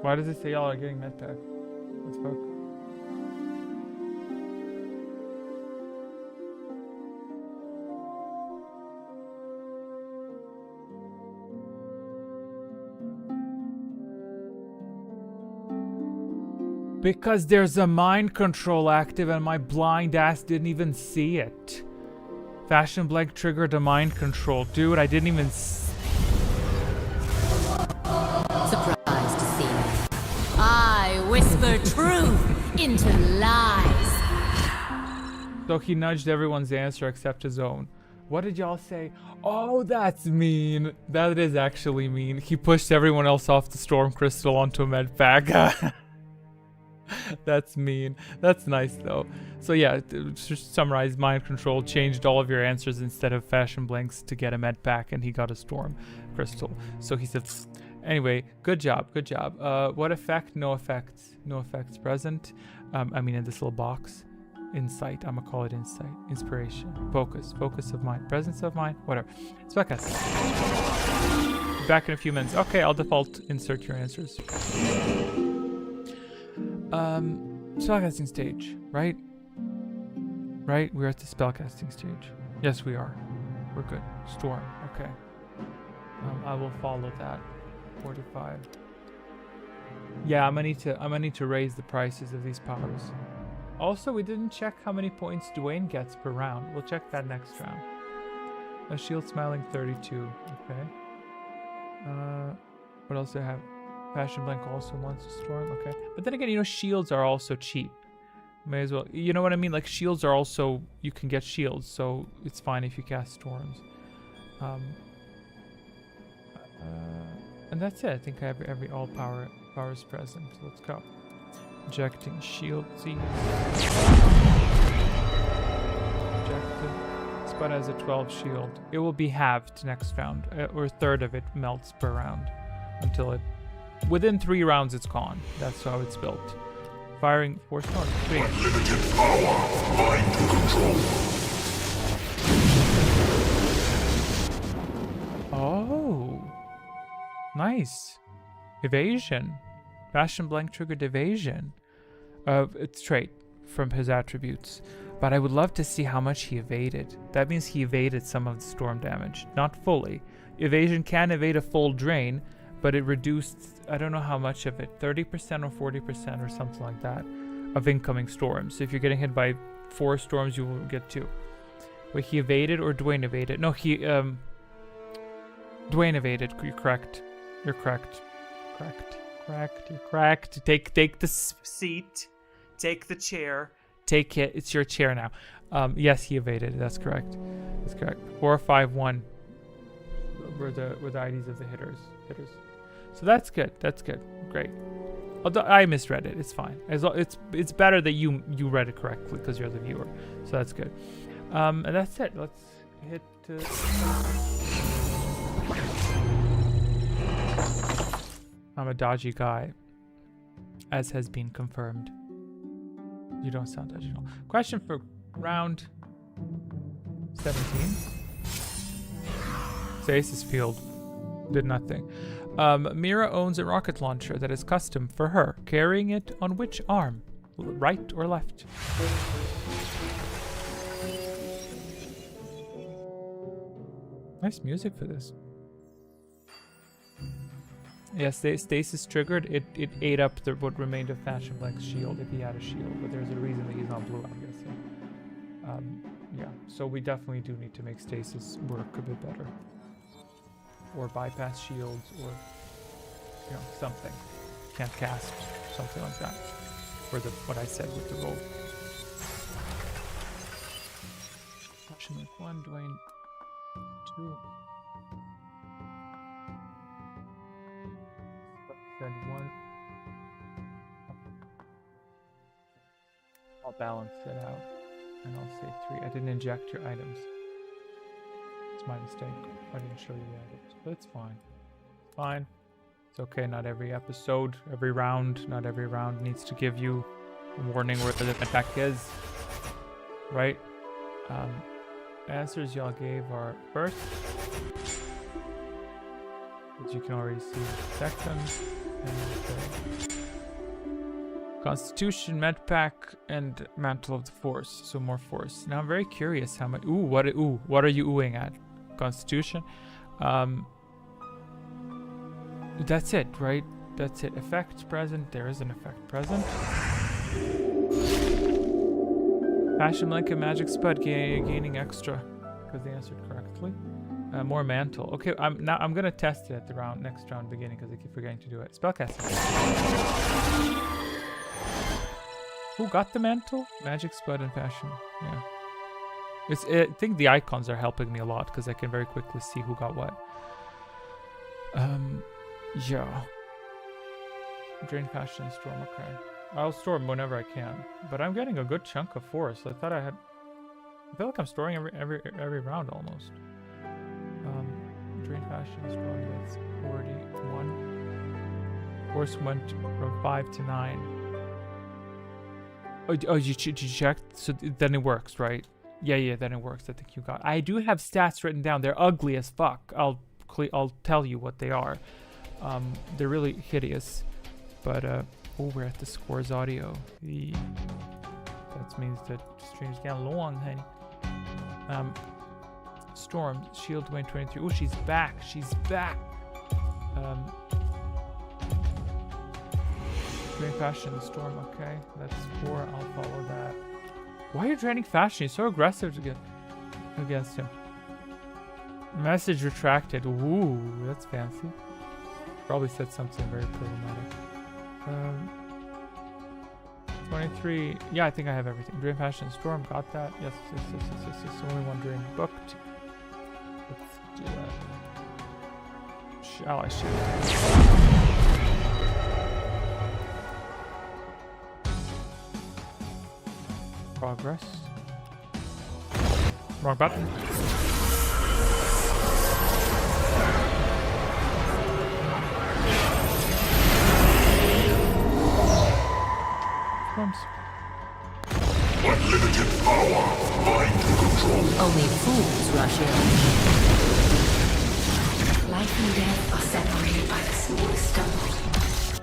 Why does it say y'all are getting med pack? What the fuck? Because there's a mind control active and my blind ass didn't even see it. Fashion Blank triggered a mind control. Dude, I didn't even Surprised to see me. I whisper truth into lies. So he nudged everyone's answer except his own. What did y'all say? Oh, that's mean. That is actually mean. He pushed everyone else off the storm crystal onto a med pack. That's mean. That's nice though. So yeah, to summarize, mind control changed all of your answers instead of fashion blanks to get a med pack, and he got a storm crystal. So he said, anyway, good job. What effect? No effects. No effects present. I mean in this little box. Insight. I'm gonna call it insight. Inspiration. Focus of mind. Presence of mind. Whatever. Spellcast. Back in a few minutes. Okay, I'll default insert your answers. Spellcasting stage, right? Right? We're at the spellcasting stage. Yes, we are. We're good. Storm. Okay. I will follow that. 45. Yeah, I'm gonna need to raise the prices of these powers. Also, we didn't check how many points Dwayne gets per round. We'll check that next round. A shield smiling 32. Okay. What else do I have? Fashion Blank also wants a storm. Okay. But then again, you know, shields are also cheap. May as well. You know what I mean? Like, shields are also, you can get shields, so it's fine if you cast storms. And that's it. I think I have all powers present. So let's go. Injecting shield. See. Injected. Spud has a 12 shield. It will be halved next round, or a third of it melts per round until it. Within 3 rounds, it's gone. That's how it's built. Firing 4 storms. 3. Unlimited power. Mind to control. Oh. Nice. Evasion. Fashion Blank triggered evasion. It's trait from his attributes. But I would love to see how much he evaded. That means he evaded some of the storm damage. Not fully. Evasion can evade a full drain, but it reduced, I don't know how much of it, 30% or 40% or something like that of incoming storms. So if you're getting hit by 4 storms, you will get 2. Wait, he evaded or Dwayne evaded? No, Dwayne evaded. You're correct. You're correct. You're correct. Take the seat. Take the chair. Take it. It's your chair now. Yes, he evaded. That's correct. 4, 5, 1 were the IDs of the hitters. So that's good. Great. Although I misread it, it's fine. It's better that you read it correctly because you're the viewer. So that's good. And that's it. Let's hit. I'm a dodgy guy, as has been confirmed. You don't sound dodgy at all. Question for round 17. Stasis field. Did nothing. Mira owns a rocket launcher that is custom for her. Carrying it on which arm? Right or left? Nice music for this. Yes, stasis triggered. It ate up what remained of Fashion Blank's shield if he had a shield, but there's a reason that he's not blue, I'm guessing. Yeah, so we definitely do need to make stasis work a bit better. Or bypass shields, or, you know, something. Can't cast, something like that. For what I said with the roll. Fashion Blank 1, Dwayne 2. Then 1. I'll balance it out. And I'll say 3. I didn't inject your items. It's my mistake. I didn't show you the items. But it's fine. It's fine. It's okay. Not every episode, every round, not every round needs to give you a warning where the attack is. Right? Answers y'all gave are first. As you can already see, second. And Constitution, Medpack, and Mantle of the Force. So more Force. Now I'm very curious how much. What are you oohing at? Constitution. That's it, right? That's it. Effect present. There is an effect present. Fashion Blank and Magic Spud gaining extra because they answered correctly. More mantle. Okay, I'm gonna test it at the next round beginning because I keep forgetting to do it. Spellcasting. Who got the mantle? Magic Spud and Fashion. Yeah. I think the icons are helping me a lot because I can very quickly see who got what. Yeah. Drain Fashion and Storm. Okay. I'll storm whenever I can, but I'm getting a good chunk of force. I feel like I'm storing every round almost. Drain Fashion and Storm. That's 41. Force went from 5 to 9. Oh, you checked? So then it works, right? Yeah, then it works. I think you got. I do have stats written down. They're ugly as fuck. I'll tell you what they are. They're really hideous. But we're at the scores audio. That means that stream's getting long, honey. Storm, Shield Dwayne 23. Oh, she's back. She's back. Drain Fashion, Storm. Okay, that's 4. I'll follow that. Why are you draining Fashion? He's so aggressive against him. Message retracted. Ooh, that's fancy. Probably said something very problematic. 23. Yeah, I think I have everything. Drain Fashion, Storm. Got that. Yes. Only one drain booked. Let's do that. Shall I shoot? Progress. Wrong button. Storms. Unlimited power. Mind control. Only fools rush in. Life and death are separated by the smallest stumble.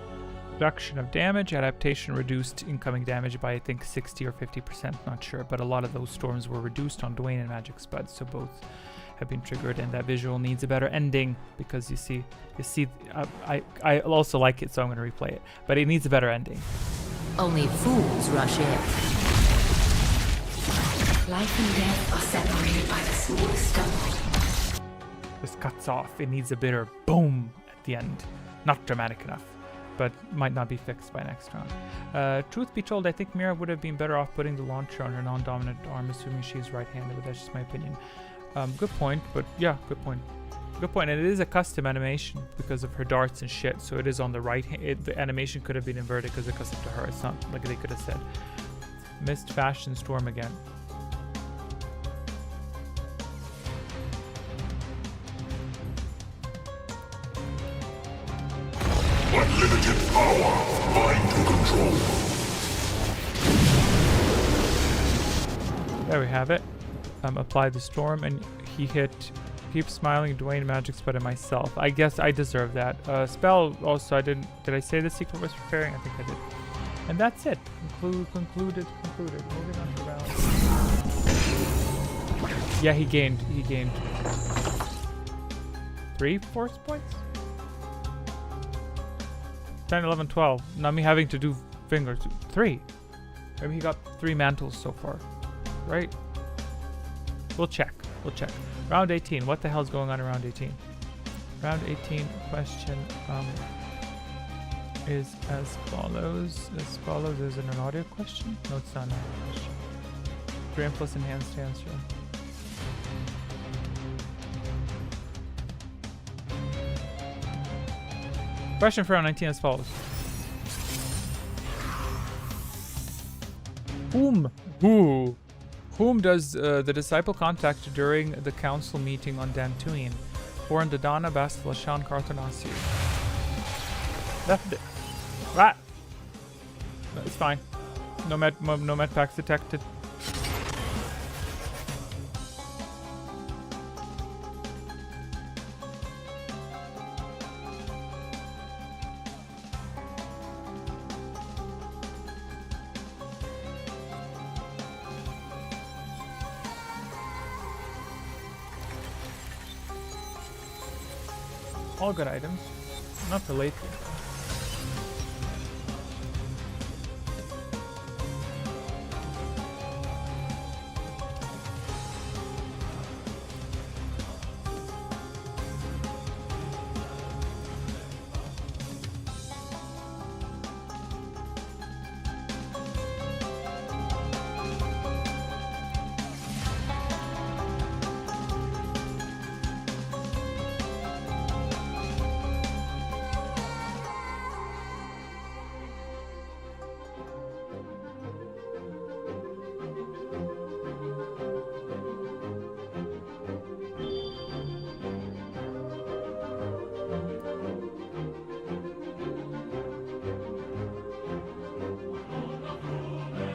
Reduction of damage, adaptation reduced incoming damage by I think 60 or 50%, not sure, but a lot of those storms were reduced on Dwayne and Magic Spud, so both have been triggered, and that visual needs a better ending because you see, I also like it, so I'm going to replay it, but it needs a better ending. Only fools rush in. Life and death are separated by the smallest stumble. This cuts off. It needs a bitter boom at the end. Not dramatic enough, but might not be fixed by next round. Truth be told, I think Mira would have been better off putting the launcher on her non-dominant arm, assuming she's right-handed, but that's just my opinion. Good point, but yeah, good point. Good point, and it is a custom animation because of her darts and shit, so it is on the right hand. The animation could have been inverted because it's custom to her. It's not like they could have said. Missed Fashion Storm again. Unlimited power. Mind control. There we have it. Apply the storm, and he hit Keep smiling, Dwayne magic spell at myself. I guess I deserve that. Spell also, I didn't. Did I say the secret was preparing? I think I did. And that's it. Concluded. Moving on to round. Yeah, he gained 3 force points? 10, 11, 12. Now me having to do fingers. 3. Maybe he got 3 mantles so far. Right? We'll check. Round 18. What the hell's going on in round 18? Round 18 question is as follows. Is it an audio question? No, it's not an audio question. 3 plus enhanced answer. Question for round 19 as follows. Whom does the disciple contact during the council meeting on Dantooine? Foreign Dodana, Bastila, Shan, Carthanasi. Left it. Right. It's fine. No med packs detected. All good items. Not for late.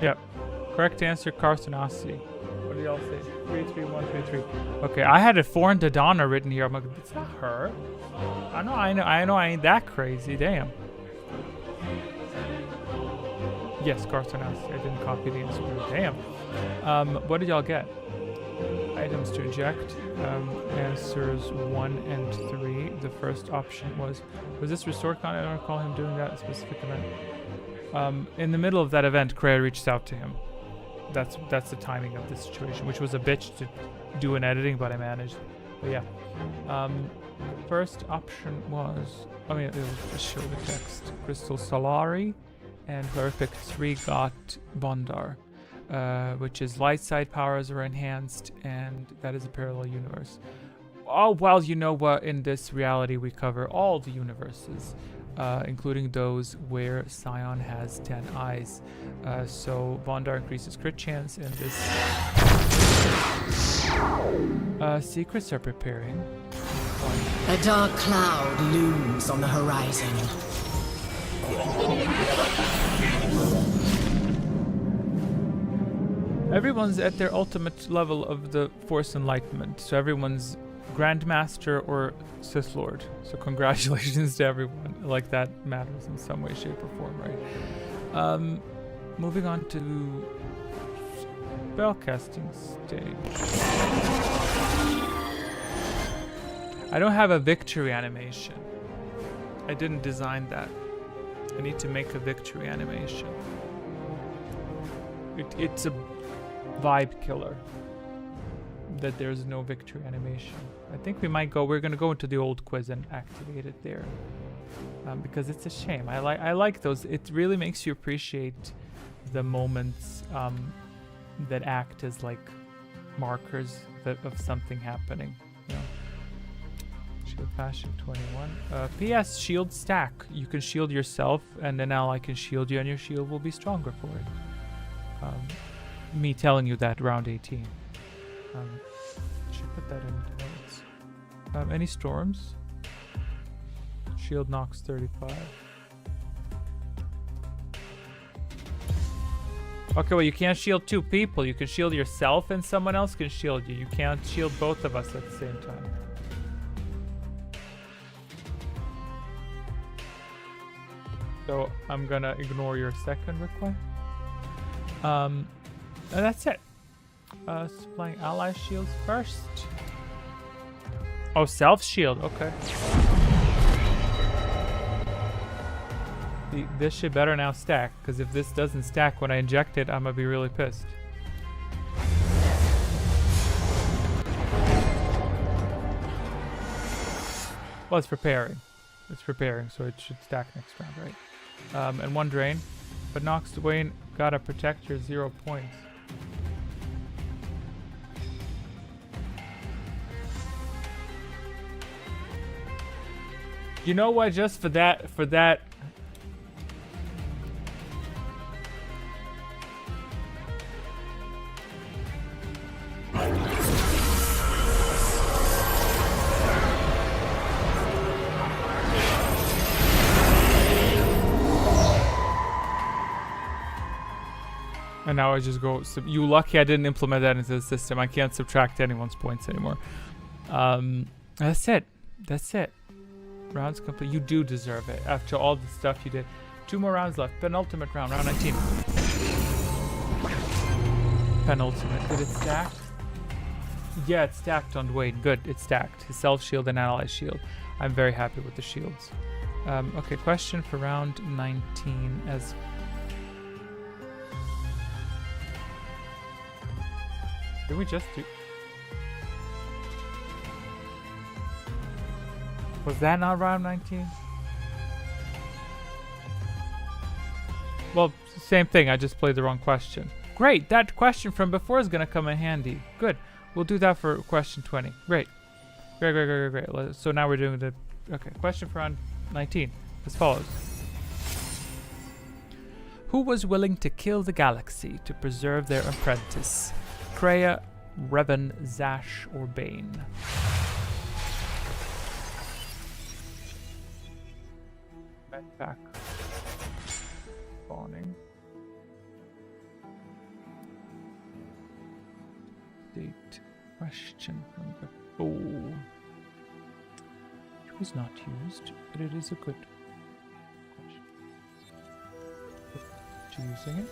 Yep. Correct answer, Carthanasi. What do y'all say? 3, 3, 1, 3, 3. Okay, I had a foreign Dodana written here. I'm like, it's not her. I know I ain't that crazy. Damn. Yes, Carthanasi. I didn't copy the answer. Damn. What did y'all get? Items to eject. Answers 1 and 3. The first option was this restored content? I don't recall him doing that specific event. In the middle of that event, Kreia reached out to him. That's the timing of the situation, which was a bitch to do in editing, but I managed. But yeah. First option was, it was just show the text. Crystal Solari, and whoever picked 3 got Bondar, which is light side powers are enhanced, and that is a parallel universe. Oh, well, you know what? In this reality, we cover all the universes. Including those where Scion has 10 eyes. So Bondar increases crit chance, and this secrets are preparing. A dark cloud looms on the horizon. Everyone's at their ultimate level of the Force Enlightenment. So everyone's Grandmaster or Sith Lord. So congratulations to everyone. Like that matters in some way, shape, or form, right? Moving on to spellcasting stage. I don't have a victory animation. I didn't design that. I need to make a victory animation. It's a vibe killer that there's no victory animation. I think we're gonna go into the old quiz and activate it there, because it's a shame. I like those. It really makes you appreciate the moments that act as like markers of something happening. You know? Shield fashion 21. PS shield stack. You can shield yourself, and then ally can shield you, and your shield will be stronger for it. Me telling you that round 18. Should put that in notes. Any storms? Shield knocks 35. Okay, well, you can't shield two people. You can shield yourself and someone else can shield you. You can't shield both of us at the same time. So I'm gonna ignore your second request. And that's it. Supplying ally shields first. Oh, self shield. Okay. This should better now stack, because if this doesn't stack when I inject it, I'm gonna be really pissed. Well, it's preparing. It's preparing, so it should stack next round, right? And one drain, but knocks Dwayne gotta protect your 0 points. You know what? Just for that. And now I just go. You lucky I didn't implement that into the system. I can't subtract anyone's points anymore. That's it. That's it. Rounds complete. You do deserve it after all the stuff you did. 2 more rounds left. Penultimate round. Round 19. Penultimate. Did it stack? Yeah, it stacked on Dwayne. Good. It stacked. His self shield and ally shield. I'm very happy with the shields. Okay. Question for round 19 as. Did we just do... Was that not round 19? Well, same thing. I just played the wrong question. Great. That question from before is going to come in handy. Good. We'll do that for question 20. Great. Great. So now we're doing the... Okay. Question for round 19. As follows. Who was willing to kill the galaxy to preserve their apprentice? Kreia, Revan, Zash, or Bane? Back. Spawning. Date. Question from before. It was not used, but it is a good question. Using it.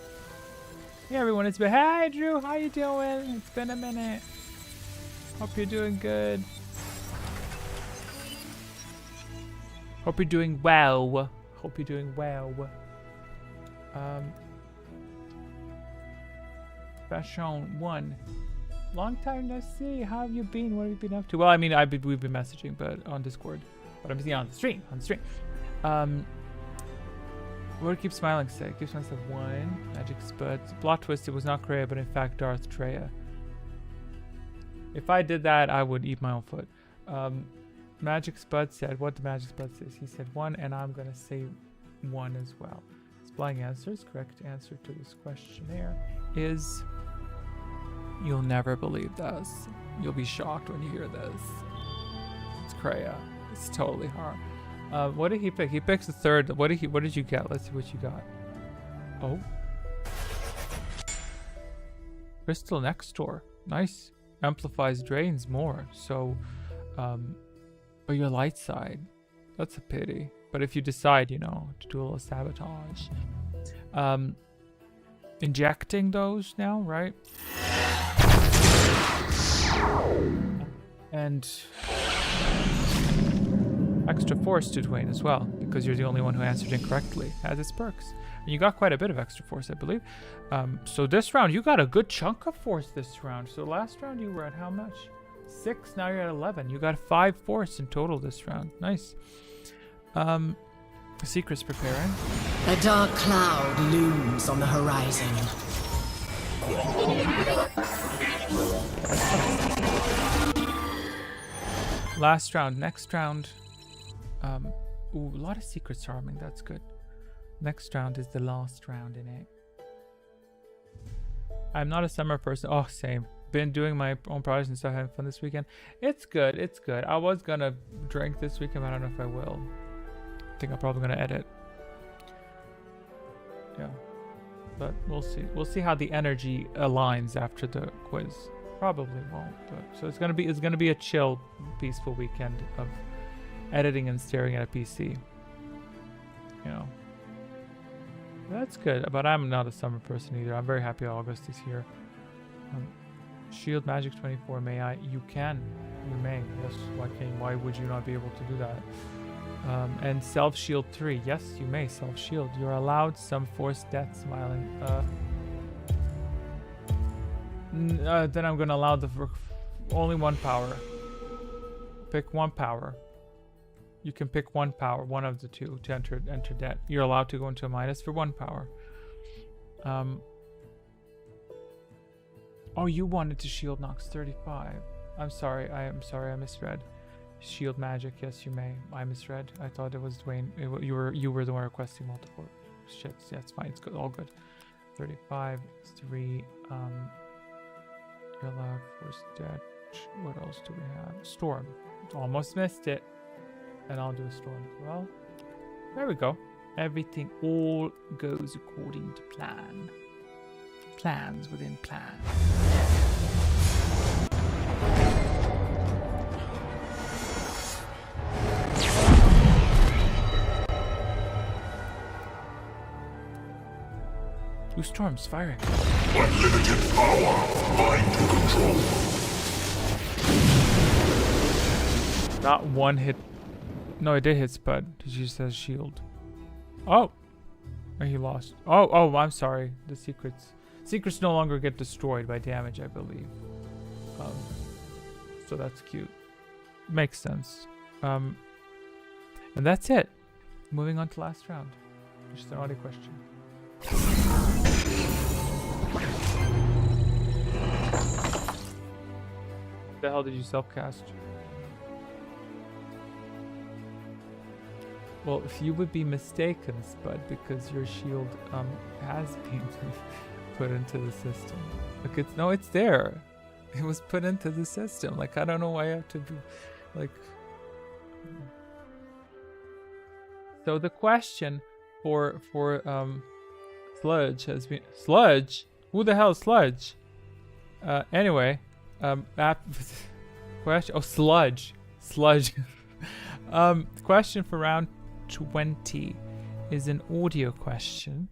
Hey everyone, it's been. Hi Drew, how you doing? It's been a minute. Hope you're doing good. Hope you're doing well. Hope you're doing well. Fashion 1. Long time no see. How have you been? What have you been up to? Well, I mean, we've been messaging, but on Discord. But I'm seeing on the stream. What keep smiling say? Keep smiling say 1. Magic Spuds. Plot twist, it was not Kreia, but in fact Darth Treya. If I did that, I would eat my own foot. Magic Spud said what the Magic Spud says. He said 1, and I'm gonna say 1 as well. Supplying answers. Correct answer to this questionnaire is... You'll never believe this. You'll be shocked when you hear this. It's Kreia. It's totally her. What did he pick? He picks the third. What did you get? Let's see what you got. Oh. Crystal next door. Nice. Amplifies drains more. So, but your light side. That's a pity. But if you decide, you know, to do a little sabotage. Injecting those now, right? And extra force to Dwayne as well, because you're the only one who answered incorrectly. Has its perks. And you got quite a bit of extra force, I believe. So this round, you got a good chunk of force this round. So last round you were at how much? 6, now you're at 11. You got 5 force in total this round. Nice. Secret's preparing. A dark cloud looms on the horizon. Last round. Next round. Ooh, a lot of secrets arming. That's good. Next round is the last round in it. I'm not a summer person. Oh, same. Been doing my own projects and stuff, having fun this weekend. It's good. It's good. I was gonna drink this weekend, but I don't know if I will. I think I'm probably gonna edit. Yeah. but we'll see. We'll see how the energy aligns after the quiz. Probably won't, but so it's gonna be a chill, peaceful weekend of editing and staring at a PC. You know, that's good. But I'm not a summer person either. I'm very happy August is here. Shield Magic 24. May I? You can. You may. Yes. Why would you not be able to do that? And Self Shield 3. Yes, you may Self Shield. You're allowed some forced death smiling. Then I'm gonna allow only one power. Pick one power. You can pick one power, one of the two, to enter debt. You're allowed to go into a minus for one power. Oh, you wanted to shield Nox 35. I'm sorry. I misread. Shield magic. Yes, you may. I misread. I thought it was Dwayne. You were the one requesting multiple shits. Yeah, it's fine. It's good. All good. 35. 3. You're allowed force debt. What else do we have? Storm. Almost missed it. And I'll do a storm as well. There we go. Everything all goes according to plan. Plans within plans. Two storms firing. Unlimited power. Mind to control. Not one hit. No, it did hit Spud. It just says shield. Oh. Oh, he lost. Oh, I'm sorry. The secrets no longer get destroyed by damage, I believe. So that's cute. Makes sense. And that's it. Moving on to last round. Just an audio question. The hell did you self-cast? Well, if you would be mistaken, Spud, because your shield has been put into the system. Like it's there. It was put into the system. Like I don't know why I have to be like. So the question for Sludge has been Sludge. Who the hell is Sludge? Anyway, question. Oh, Sludge. Question for round 20 is an audio question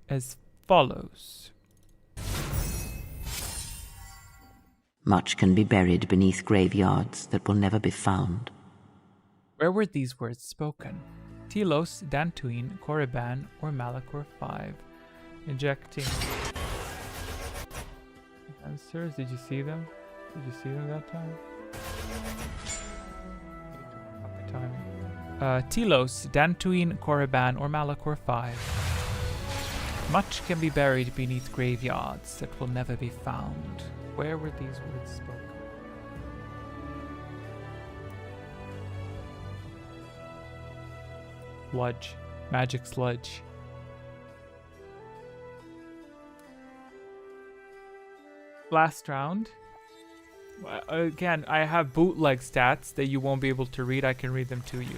as follows. Much can be buried beneath graveyards that will never be found. Where were these words spoken? Telos, Dantooine, Korriban, or Malachor 5? Injecting answers. Did you see them? Did you see them that time? Telos, Dantooine, Korriban, or Malachor 5. Much can be buried beneath graveyards that will never be found. Where were these words spoken? Sludge. Magic sludge. Last round. Again, I have bootleg stats that you won't be able to read. I can read them to you.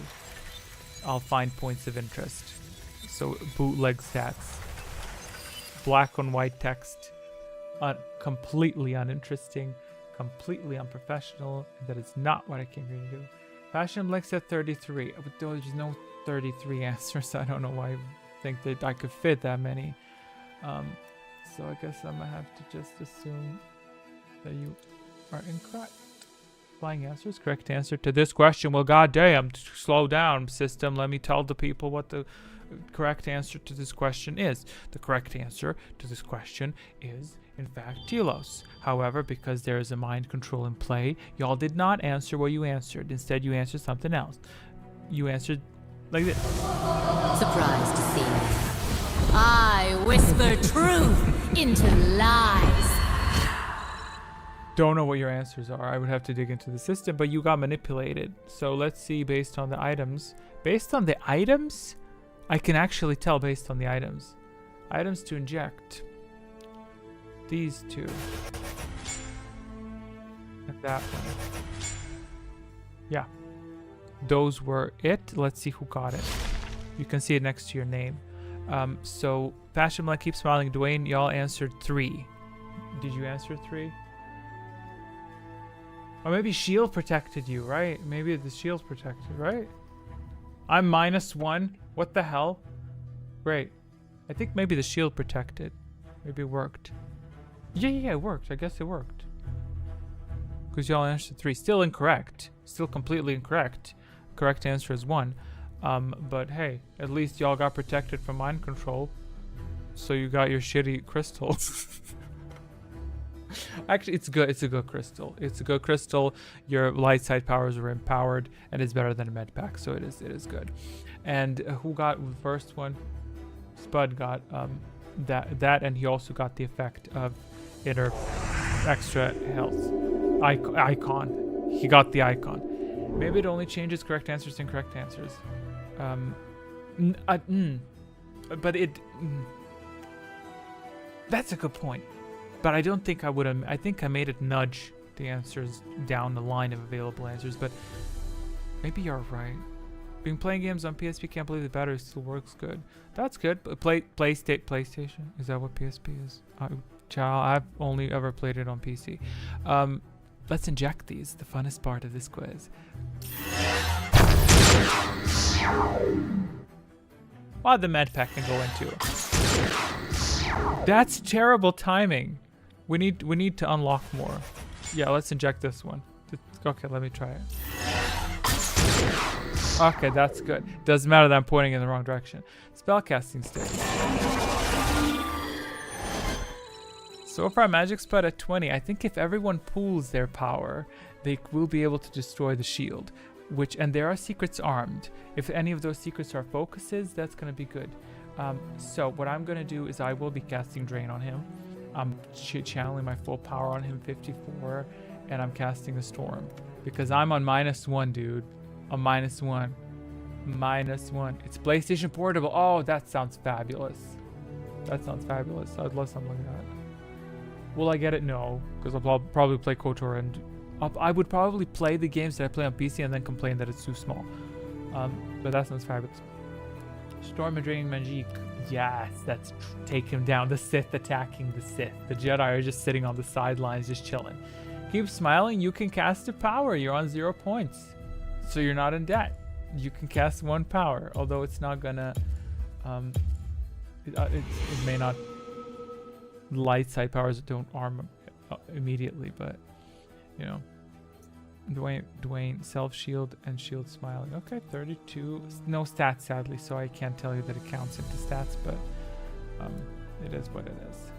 I'll find points of interest. So, bootleg stats. Black on white text. Completely uninteresting. Completely unprofessional. That is not what I came here to do. Fashion Blink said 33. But there's no 33 answers. I don't know why I think that I could fit that many. So I guess I'm gonna have to just assume that you are incorrect. Flying answers. Correct answer to this question. Well, goddamn, slow down, system. Let me tell the people what the correct answer to this question is. The correct answer to this question is, in fact, Telos. However, because there is a mind control in play, y'all did not answer what you answered. Instead, you answered something else. You answered like this. Surprised to see me. I whisper truth into lies. Don't know what your answers are. I would have to dig into the system, but you got manipulated. So let's see based on the items. Based on the items? I can actually tell based on the items. Items to inject. These two. And that one. Yeah. Those were it. Let's see who got it. You can see it next to your name. So Passion Blank, Keep Smiling, Dwayne, y'all answered 3. Did you answer 3? Or maybe shield protected you, right? Maybe the shield's protected, right? I'm -1. What the hell? Great. I think maybe the shield protected. Maybe it worked. Yeah, it worked. I guess it worked. Because y'all answered 3. Still incorrect. Still completely incorrect. Correct answer is 1. But hey, at least y'all got protected from mind control. So you got your shitty crystals. Actually, it's good. It's a good crystal. It's a good crystal. Your light side powers are empowered, and it's better than a med pack, so it is good. And who got the first one? Spud got that, and he also got the effect of inner extra health icon. He got the icon. Maybe it only changes correct answers to incorrect answers. But it. That's a good point. But I don't think I would have. I think I made it nudge the answers down the line of available answers. But maybe you're right. Been playing games on PSP. Can't believe the battery still works good. That's good. But PlayStation. Is that what PSP is? I've only ever played it on PC. Let's inject these. The funnest part of this quiz. Well, the med pack can go into. That's terrible timing. We need to unlock more. Yeah, let's inject this one. Okay, let me try it. Okay, that's good. Doesn't matter that I'm pointing in the wrong direction. Spellcasting stage. So far, Magic Spud at 20. I think if everyone pools their power, they will be able to destroy the shield. And there are secrets armed. If any of those secrets are focuses, that's going to be good. So what I'm going to do is I will be casting Drain on him. I'm channeling my full power on him, 54, and I'm casting the Storm. Because I'm on -1, dude. I'm -1. -1. It's PlayStation Portable. Oh, that sounds fabulous. That sounds fabulous. I'd love something like that. Will I get it? No. Because I'll probably play KOTOR and... I would probably play the games that I play on PC and then complain that it's too small. But that sounds fabulous. Storm and Draining Magique. Yes, that's take him down. The Sith attacking the Sith. The Jedi are just sitting on the sidelines, just chilling. Keep smiling. You can cast a power. You're on 0 points. So you're not in debt. You can cast 1 power. Although it's not gonna... it may not... Light side powers don't arm immediately, but... You know, Dwayne, self-shield and shield smiling. Okay, 32. No stats, sadly, so I can't tell you that it counts into stats, but it is what it is.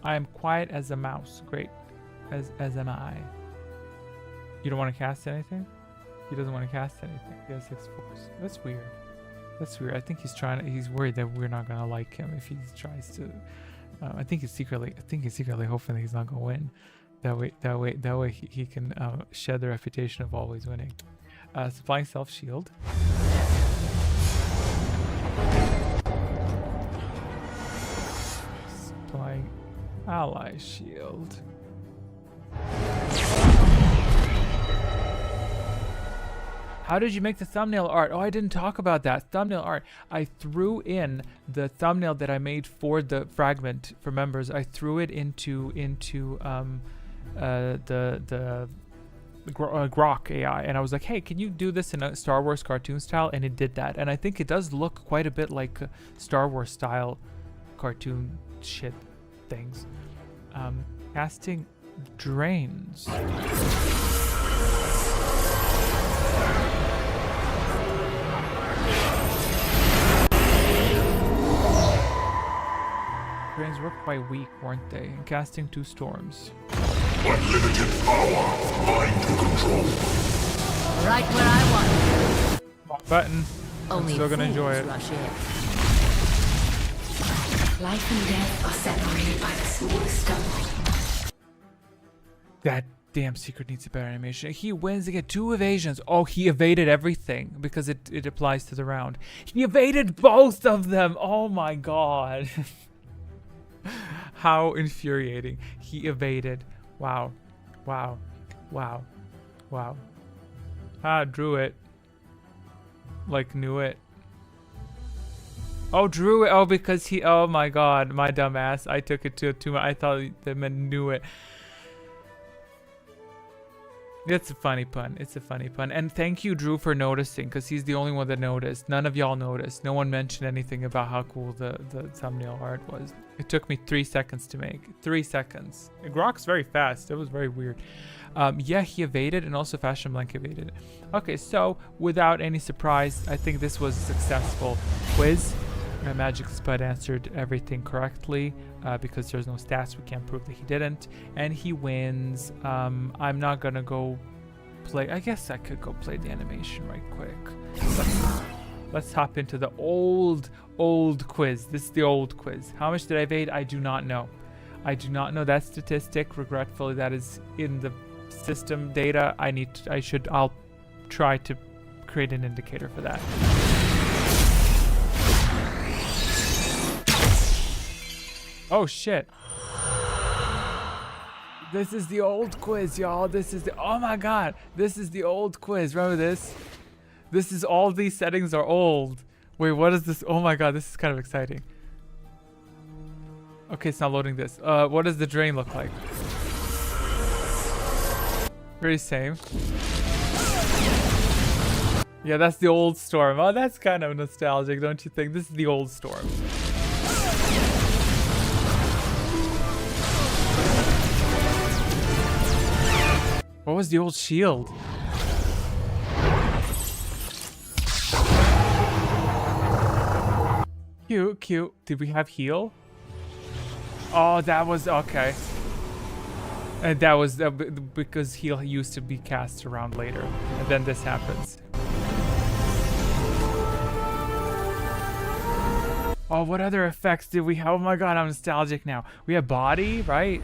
I am quiet as a mouse. Great. As am I. You don't want to cast anything? He doesn't want to cast anything. He has 6 force. That's weird. That's weird. I think he's worried that we're not going to like him if he tries to... I think he's secretly hoping that he's not going to win. That way he can shed the reputation of always winning. Supplying self-shield. Supplying ally shield. How did you make the thumbnail art? Oh, I didn't talk about that. Thumbnail art. I threw in the thumbnail that I made for the fragment for members. I threw it into the Grok AI, and I was like, hey, can you do this in a Star Wars cartoon style? And it did that, and I think it does look quite a bit like Star Wars style cartoon shit things. Casting drains. Drains were quite weak, weren't they? And casting 2 storms. Unlimited power, mind to control. Right where I want it. Wrong button. Only I'm still gonna enjoy it. rush in. Life and death are separated by the smallest stumble. That damn secret needs a better animation. He wins to get 2 evasions. Oh, he evaded everything because it applies to the round. He evaded both of them. Oh my god. How infuriating. He evaded. Wow. Wow. Wow. Wow. Drew it. Like, knew it. Oh, Drew. Oh, because he. Oh my God, my dumb ass. I took it too much. I thought the man knew it. It's a funny pun. It's a funny pun. And thank you, Drew, for noticing, because he's the only one that noticed. None of y'all noticed. No one mentioned anything about how cool the thumbnail art was. It took me 3 seconds to make. 3 seconds. It rocks very fast. It was very weird. Yeah, he evaded, and also Fashion Blank evaded. Okay, so without any surprise, I think this was a successful quiz. Magic Spud answered everything correctly. Because there's no stats, we can't prove that he didn't, and he wins. I'm not gonna go play. I guess I could go play the animation right quick. Let's hop into the old quiz. This is the old quiz. How much did I evade? I do not know. I do not know that statistic. Regretfully, that is in the system data. I'll try to create an indicator for that. Oh shit. This is the old quiz, y'all. This is the, oh my God. This is the old quiz. Remember this? This is, all these settings are old. Wait, what is this? Oh my God, this is kind of exciting. Okay, it's not loading this. What does the drain look like? Very same. Yeah, that's the old storm. Oh, that's kind of nostalgic, don't you think? This is the old storm. What was the old shield? Cute, cute. Did we have heal? Oh, that was okay. And that was because heal used to be cast around later. And then this happens. Oh, what other effects did we have? Oh my God, I'm nostalgic now. We have body, right?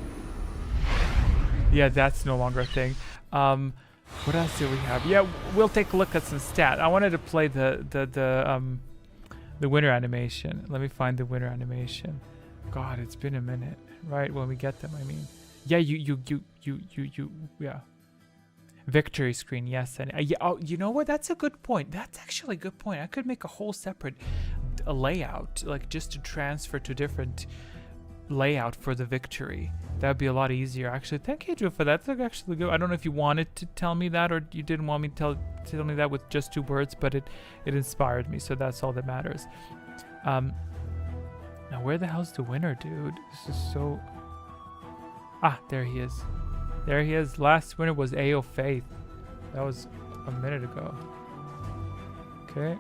Yeah, that's no longer a thing. What else do we have? Yeah, we'll take a look at some stat. I wanted to play the winter animation. Let me find the winter animation. God, it's been a minute, right? When we get them, I mean. Yeah, yeah. Victory screen, yes. And yeah, oh, you know what? That's a good point. That's actually a good point. I could make a whole separate layout, like just to transfer to different layout for the victory. That would be a lot easier, actually. Thank you, Drew, for that. That's actually good. I don't know if you wanted to tell me that or you didn't want me to tell me that with just 2 words, but it inspired me, so that's all that matters. Now where the hell's the winner, dude? This is so... Ah, there he is. There he is. Last winner was AO Faith. That was a minute ago. Okay.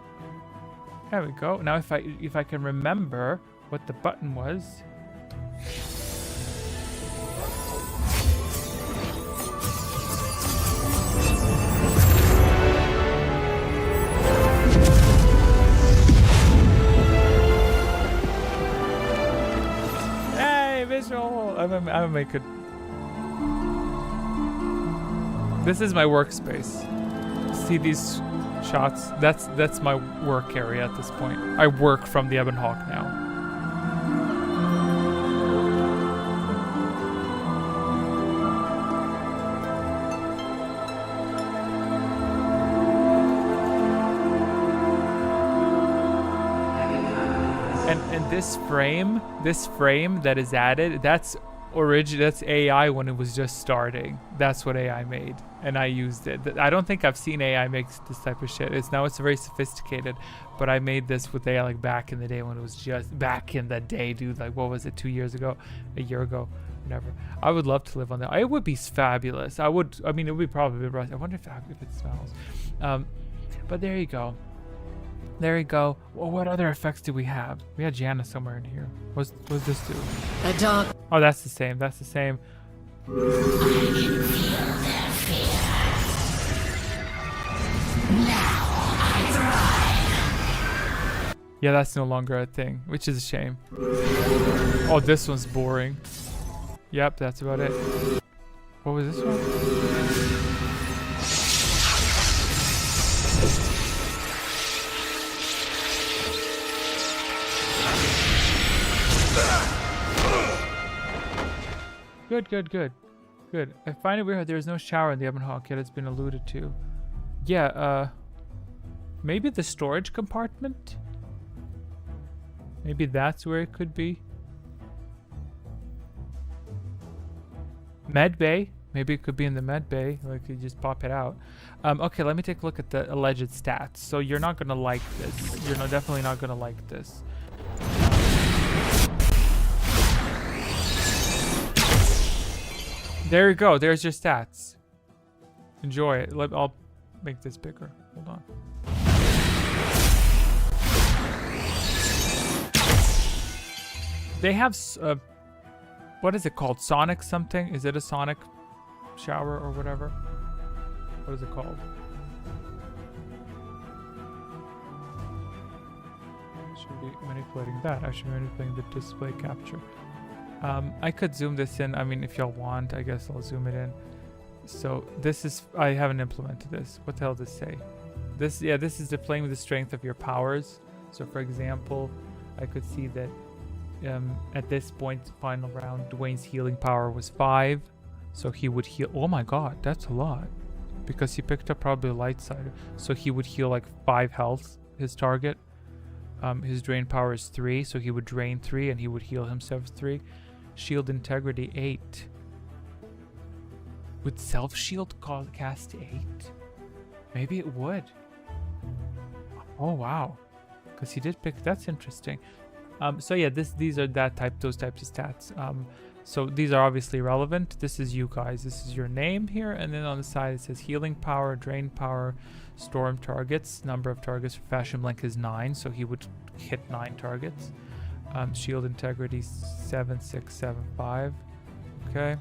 There we go. Now if I can remember what the button was. Hey, visual! I'm gonna make it. This is my workspace. See these shots? That's my work area at this point. I work from the Ebon Hawk now. And this frame that is added, that's AI when it was just starting. That's what AI made, and I used it. I don't think I've seen AI make this type of shit. It's very sophisticated, but I made this with AI like back in the day when it was just back in the day, dude. Like what was it, 2 years ago, a year ago, whatever. I would love to live on that. It would be fabulous. I mean, it would be probably. I wonder if it smells. But there you go. There you go. Well, what other effects do we have? We had Janna somewhere in here. What's this do? A dark. Oh, that's the same. That's the same. I can feel their fear. Now I thrive. Yeah, that's no longer a thing, which is a shame. Oh, this one's boring. Yep, that's about it. What was this one? Good. I find it weird there's no shower in the Ebon Hawk yet. It's been alluded to. Yeah, maybe the storage compartment? Maybe that's where it could be. Med bay. Maybe it could be in the med bay. Like you just pop it out. Okay, let me take a look at the alleged stats. So you're not gonna like this. You're definitely not gonna like this. There you go. There's your stats. Enjoy it. I'll make this bigger. Hold on. They have what is it called? Sonic something? Is it a sonic shower or whatever? What is it called? I should be manipulating that. I should be manipulating the display capture. I could zoom this in. I mean, if y'all want, I guess I'll zoom it in. So this is, I haven't implemented this. What the hell does this say? This is displaying the strength of your powers. So for example, I could see that at this point, final round, Dwayne's healing power was 5. So he would heal, oh my god, that's a lot. Because he picked up probably a light side. So he would heal like 5 health, his target. His drain power is 3, so he would drain 3 and he would heal himself 3. Shield integrity 8. Would self shield cast 8? Maybe it would. Oh wow, because he did pick. That's interesting. So yeah, these are those types of stats. So these are obviously relevant. This is you guys. This is your name here, and then on the side it says healing power, drain power, storm targets. Number of targets for Fashion Blank is 9, so he would hit 9 targets. Shield integrity 7, 6, 7, 5. Okay,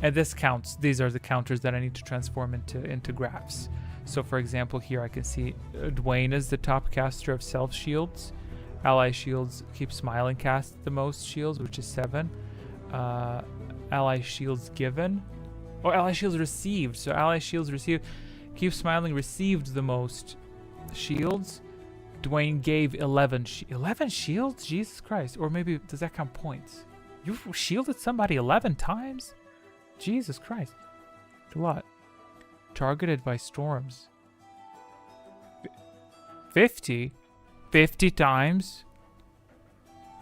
and this counts. These are the counters that I need to transform into graphs. So for example, here I can see Dwayne is the top caster of self shields. Ally shields keep smiling cast the most shields, which is 7. Ally shields given. Oh, ally shields received. So ally shields received. Keep smiling received the most shields. Dwayne gave 11 shields? Jesus Christ. Or maybe, does that count points? You shielded somebody 11 times? Jesus Christ. It's a lot. Targeted by storms. 50 times?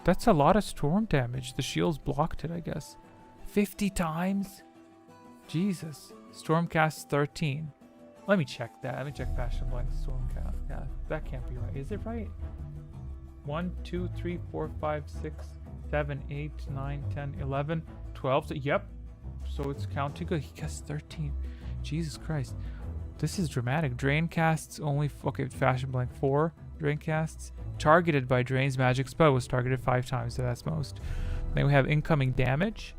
That's a lot of storm damage. The shields blocked it, I guess. 50 times? Jesus. Stormcast 13. Let me check that. Let me check Fashion Blank Stormcast. Yeah, that can't be right. Is it right? 1, 2, 3, 4, 5, 6, 7, 8, 9, 10, 11, 12. Yep. So it's counting good. He cast 13. Jesus Christ. This is dramatic. Drain casts only... Okay, Fashion Blank 4. Drain casts. Targeted by Drain's magic spell was targeted 5 times, so that's most. Then we have incoming damage.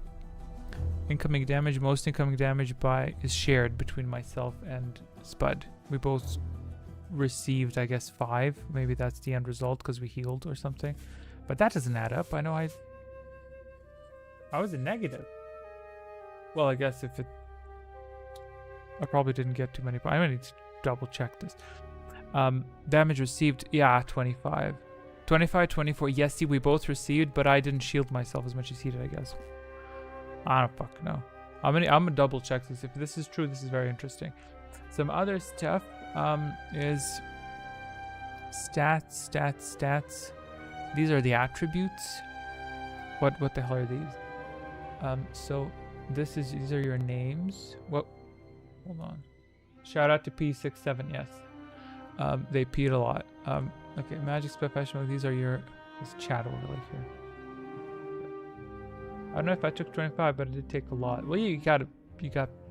Incoming damage, most incoming damage is shared between myself and Spud. We both received, I guess, 5. Maybe that's the end result because we healed or something. But that doesn't add up. I know I was a negative. Well, I guess if it... I probably didn't get too many. I'm going to need to double check this. Damage received, yeah, 25. 25, 24. Yes, see, we both received, but I didn't shield myself as much as he did, I guess. I don't fucking know. I'm gonna double check this. If this is true, this is very interesting. Some other stuff is stats. These are the attributes. What the hell are these? So these are your names. What? Hold on. Shout out to P67. Yes. They peed a lot. Okay, magic spell professional. These are your chat overlay here. I don't know if I took 25, but it did take a lot. Well, you got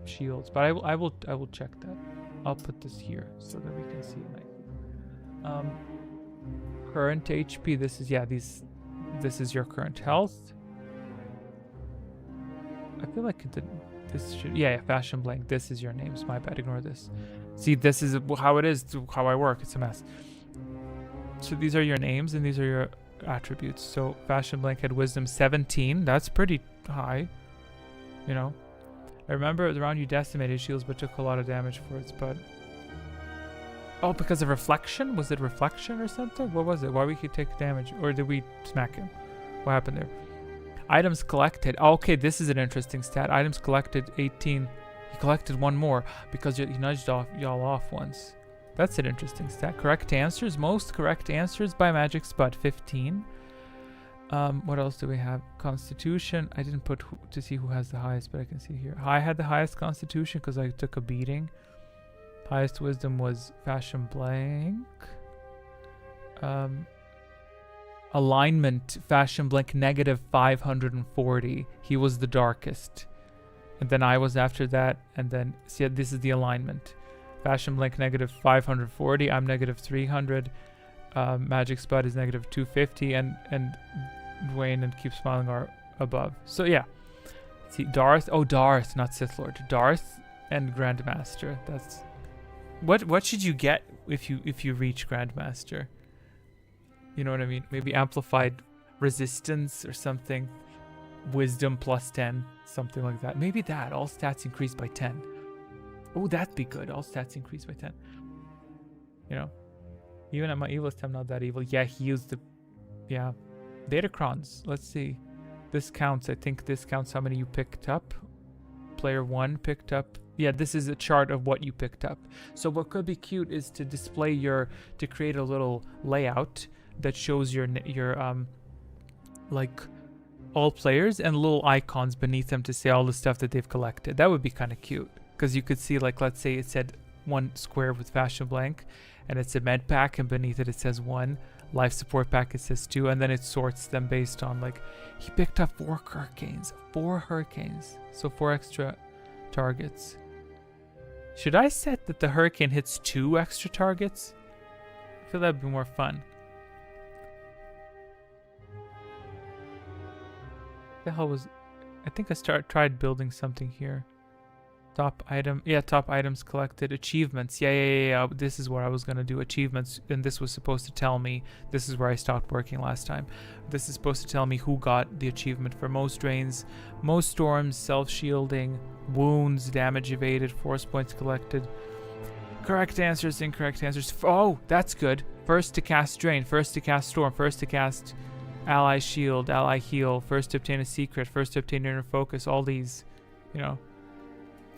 shields, but I will check that. I'll put this here so that we can see it. Current HP. This is your current health. I feel like this should, yeah, Fashion Blank. This is your names. My bad. Ignore this. See, this is how it is. How I work. It's a mess. So these are your names and these are your attributes. So Fashion Blank had wisdom 17. That's pretty high, you know. I remember the round you decimated shields but took a lot of damage for its but oh, because of reflection? Was it reflection or something? What was it? Why we could take damage? Or did we smack him? What happened there? Items collected. Oh, okay, this is an interesting stat. Items collected 18. He collected 1 more because he nudged y'all off once. That's an interesting stat. Correct answers. Most correct answers by Magic Spud 15. What else do we have? Constitution. I didn't put to see who has the highest, but I can see here. I had the highest Constitution because I took a beating. Highest Wisdom was Fashion Blank. Alignment, Fashion Blank, negative 540. He was the darkest. And then I was after that. And then, see, this is the alignment. Fashion Blank, negative 540. I'm negative 300. Magic Spud is negative 250. And Dwayne and Keep Smiling are above. So, yeah. See, Darth. Oh, Darth, not Sith Lord. Darth and Grandmaster. That's... What should you get if you reach Grandmaster? You know what I mean? Maybe amplified resistance or something. Wisdom plus 10, something like that. Maybe that. All stats increased by 10. Oh, that'd be good. All stats increased by 10. You know, even at my evilest, I'm not that evil. Yeah, he used the... Yeah. Datacrons. Let's see. This counts. I think this counts how many you picked up. Player 1 picked up. Yeah, this is a chart of what you picked up. So what could be cute is to display to create a little layout that shows your like all players and little icons beneath them to say all the stuff that they've collected. That would be kind of cute because you could see, like, let's say it said 1 square with Fashion Blank and it's a med pack, and beneath it says 1 life support pack, it says 2, and then it sorts them based on, like, he picked up 4 hurricanes, so 4 extra targets. Should I set that the hurricane hits 2 extra targets? I feel that'd be more fun. The hell was... I think I tried building something here. Top item. Yeah, top items collected. Achievements. Yeah. This is what I was going to do. Achievements. And this was supposed to tell me... This is where I stopped working last time. This is supposed to tell me who got the achievement for most drains, most storms, self-shielding, wounds, damage evaded, force points collected. Correct answers, incorrect answers. Oh, that's good. First to cast drain, first to cast storm, first to cast ally shield, ally heal, first to obtain a secret, first to obtain inner focus. All these, you know,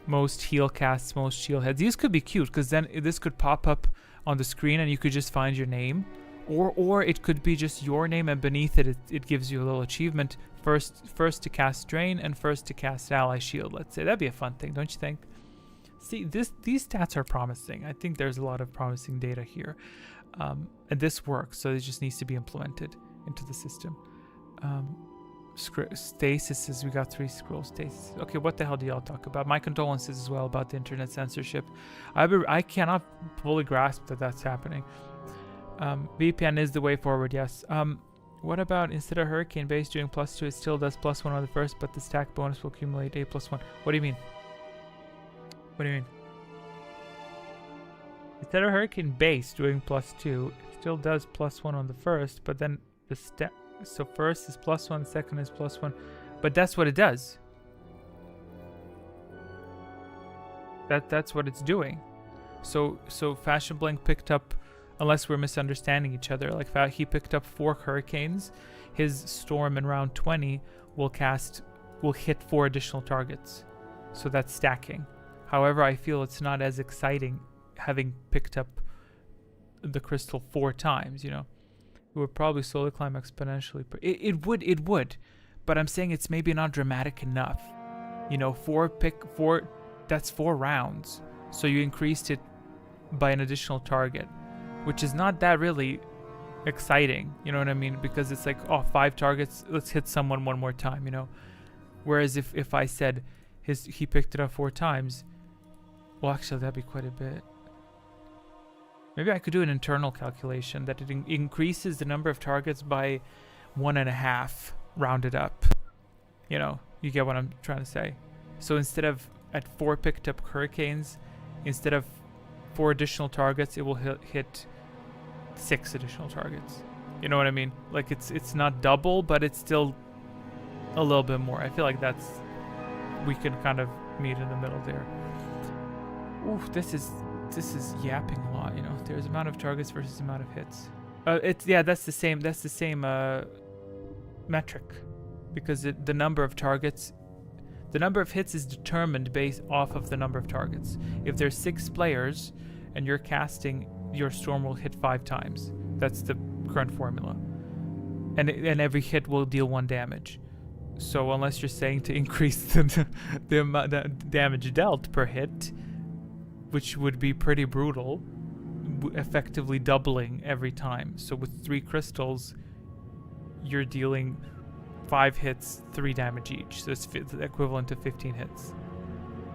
most heal casts, most shield heads. These could be cute because then this could pop up on the screen and you could just find your name, or it could be just your name and beneath it it gives you a little achievement. First to cast drain and first to cast ally shield. Let's say that'd be a fun thing, don't you think? See, these stats are promising. I think there's a lot of promising data here, and this works. So it just needs to be implemented into the system. Stasis, we got 3 scrolls. Stasis. Okay, what the hell do y'all talk about? My condolences as well about the internet censorship. I cannot fully grasp that that's happening. VPN is the way forward. Yes. What about instead of hurricane base doing +2, it still does +1 on the first, but the stack bonus will accumulate a +1. What do you mean? What do you mean? Instead of hurricane base doing +2, it still does +1 on the first, but then the stack. So first is +1, second is +1, but that's what it does. That's what it's doing. So Fashion Blank picked up, unless we're misunderstanding each other, like he picked up 4 hurricanes. His storm in round 20 will hit 4 additional targets. So that's stacking. However, I feel it's not as exciting having picked up the crystal 4 times, you know. It would probably slowly climb exponentially. It would. But I'm saying it's maybe not dramatic enough. You know, 4, that's 4 rounds. So you increased it by an additional target, which is not that really exciting, you know what I mean? Because it's like, oh, 5 targets, let's hit someone 1 more time, you know? Whereas if I said he picked it up 4 times, well, actually, that'd be quite a bit. Maybe I could do an internal calculation that it increases the number of targets by 1.5, rounded up. You know, you get what I'm trying to say. So instead of at 4 picked up hurricanes, instead of 4 additional targets, it will hit 6 additional targets. You know what I mean? Like it's not double, but it's still a little bit more. I feel like we can kind of meet in the middle there. Ooh, this is yapping a lot, you know. There's amount of targets versus amount of hits. That's the same metric, because the number of targets, the number of hits is determined based off of the number of targets. If there's 6 players and you're casting, your storm will hit 5 times. That's the current formula. and every hit will deal 1 damage. So unless you're saying to increase the amount of damage dealt per hit, which would be pretty brutal, effectively doubling every time. So with 3 crystals, you're dealing 5 hits, 3 damage each. So it's the equivalent to 15 hits.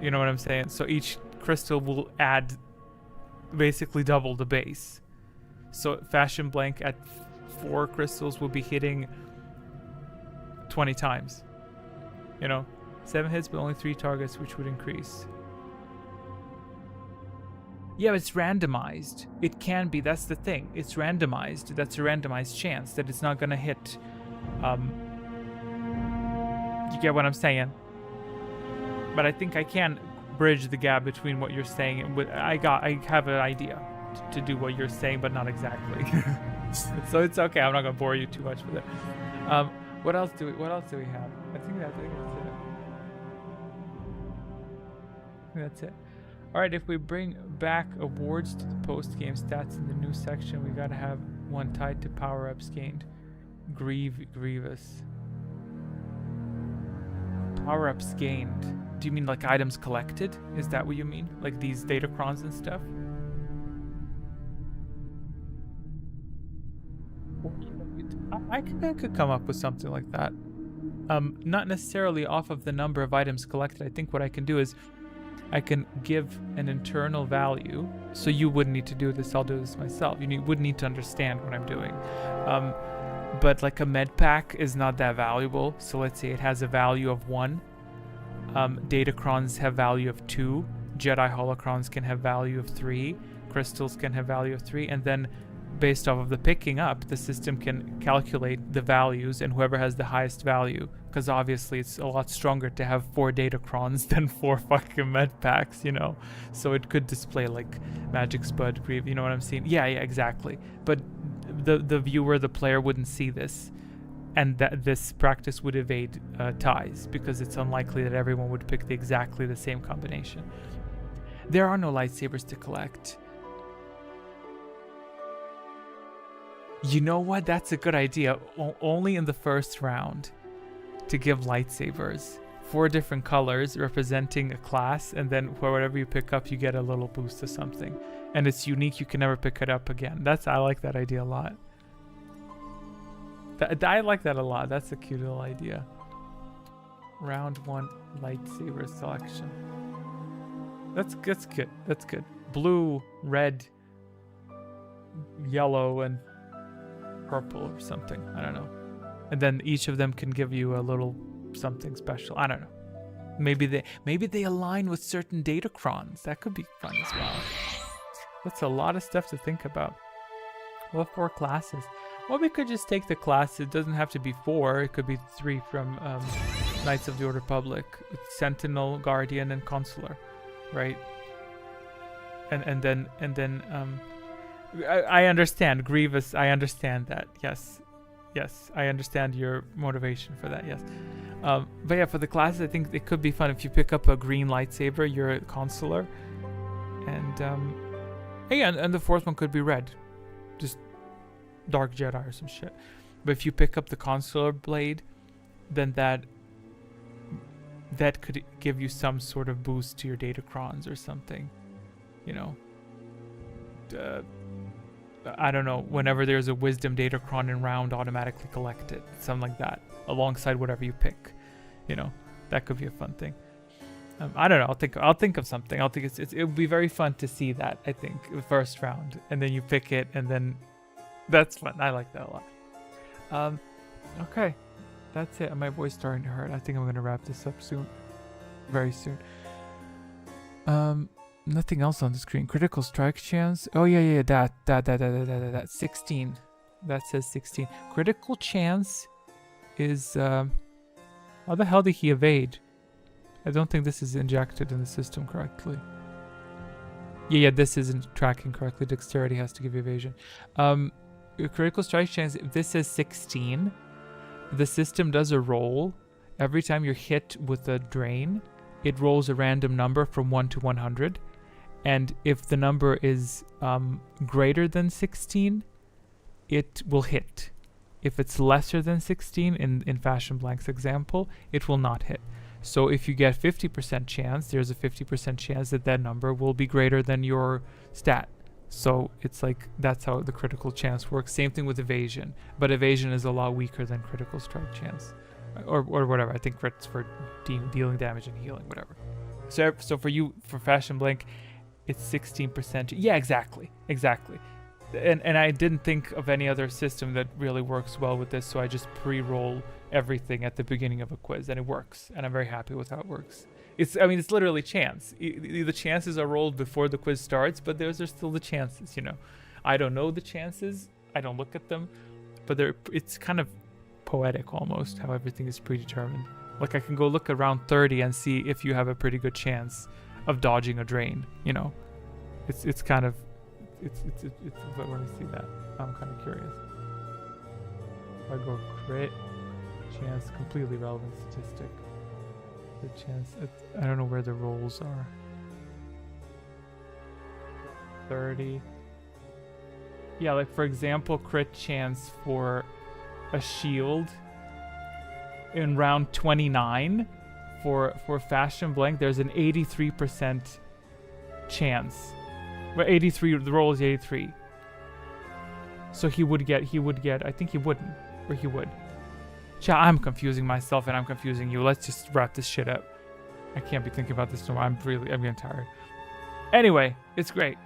You know what I'm saying? So each crystal will add basically double the base. So Fashion Blank at 4 crystals will be hitting 20 times. You know, 7 hits but only 3 targets, which would increase. Yeah, it's randomized. It can be, that's the thing. It's randomized. That's a randomized chance that it's not gonna hit. You get what I'm saying? But I think I can bridge the gap between what you're saying and what I have an idea to do what you're saying, but not exactly. So it's okay. I'm not gonna bore you too much with it. What else do we have? I think that's it. That's it. All right, if we bring back awards to the post-game stats in the new section, we gotta have one tied to power-ups gained. Grievous. Power-ups gained. Do you mean like items collected? Is that what you mean? Like these datacrons and stuff? I could come up with something like that. Not necessarily off of the number of items collected. I think what I can do is I can give an internal value. So you wouldn't need to do this. I'll do this myself. You wouldn't need to understand what I'm doing. But like a med pack is not that valuable. So let's say it has a value of 1. Datacrons have value of 2. Jedi holocrons can have value of 3. Crystals can have value of 3. And then based off of the picking up, the system can calculate the values and whoever has the highest value. Because obviously it's a lot stronger to have 4 datacrons than 4 fucking med packs, you know? So it could display like Magic Spud, Grieve, you know what I'm saying? Yeah, exactly. But the viewer, the player wouldn't see this. And that this practice would evade ties because it's unlikely that everyone would pick exactly the same combination. There are no lightsabers to collect. You know what? That's a good idea. Only in the first round to give lightsabers. 4 different colors representing a class, and then for whatever you pick up, you get a little boost to something. And it's unique. You can never pick it up again. I like that idea a lot. I like that a lot. That's a cute little idea. Round 1 lightsaber selection. That's good. That's good. Blue, red, yellow, and purple or something. I don't know. And then each of them can give you a little something special. I don't know. Maybe they align with certain datacrons. That could be fun as well. That's a lot of stuff to think about. Well, 4 classes. Well, we could just take the class. It doesn't have to be 4. It could be 3 from Knights of the Old Republic. It's Sentinel, Guardian, and Consular, right? And then I understand Grievous. I understand that. Yes, I understand your motivation for that. Yes, but yeah, for the classes, I think it could be fun if you pick up a green lightsaber. You're a Consular, and yeah, and the 4th one could be red, just Dark Jedi or some shit. But if you pick up the Consular blade, then that could give you some sort of boost to your datacrons or something, you know. I don't know, whenever there's a wisdom datacron in round, automatically collect it, something like that, alongside whatever you pick, you know. That could be a fun thing. I don't know, I'll think of something. It would be very fun to see that, I think, the first round, and then you pick it, and then that's fun. I like that a lot. Okay, that's it. My voice starting to hurt. I think I'm gonna wrap this up soon, very soon. Nothing else on the screen. Critical strike chance. Oh yeah, that 16. That says 16. Critical chance is how the hell did he evade? I don't think this is injected in the system correctly. Yeah, this isn't tracking correctly. Dexterity has to give you evasion. Critical strike chance, if this says 16, the system does a roll. Every time you're hit with a drain, it rolls a random number from 1 to 100. And if the number is greater than 16, it will hit. If it's lesser than 16, in Fashion Blank's example, it will not hit. So if you get 50% chance, there's a 50% chance that that number will be greater than your stat. So it's like, that's how the critical chance works. Same thing with evasion, but evasion is a lot weaker than critical strike chance, or whatever. I think it's for dealing damage and healing, whatever. So for you, for Fashion Blank, it's 16%. Yeah, exactly. And I didn't think of any other system that really works well with this, so I just pre-roll everything at the beginning of a quiz, and it works, and I'm very happy with how it works. It's literally chance. The chances are rolled before the quiz starts, but there's still the chances, you know. I don't know the chances, I don't look at them, but it's kind of poetic almost, how everything is predetermined. Like, I can go look around 30 and see if you have a pretty good chance of dodging a drain, you know. It's kind of, but when we see that, I'm kind of curious. If I go crit, chance, completely relevant statistic. The chance, I don't know where the rolls are. 30. Yeah, like for example, crit chance for a shield in round 29 for Fashion Blank, there's an 83% chance. Well, 83, the roll is 83. So he would get, I think he wouldn't, or he would. I'm confusing myself and I'm confusing you. Let's just wrap this shit up. I can't be thinking about this no more. I'm getting tired. Anyway, it's great.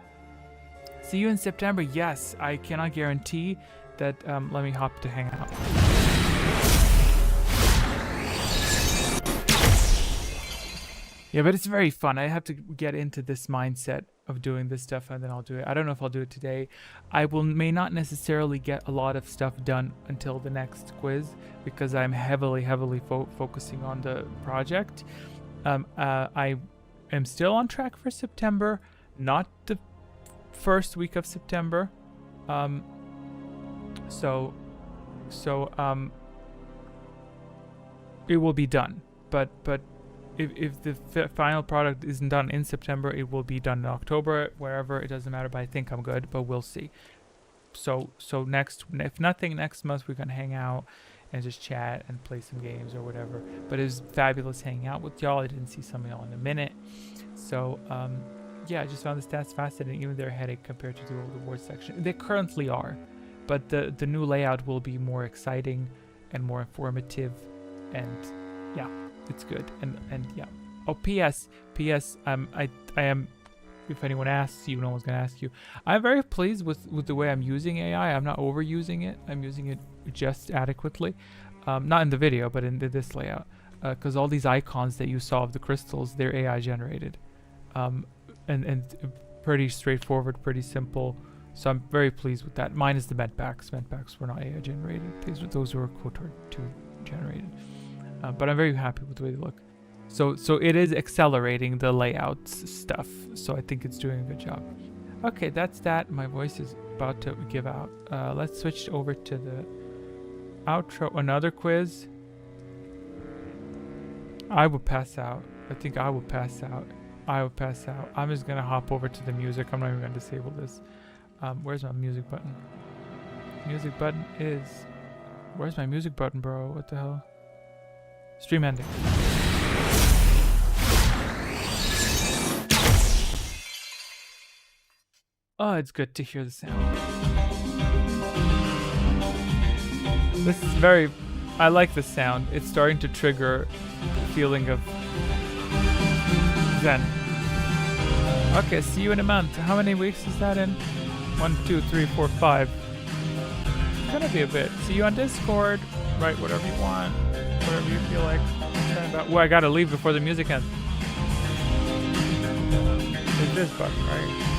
See you in September. Yes, I cannot guarantee that. Let me hop to hang out. Yeah, but it's very fun. I have to get into this mindset of doing this stuff, and then I'll do it. I don't know if I'll do it today. I may not necessarily get a lot of stuff done until the next quiz, because I'm heavily focusing on the project. I am still on track for September, not the first week of September. So it will be done, but if the final product isn't done in September, it will be done in October, wherever, it doesn't matter, but I think I'm good, but we'll see. So if nothing, next month we can hang out and just chat and play some games or whatever. But it was fabulous hanging out with y'all. I didn't see some of y'all in a minute. So yeah, I just found the stats fascinating, even they're a headache compared to the old awards section. They currently are, but the new layout will be more exciting and more informative, and yeah, it's good. And yeah. Oh, P.S. I am, if anyone asks you, no one's gonna ask you, I'm very pleased with the way I'm using AI. I'm not overusing it. I'm using it just adequately. Not in the video, but in this layout. Because all these icons that you saw of the crystals, they're AI generated. And pretty straightforward, pretty simple. So I'm very pleased with that. Mine is the medpacks. Medpacks were not AI generated. Those were KOTOR 2 generated. But I'm very happy with the way they look. So it is accelerating the layout stuff. So I think it's doing a good job. Okay, that's that. My voice is about to give out. Let's switch over to the outro. Another quiz. I will pass out. I think I will pass out. I'm just gonna hop over to the music. I'm not even gonna disable this. Where's my music button? Music button is... Where's my music button, bro? What the hell? Stream ending. Oh, it's good to hear the sound. This is very... I like this sound. It's starting to trigger the feeling of Zen. Okay, see you in a month. How many weeks is that in? 1, 2, 3, 4, 5. It's gonna be a bit. See you on Discord. Write whatever you want. Whatever you feel like. Well, I gotta leave before the music ends. It's this button, right?